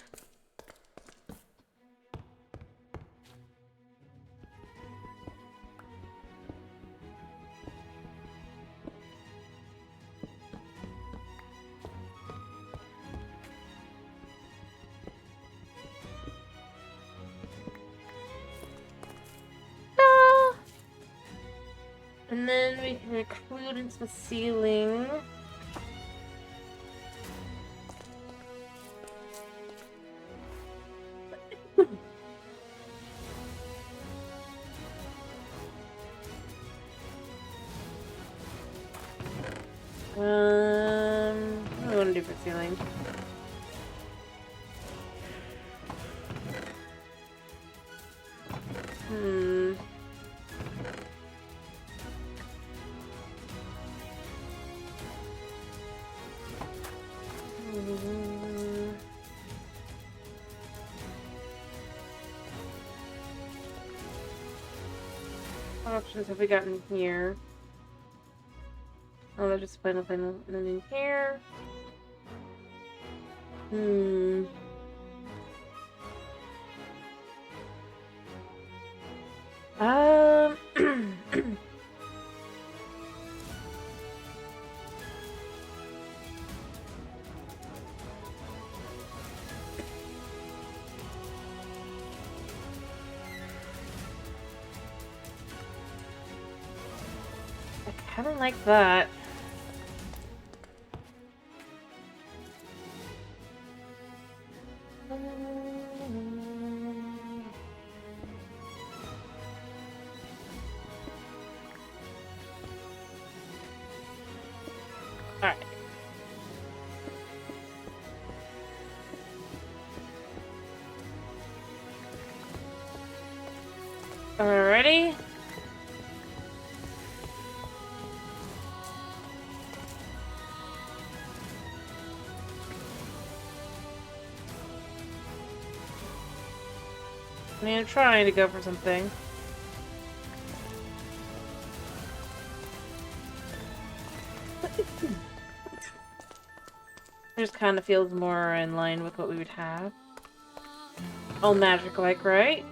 And then we can include into the ceiling. What do I want to do for ceiling? What options have we gotten here? Oh, there's just final, and then in here. I kind of like that. Alright. Alrighty. I mean, I'm trying to go for something. It just kind of feels more in line with what we would have. All magic-like, right?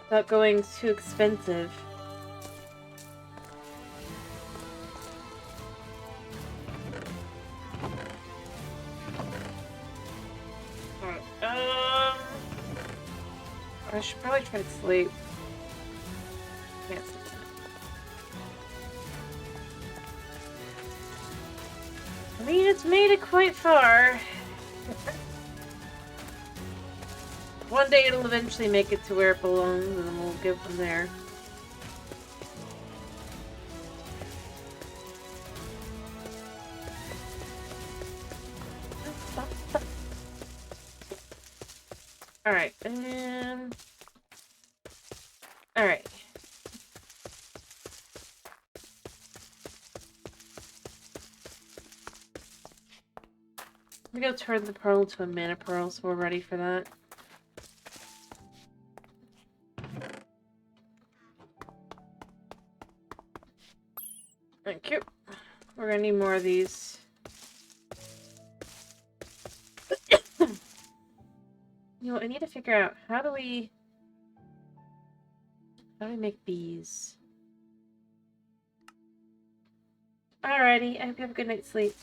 Without going too expensive. I should probably try to sleep. Can't sleep. I mean, it's made it quite far. One day it'll eventually make it to where it belongs, and then we'll go from there. Alright, and... Alright. I'm gonna turn the pearl into a mana pearl, so we're ready for that. Thank you. We're gonna need more of these. You know, I need to figure out how do we make bees? Alrighty, I hope you have a good night's sleep.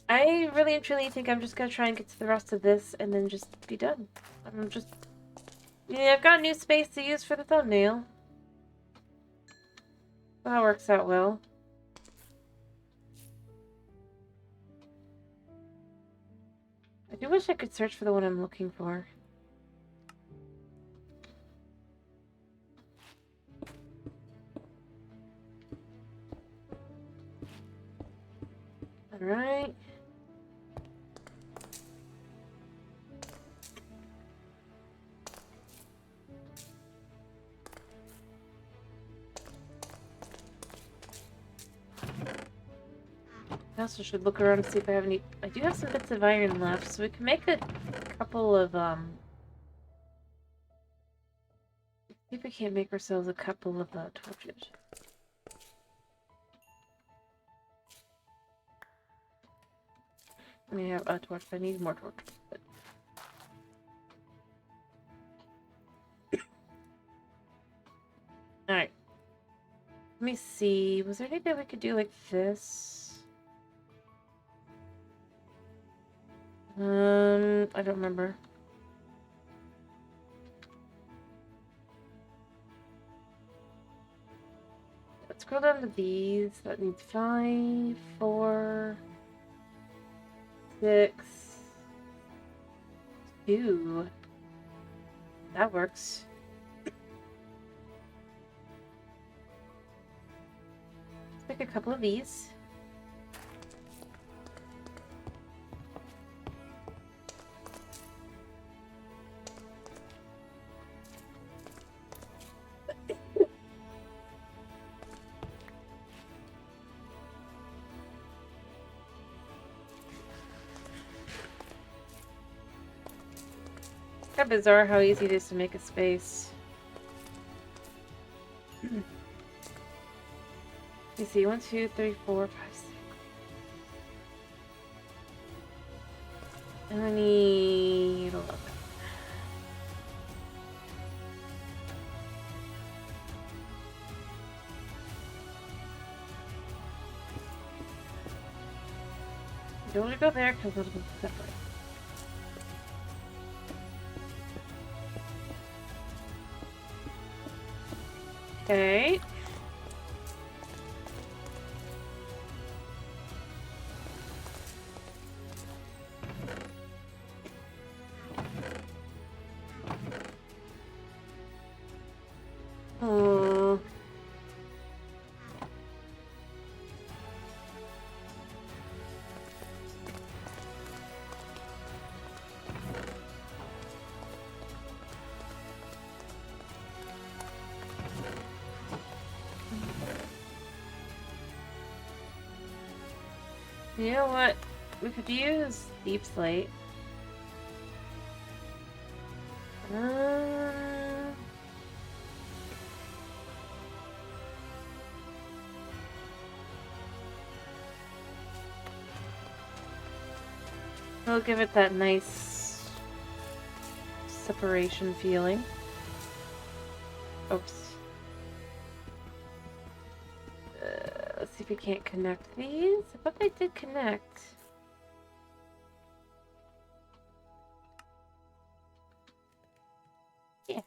I really and truly think I'm just gonna try and get to the rest of this and then just be done. I'm just... Yeah, I've got new space to use for the thumbnail. That works out well. I do wish I could search for the one I'm looking for. Alright. I also should look around and see if I have any... I do have some bits of iron left, so we can make a couple of, see if we can't make ourselves a couple of, torches. I have a torch, but I need more torches. But... Alright. Let me see. Was there anything we could do like this? I don't remember. Let's scroll down to these. That needs 5, 4, 6, 2. That works. Let's pick a couple of these. Kind of bizarre how easy it is to make a space. You see, 1, 2, 3, 4, 5, 6. And I need 11. You don't want to go there because it'll be separate. Okay. Oh. You know what? We could use Deep Slate. We'll give it that nice separation feeling. Oops. Let's see if we can't connect these. I thought they did connect. Yeah.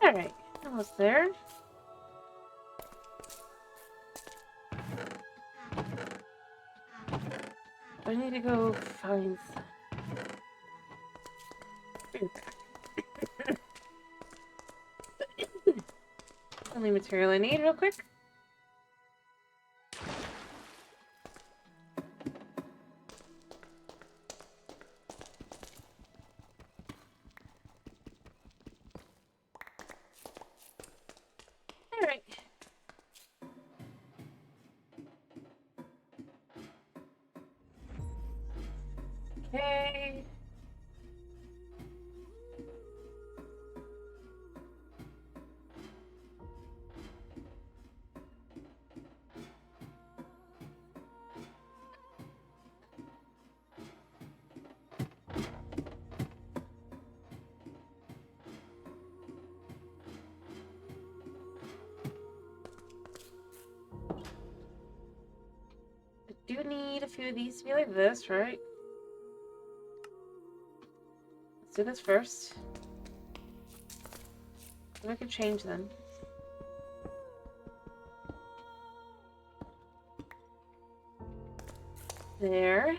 Alright, almost there. I need to go find only material I need real quick. Alright. Okay. I do need a few of these to be like this, right? Let's do this first. Then we can change them. There.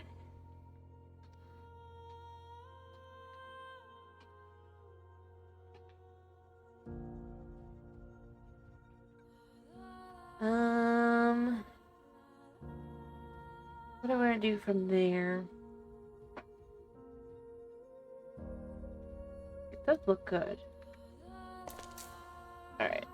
What do I want to do from there? It does look good. Alright.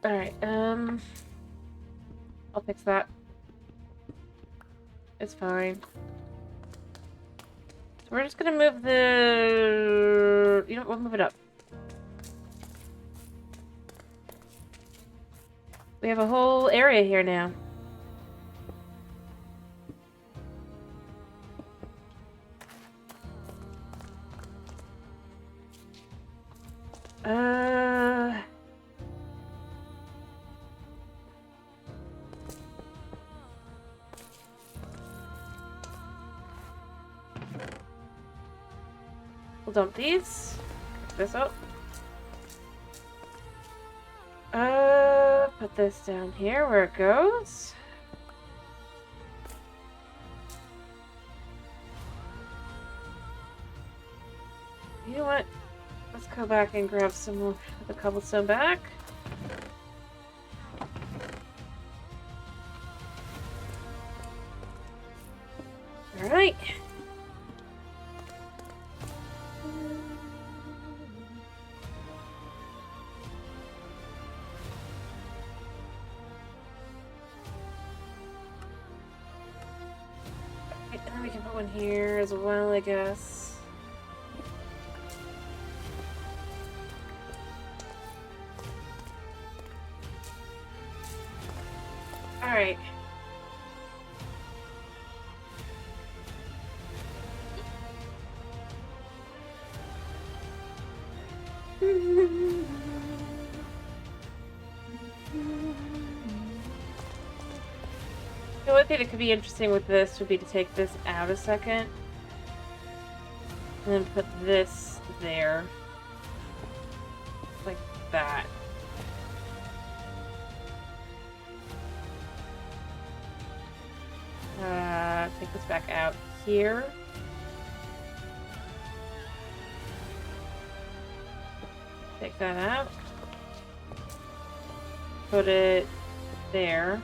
Alright, I'll fix that. It's fine. So we're just gonna move the... You know what, we'll move it up. We have a whole area here now. We'll dump these. Pick this up. Put this down here where it goes. You know what? Let's go back and grab some more of the cobblestone back. Alright. And then we can put one here as well, I guess. Alright. The one thing that could be interesting with this would be to take this out a second. And then put this there. Like that. Take this back out here. Take that out. Put it there.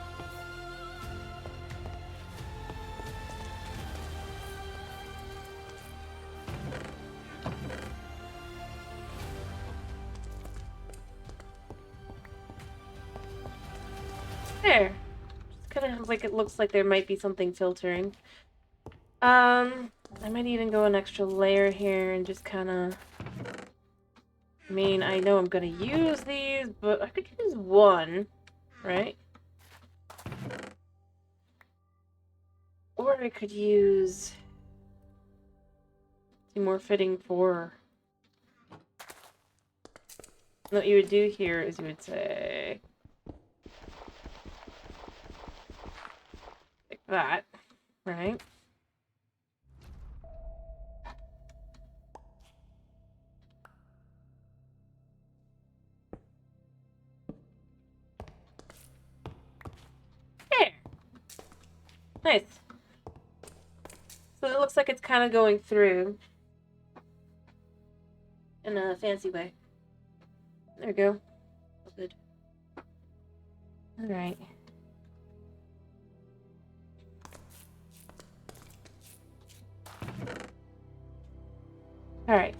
There. Just kind of like it looks like there might be something filtering. I might even go an extra layer here and just kind of... I mean, I know I'm gonna use these, but I could use one, right? Or I could use... more fitting for... What you would do here is you would say... like that, right? There! Nice. So it looks like it's kind of going through in a fancy way. There we go. Good. Alright. Alright.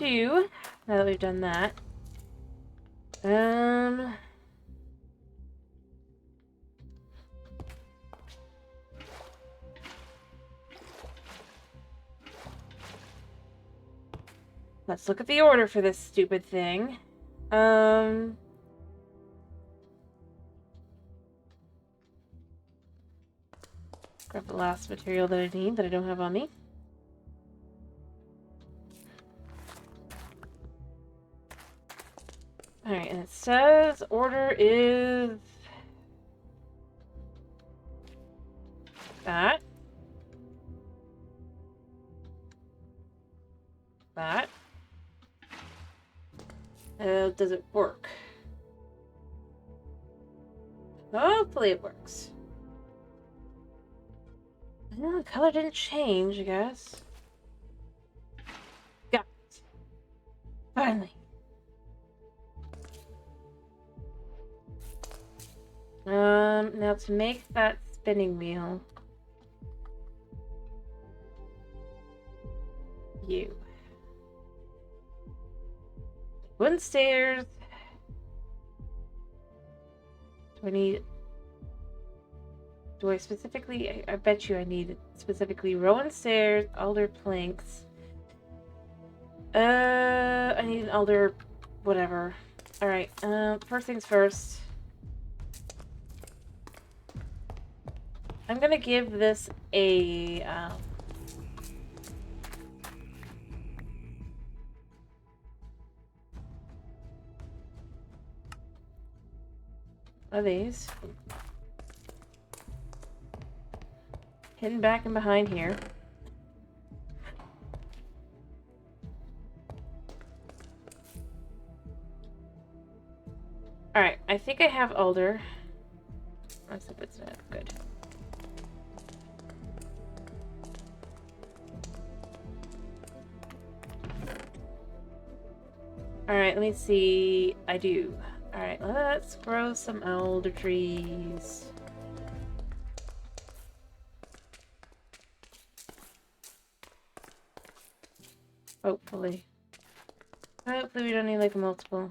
Now that we've done that. Let's look at the order for this stupid thing. Grab the last material that I need that I don't have on me. Alright, and it says order is that. That. Does it work? Hopefully it works. No, the color didn't change, I guess. Got it. Finally. Now to make that spinning wheel. You. Wooden stairs. Do I specifically... I bet you I need specifically rowan stairs, alder planks. I need an alder... whatever. Alright, first things first. I'm gonna give this a... of these. Hidden back and behind here. Alright, I think I have alder. Except it's not good. Alright, let me see. I do. Alright, let's grow some alder trees. Hopefully. Hopefully we don't need like multiple.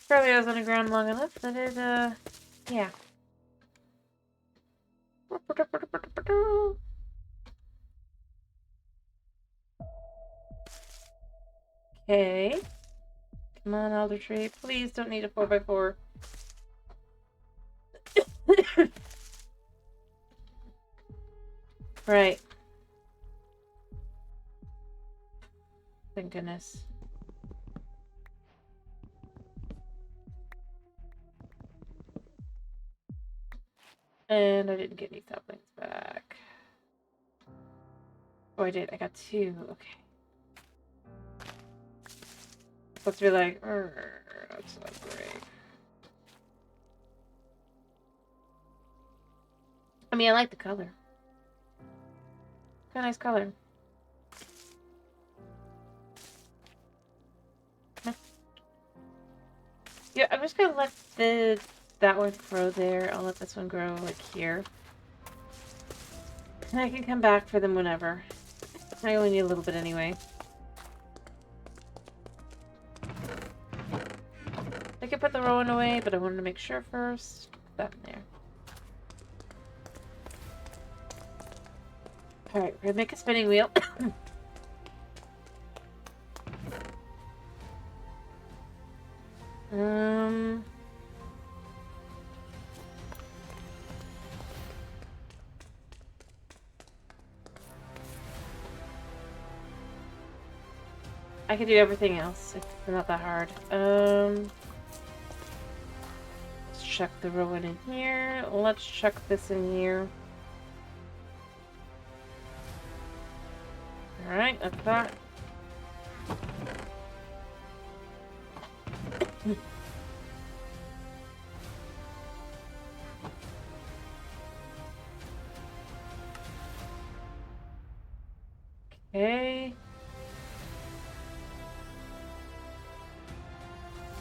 Probably I was underground long enough that it, yeah. Okay. Come on, Elder Tree. Please don't need a 4x4. Right. Thank goodness. And I didn't get any saplings back. Oh, I did. I got 2. Okay. Supposed to be like, that's not great. I mean, I like the color. Got a nice color. Yeah, I'm just gonna let that one grow there. I'll let this one grow like here. And I can come back for them whenever. I only need a little bit anyway. I could put the rowan away, but I wanted to make sure first. Put that in there. Alright, we're gonna make a spinning wheel. I can do everything else. It's not that hard. Let's chuck the rowan in here. Let's chuck this in here. Alright, that's that. Okay.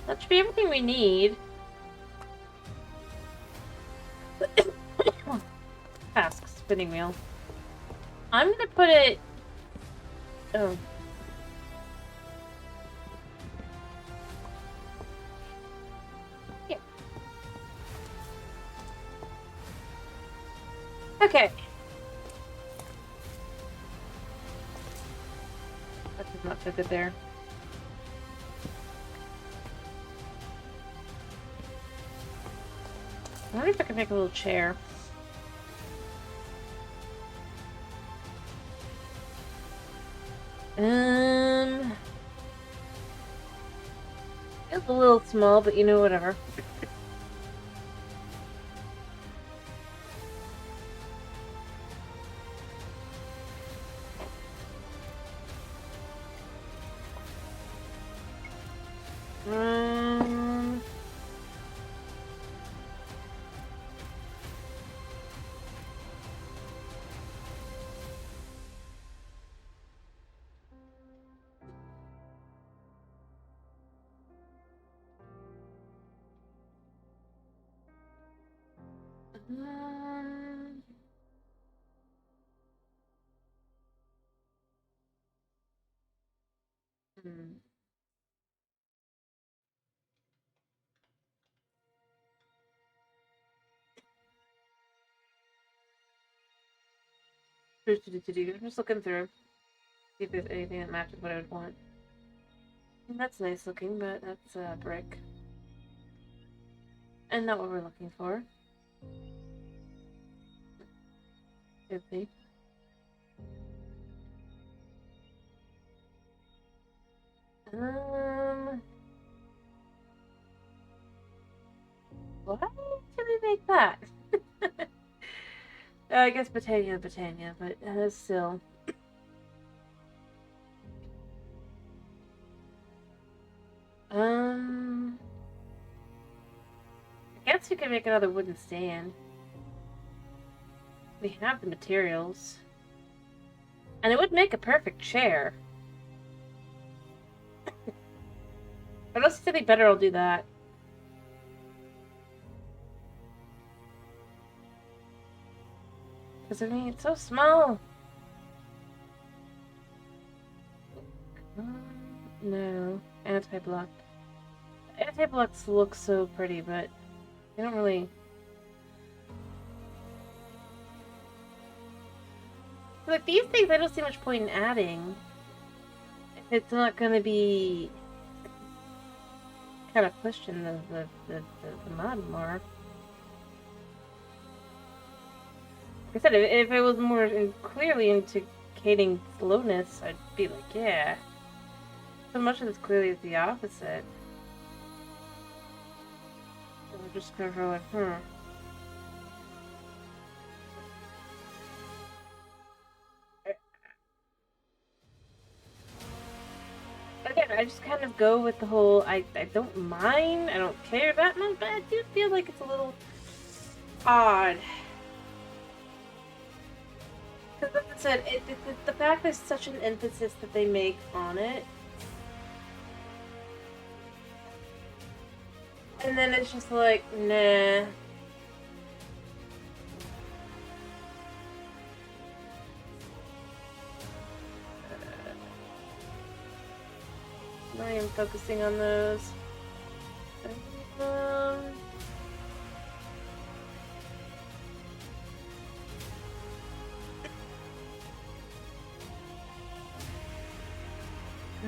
That should be everything we need. Task spinning wheel. I'm gonna put it. Oh. Yeah. Okay. That does not fit it there. I wonder if I can make a little chair. It's a little small, but you know, whatever. I'm just looking through. See if there's anything that matches what I would want. That's nice looking, but that's a brick. And not what we're looking for. Could be. Why did we make that? I guess Britannia, but still. I guess we could make another wooden stand. We have the materials. And it would make a perfect chair. But let's say better I'll do that. Because I mean, it's so small. No. Anti-block. Anti-blocks look so pretty, but they don't really... Like, these things I don't see much point in adding. If it's not gonna be... kind of pushing the mod more. Like I said, if it was more clearly indicating slowness, I'd be like, yeah. So much of this clearly is the opposite. So I'm just kind of like, Again, I just kind of go with the whole, I don't mind, I don't care that much, but I do feel like it's a little odd. Because like I said, the fact there's such an emphasis that they make on it, and then it's just like, nah. I am focusing on those.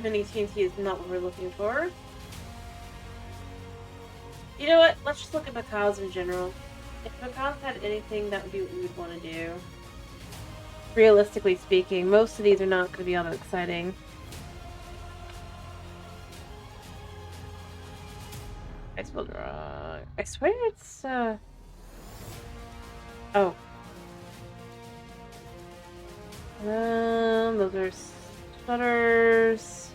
Mini TNT is not what we're looking for. You know what? Let's just look at the tiles in general. If the tiles had anything, that would be what we would want to do. Realistically speaking, most of these are not going to be all that exciting. I spelled it wrong. I swear it's, Oh. Those are shutters.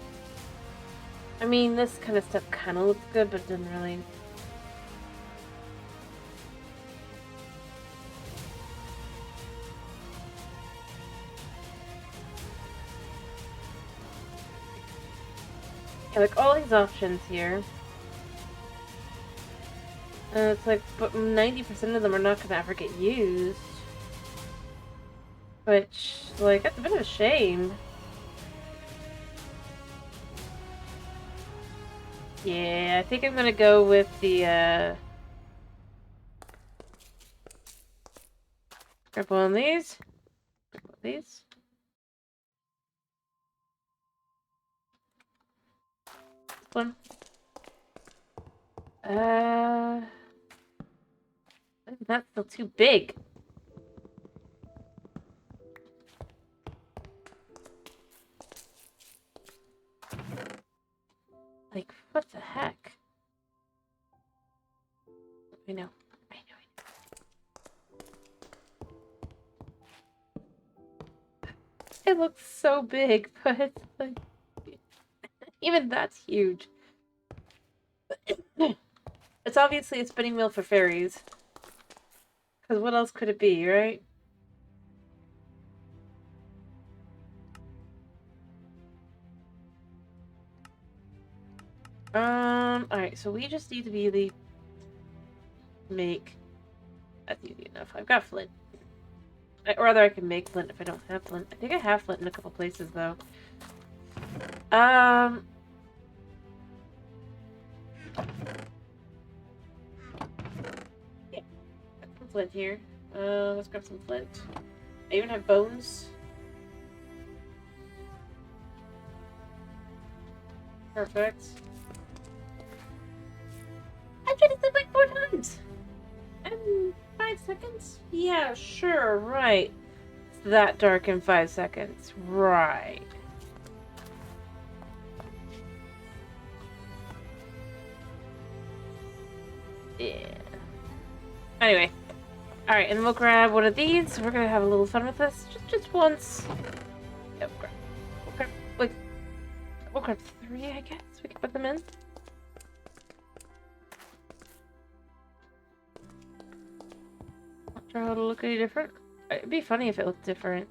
I mean, this kind of stuff kind of looks good, but doesn't really... Yeah, like all these options here. It's like, but 90% of them are not going to ever get used. Which, like, that's a bit of a shame. Yeah, I think I'm going to go with the, grab one of these. Grab one of these. This one. That's still too big. Like, what the heck? I know. It looks so big, but it's like... Even that's huge. It's obviously a spinning wheel for fairies. Because what else could it be, right? Alright, so we just need to really make... That's easy enough. I've got flint. Or rather, I can make flint if I don't have flint. I think I have flint in a couple places, though. Yeah, got some flint here. Let's grab some flint. I even have bones. Perfect. I tried to sleep like 4 times! In 5 seconds? Yeah, sure, right. It's that dark in 5 seconds. Right. Yeah. Anyway. Alright, and we'll grab one of these. We're gonna have a little fun with this. Just once. Yep, we'll grab 3, I guess. We can put them in. Try how to look any different. It'd be funny if it looked different.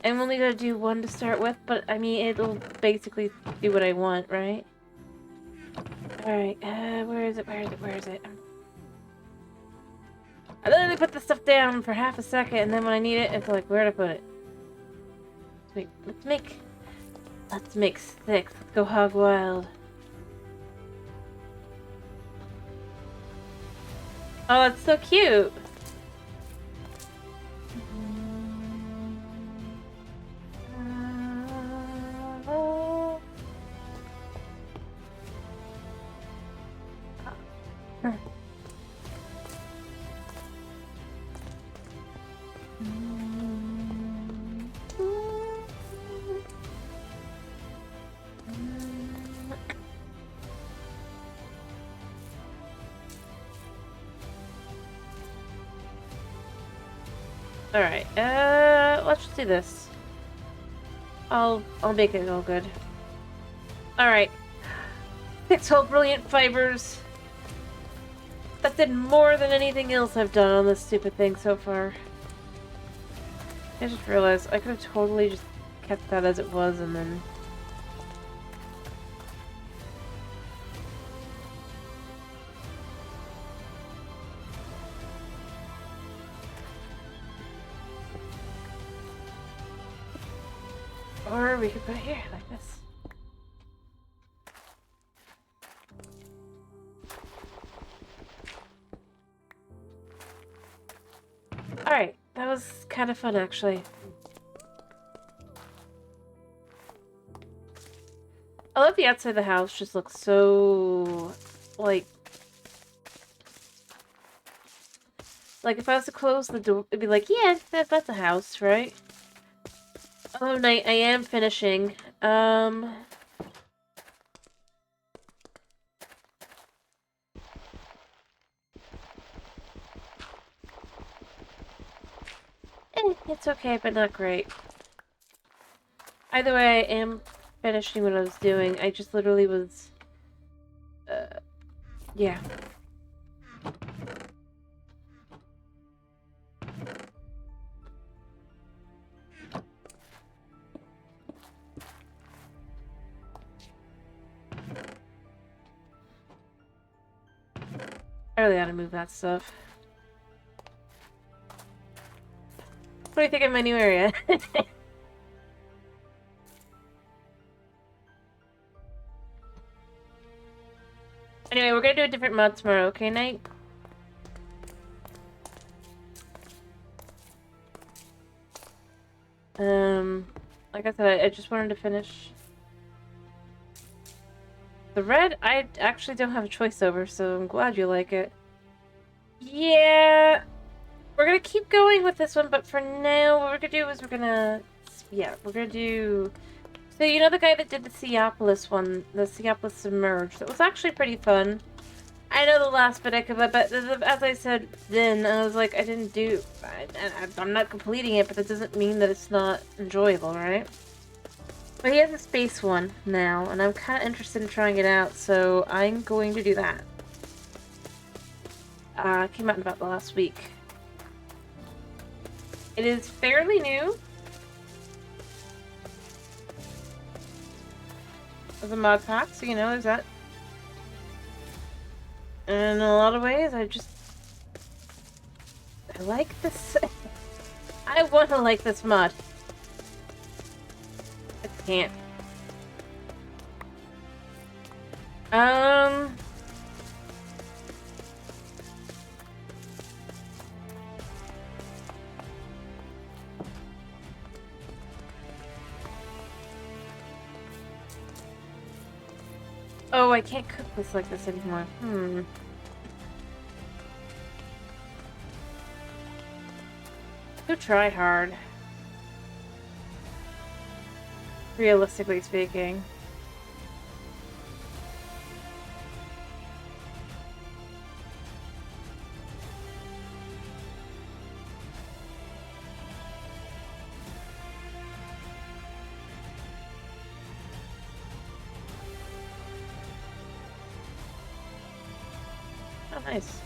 I'm only gonna do one to start with, but I mean, it'll basically do what I want, right? Alright, where is it? Where is it? Where is it? I literally put the stuff down for half a second, and then when I need it, it's like, where to put it? Wait, let's make 6. Let's go hog wild. Oh, it's so cute! Alright, let's just do this. I'll make it all good. Alright. 6 whole brilliant fibers. That did more than anything else I've done on this stupid thing so far. I just realized I could have totally just kept that as it was and then... Or we could put it here, like this. Alright, that was kind of fun, actually. I love the outside of the house, just looks so... Like if I was to close the door, it'd be like, yeah, that's a house, right? Oh, and I am finishing. It's okay, but not great. Either way, I am finishing what I was doing. I just literally was... yeah. I really ought to move that stuff. What do you think of my new area? Anyway, we're gonna do a different mod tomorrow, okay, Night? Like I said, I just wanted to finish. The red, I actually don't have a choice over, so I'm glad you like it. Yeah, we're gonna keep going with this one, but for now, what we're gonna do is we're gonna do... So, you know the guy that did the Seapolis one, the Seapolis Submerged? It was actually pretty fun. I know the last bit I could, but as I said then, I was like, I'm not completing it, but that doesn't mean that it's not enjoyable, right? But he has a space one now, and I'm kind of interested in trying it out, so I'm going to do that. It came out in about the last week. It is fairly new. As a mod pack, so you know, there's that. And in a lot of ways, I like this. I want to like this mod. I can't. Oh, I can't cook this like this anymore. Who tried hard? Realistically speaking. Nice.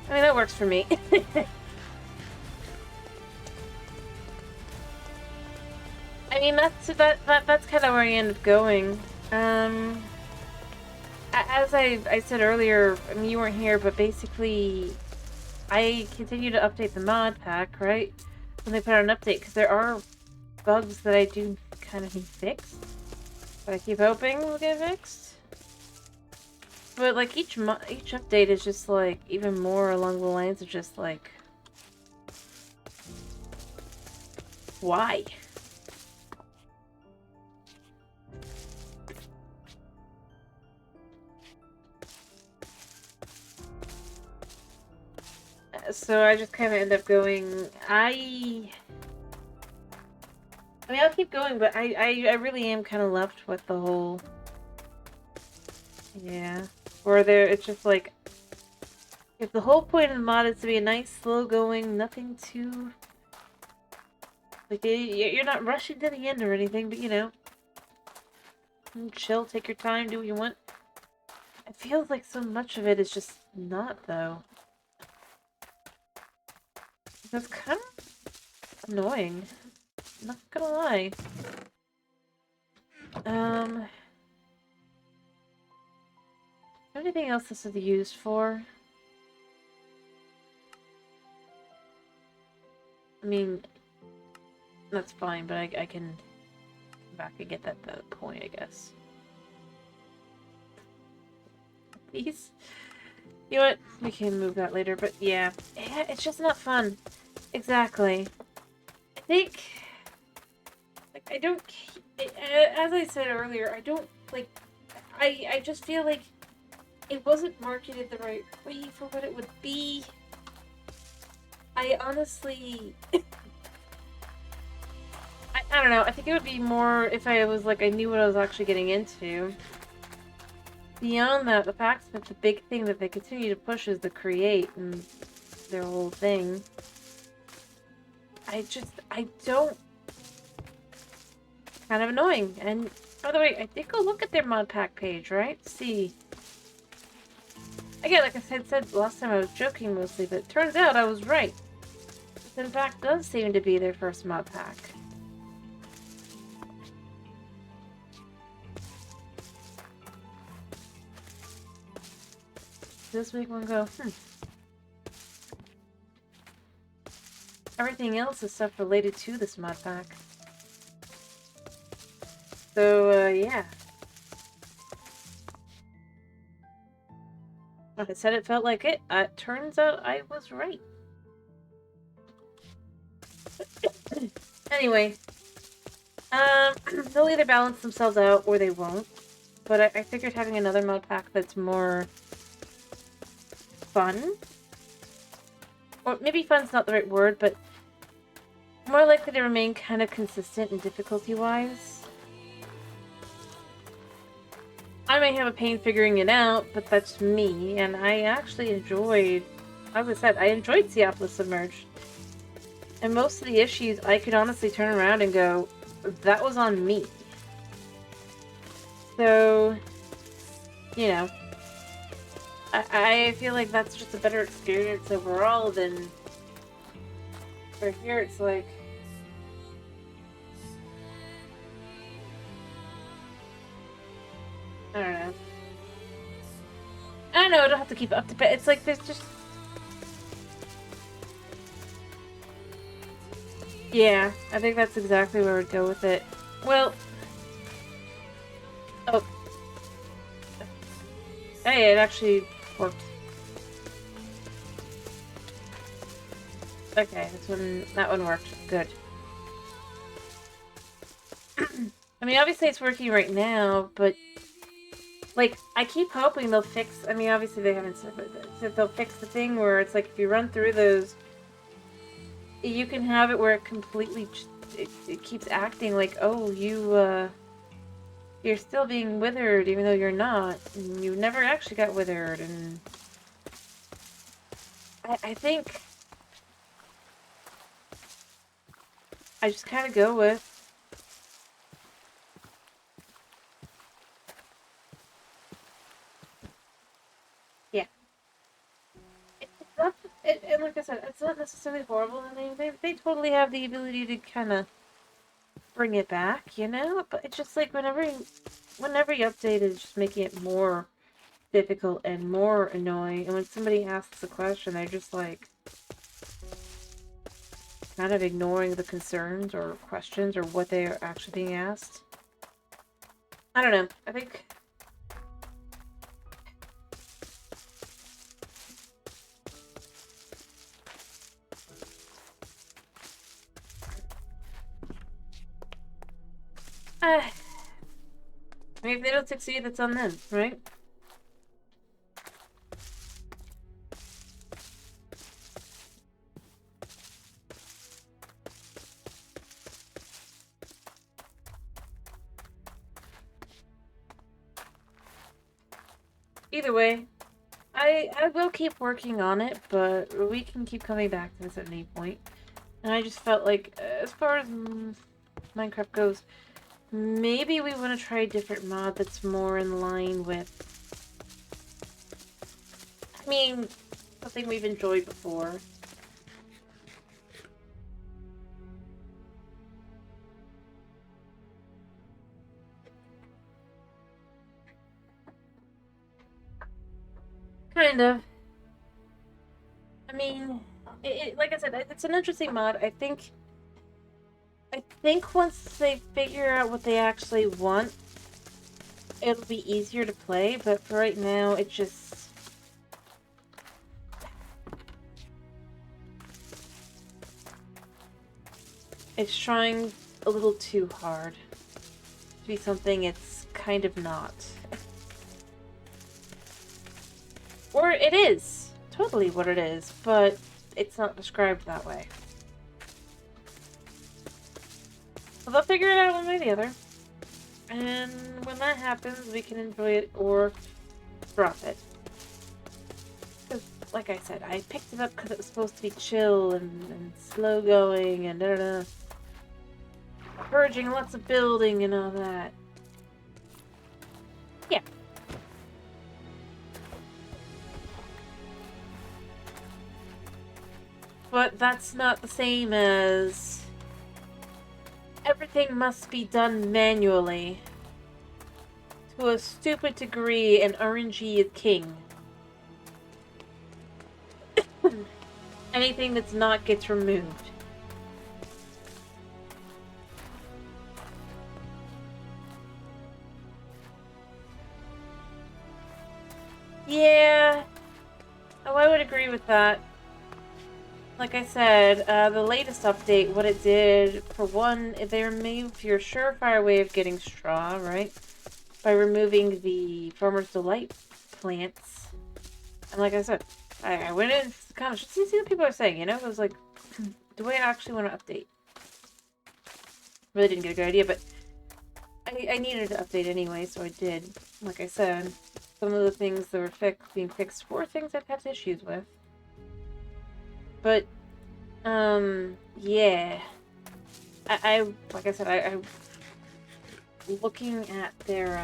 I mean, that works for me. I mean, that's kind of where I end up going. As I said earlier, I mean, you weren't here, but basically, I continue to update the mod pack, right? When they put out an update, because there are bugs that I do kind of need fixed. But I keep hoping will get fixed. But like each update is just like even more along the lines of just like, why? So I just kind of end up going. I mean, I'll keep going, but I really am kind of left with the whole. Yeah. Or it's just like, if the whole point of the mod is to be a nice, slow-going, nothing too... Like, you're not rushing to the end or anything, but, you know, chill, take your time, do what you want. It feels like so much of it is just not, though. That's kind of annoying. Not gonna lie. Anything else this is used for? I mean, that's fine, but I can come back and get that point, I guess. These... You know what? We can move that later, but yeah. Yeah, it's just not fun. Exactly. I think... Like, I don't... As I said earlier, I don't, like... I just feel like it wasn't marketed the right way for what it would be. I honestly... I don't know. I think it would be more if I was like, I knew what I was actually getting into. Beyond that, the fact that the big thing that they continue to push is the create and their whole thing. I don't... Kind of annoying. And, by the way, I did go look at their mod pack page, right? See. Again, like I said last time, I was joking mostly, but it turns out I was right. This, in fact, does seem to be their first mod pack. This make one go, Everything else is stuff related to this mod pack. So, yeah. Like I said, it felt like it. Turns out I was right. Anyway. They'll either balance themselves out or they won't. But I figured having another mod pack that's more fun. Or maybe fun's not the right word, but more likely to remain kind of consistent in difficulty-wise. I may have a pain figuring it out, but that's me, and I actually enjoyed, as I said, I enjoyed Seattle Submerged. And most of the issues, I could honestly turn around and go, that was on me. So, you know, I feel like that's just a better experience overall than... For here, it's like... I don't know. I know I don't have to keep it up to bed. It's like there's just... Yeah, I think that's exactly where we'd go with it. Well... Oh. Hey, it actually worked. Okay, that one worked. Good. I mean, obviously it's working right now, but... Like, I keep hoping they'll fix... I mean, obviously they haven't said that they'll fix the thing where it's like, if you run through those, you can have it where it completely... It keeps acting like, oh, you're still being withered even though you're not. And you never actually got withered, and... I think... I just kind of go with... And like I said, it's not necessarily horrible. I mean, they totally have the ability to kind of bring it back, you know? But it's just like whenever you update, it's just making it more difficult and more annoying. And when somebody asks a question, they're just like kind of ignoring the concerns or questions or what they are actually being asked. I don't know. I think I mean, if they don't succeed, that's on them, right? Either way, I will keep working on it, but we can keep coming back to this at any point. And I just felt like, as far as Minecraft goes, maybe we want to try a different mod that's more in line with, I mean, something we've enjoyed before. Kind of. I mean, like I said, it's an interesting mod. I think once they figure out what they actually want, it'll be easier to play, but for right now, it just... It's trying a little too hard to be something it's kind of not. Or it is totally what it is, but it's not described that way. So they'll figure it out one way or the other. And when that happens, we can enjoy it or drop it. Because, like I said, I picked it up because it was supposed to be chill and slow going and da-da-da. Purging lots of building and all that. Yeah. But that's not the same as everything must be done manually. To a stupid degree, and RNG is king. Anything that's not gets removed. Yeah. Oh, I would agree with that. Like I said, the latest update, what it did, for one, they removed your surefire way of getting straw, right? By removing the Farmer's Delight plants. And like I said, I went in the comments just to see what people are saying, you know? I was like, do I actually want to update? Really didn't get a good idea, but I needed to update anyway, so I did. Like I said, some of the things that were being fixed were things I've had issues with. But, yeah. Like I said, I looking at their,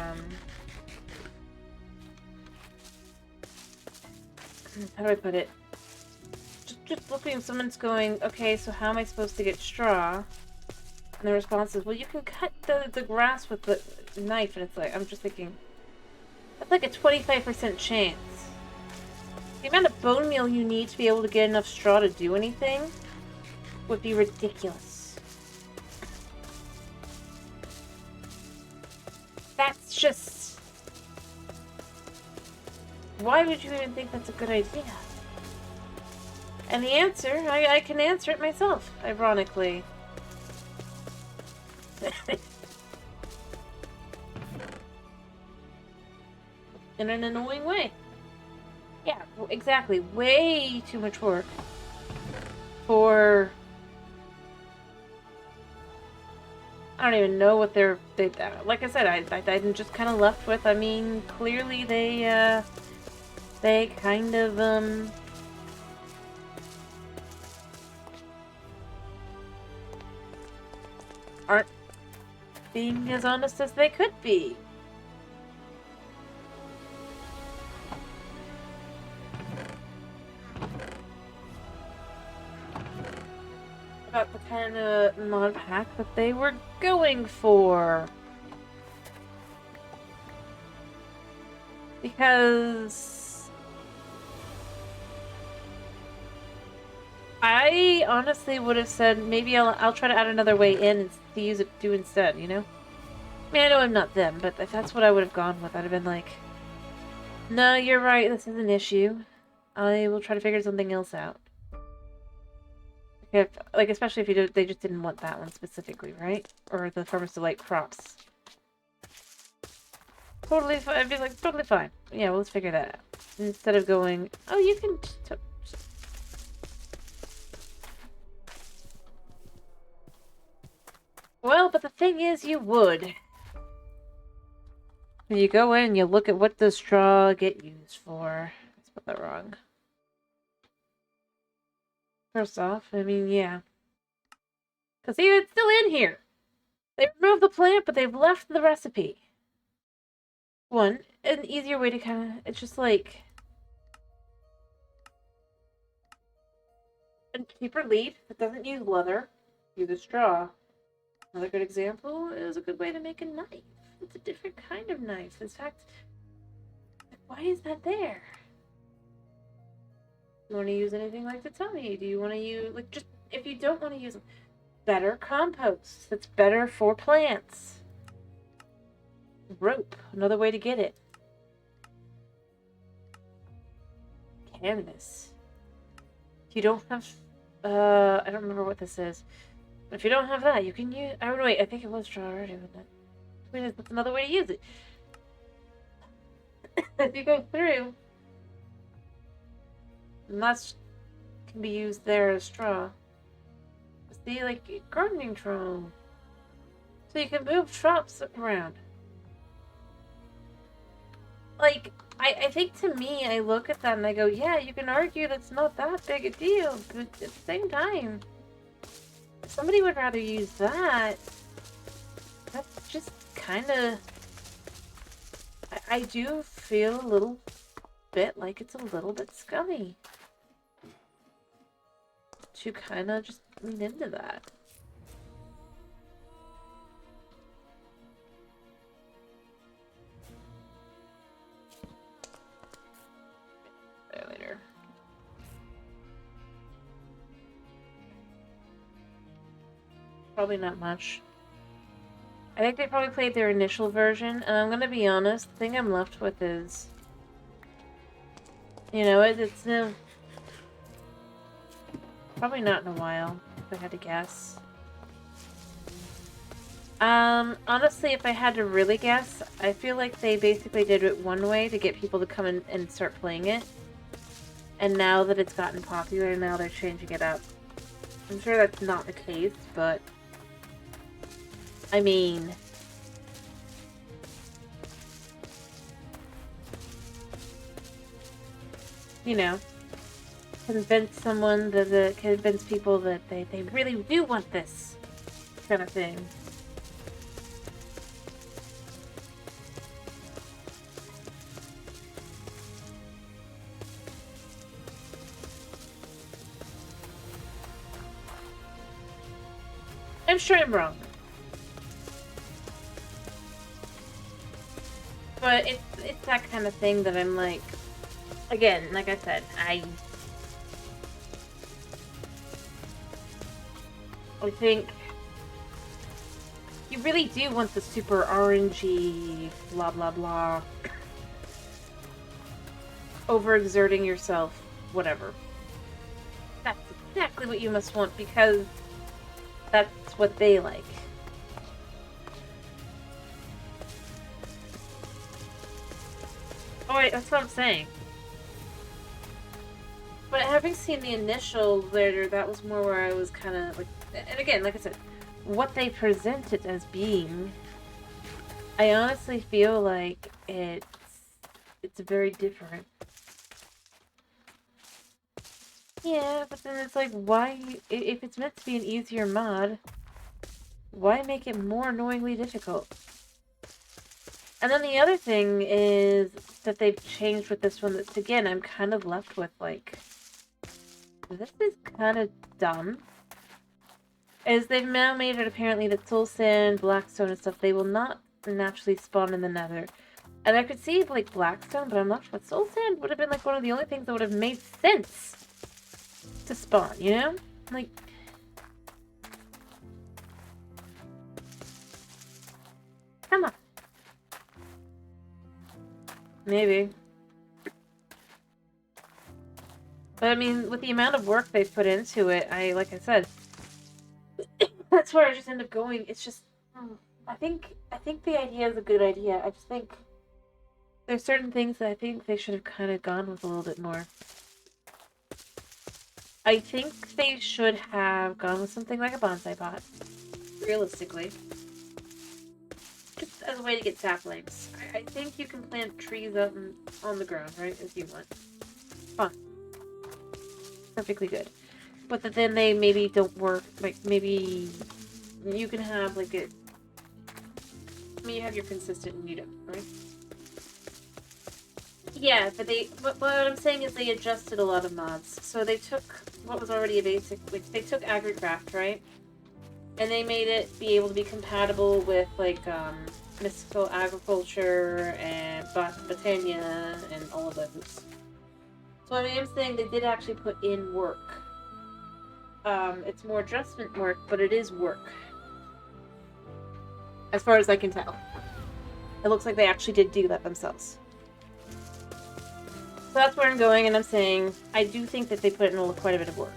how do I put it? Just looking, someone's going, okay, so how am I supposed to get straw? And the response is, well, you can cut the grass with the knife. And it's like, I'm just thinking, that's like a 25% chance. The amount of bone meal you need to be able to get enough straw to do anything would be ridiculous. That's just... Why would you even think that's a good idea? And the answer, I can answer it myself, ironically. In an annoying way. Yeah, exactly. Way too much work for... I don't even know what they like I said, I'm just kind of left with, I mean, clearly they kind of, aren't being as honest as they could be. got the kind of mod pack that they were going for. Because I honestly would have said maybe I'll try to add another way in and use it do instead, you know? I mean, I know I'm not them, but if that's what I would have gone with, I'd have been like, no, you're right, this is an issue. I will try to figure something else out. If, like, especially if they just didn't want that one specifically, right? Or the Farmers Delight crops. Totally fine. I'd be like, totally fine. Yeah, well, let's figure that out. Instead of going, oh, you can... Well, but the thing is, you would. When you go in, you look at what does straw get used for. I spelled that wrong. First off, I mean, yeah. Because see, it's still in here. They removed the plant, but they've left the recipe. One, an easier way to kind of... It's just like... a cheaper leaf that doesn't use leather. Use a straw. Another good example is a good way to make a knife. It's a different kind of knife. In fact, why is that there? You want to use anything like to tell me? Do you want to use, like, just, if you don't want to use better compost that's better for plants. Rope, another way to get it. Canvas. If you don't have, I don't remember what this is. If you don't have that, you can use... Oh, wait, I think it was straw already, wasn't it? Wait, that's another way to use it. As you go through, and that can be used there as straw. See, like, gardening straw. So you can move crops around. Like, I think to me, I look at that and I go, yeah, you can argue that's not that big a deal, but at the same time... Somebody would rather use that. That's just kind of... I do feel a little bit like it's a little bit scummy. To kind of just lean into that. There later. Probably not much. I think they probably played their initial version, and I'm gonna be honest, the thing I'm left with is... You know, it's no... Probably not in a while, if I had to guess. Honestly, if I had to really guess, I feel like they basically did it one way to get people to come in and start playing it. And now that it's gotten popular, now they're changing it up. I'm sure that's not the case, but... I mean... You know, convince someone that convince people that they really do want this kind of thing. I'm sure I'm wrong. But it's that kind of thing that I'm like, again, like I said, I think you really do want the super orangey, blah blah blah, overexerting yourself, whatever. That's exactly what you must want because that's what they like. Oh wait, that's what I'm saying. But having seen the initial later, that was more where I was kind of like, and again, like I said, what they present it as being, I honestly feel like it's very different. Yeah, but then it's like, why, if it's meant to be an easier mod, why make it more annoyingly difficult? And then the other thing is that they've changed with this one. That's, again, I'm kind of left with, like, this is kind of dumb. is they've now made it apparently that soul sand, blackstone, and stuff, they will not naturally spawn in the nether. And I could see like blackstone, but I'm not sure. Soul sand would have been like one of the only things that would have made sense to spawn, you know? Like, come on. Maybe. But I mean, with the amount of work they've put into it, like I said, that's where I just end up going. It's just, I think the idea is a good idea. I just think there's certain things that I think they should have kind of gone with a little bit more. I think they should have gone with something like a bonsai pot, realistically. Just as a way to get saplings. I think you can plant trees out on the ground, right, if you want. Fine. Perfectly good. But then they maybe don't work, like, maybe you can have, like, I mean, you have your consistent meetup, right? Yeah, but what I'm saying is they adjusted a lot of mods. So they took what was already a basic, like, they took AgriCraft, right? And they made it be able to be compatible with, like, Mystical Agriculture and Botania and all of those. So I am saying they did actually put in work. It's more adjustment work, but it is work. As far as I can tell. It looks like they actually did do that themselves. So that's where I'm going, and I'm saying I do think that they put in quite a bit of work.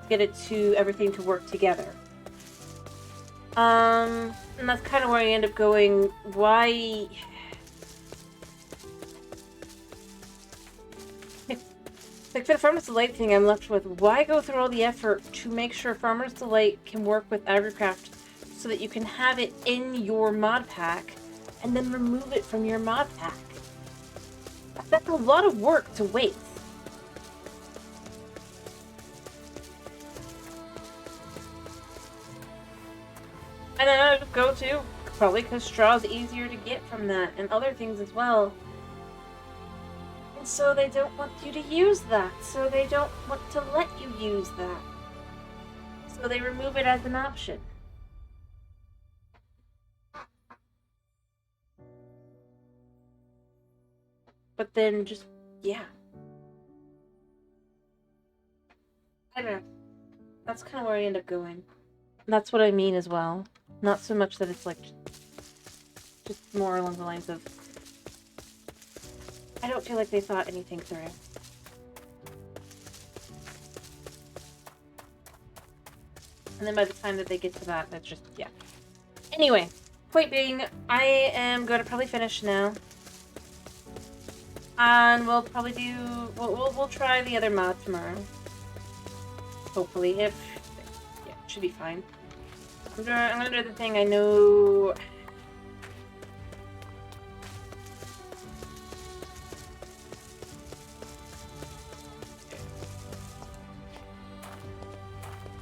Get it to everything to work together. And that's kind of where I end up going. Why? Like, for the Farmer's Delight thing, I'm left with, why go through all the effort to make sure Farmer's Delight can work with AgriCraft so that you can have it in your mod pack and then remove it from your mod pack? That's a lot of work to waste. And then I would go to, probably because straw is easier to get from that, and other things as well. And so they don't want you to use that. So they don't want to let you use that. So they remove it as an option. But then just, yeah. I don't know. That's kind of where I end up going. That's what I mean as well. Not so much that it's like, just more along the lines of, I don't feel like they thought anything through. And then by the time that they get to that, that's just, yeah. Anyway, point being, I am going to probably finish now. And we'll probably do, we'll try the other mod tomorrow. Hopefully, yeah, it should be fine. I'm gonna do the thing I know.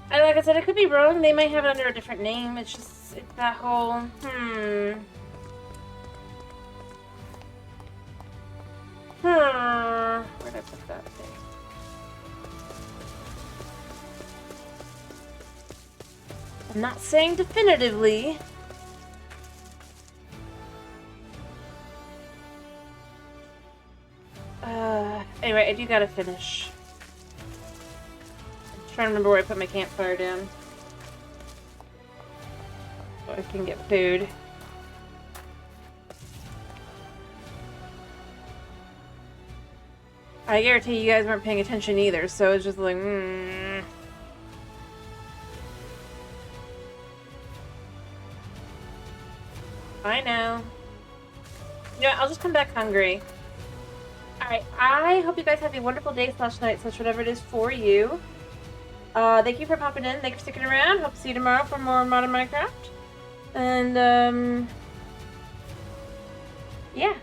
And like I said, I could be wrong. They might have it under a different name. It's just, it's that whole, Where did I put that thing? I'm not saying definitively. Anyway, I do gotta finish. I'm trying to remember where I put my campfire down. So I can get food. I guarantee you guys weren't paying attention either, so it's just like, I know. You know what, I'll just come back hungry. Alright, I hope you guys have a wonderful day / night / whatever it is for you. Thank you for popping in. Thanks for sticking around. Hope to see you tomorrow for more Modern Minecraft. And, yeah.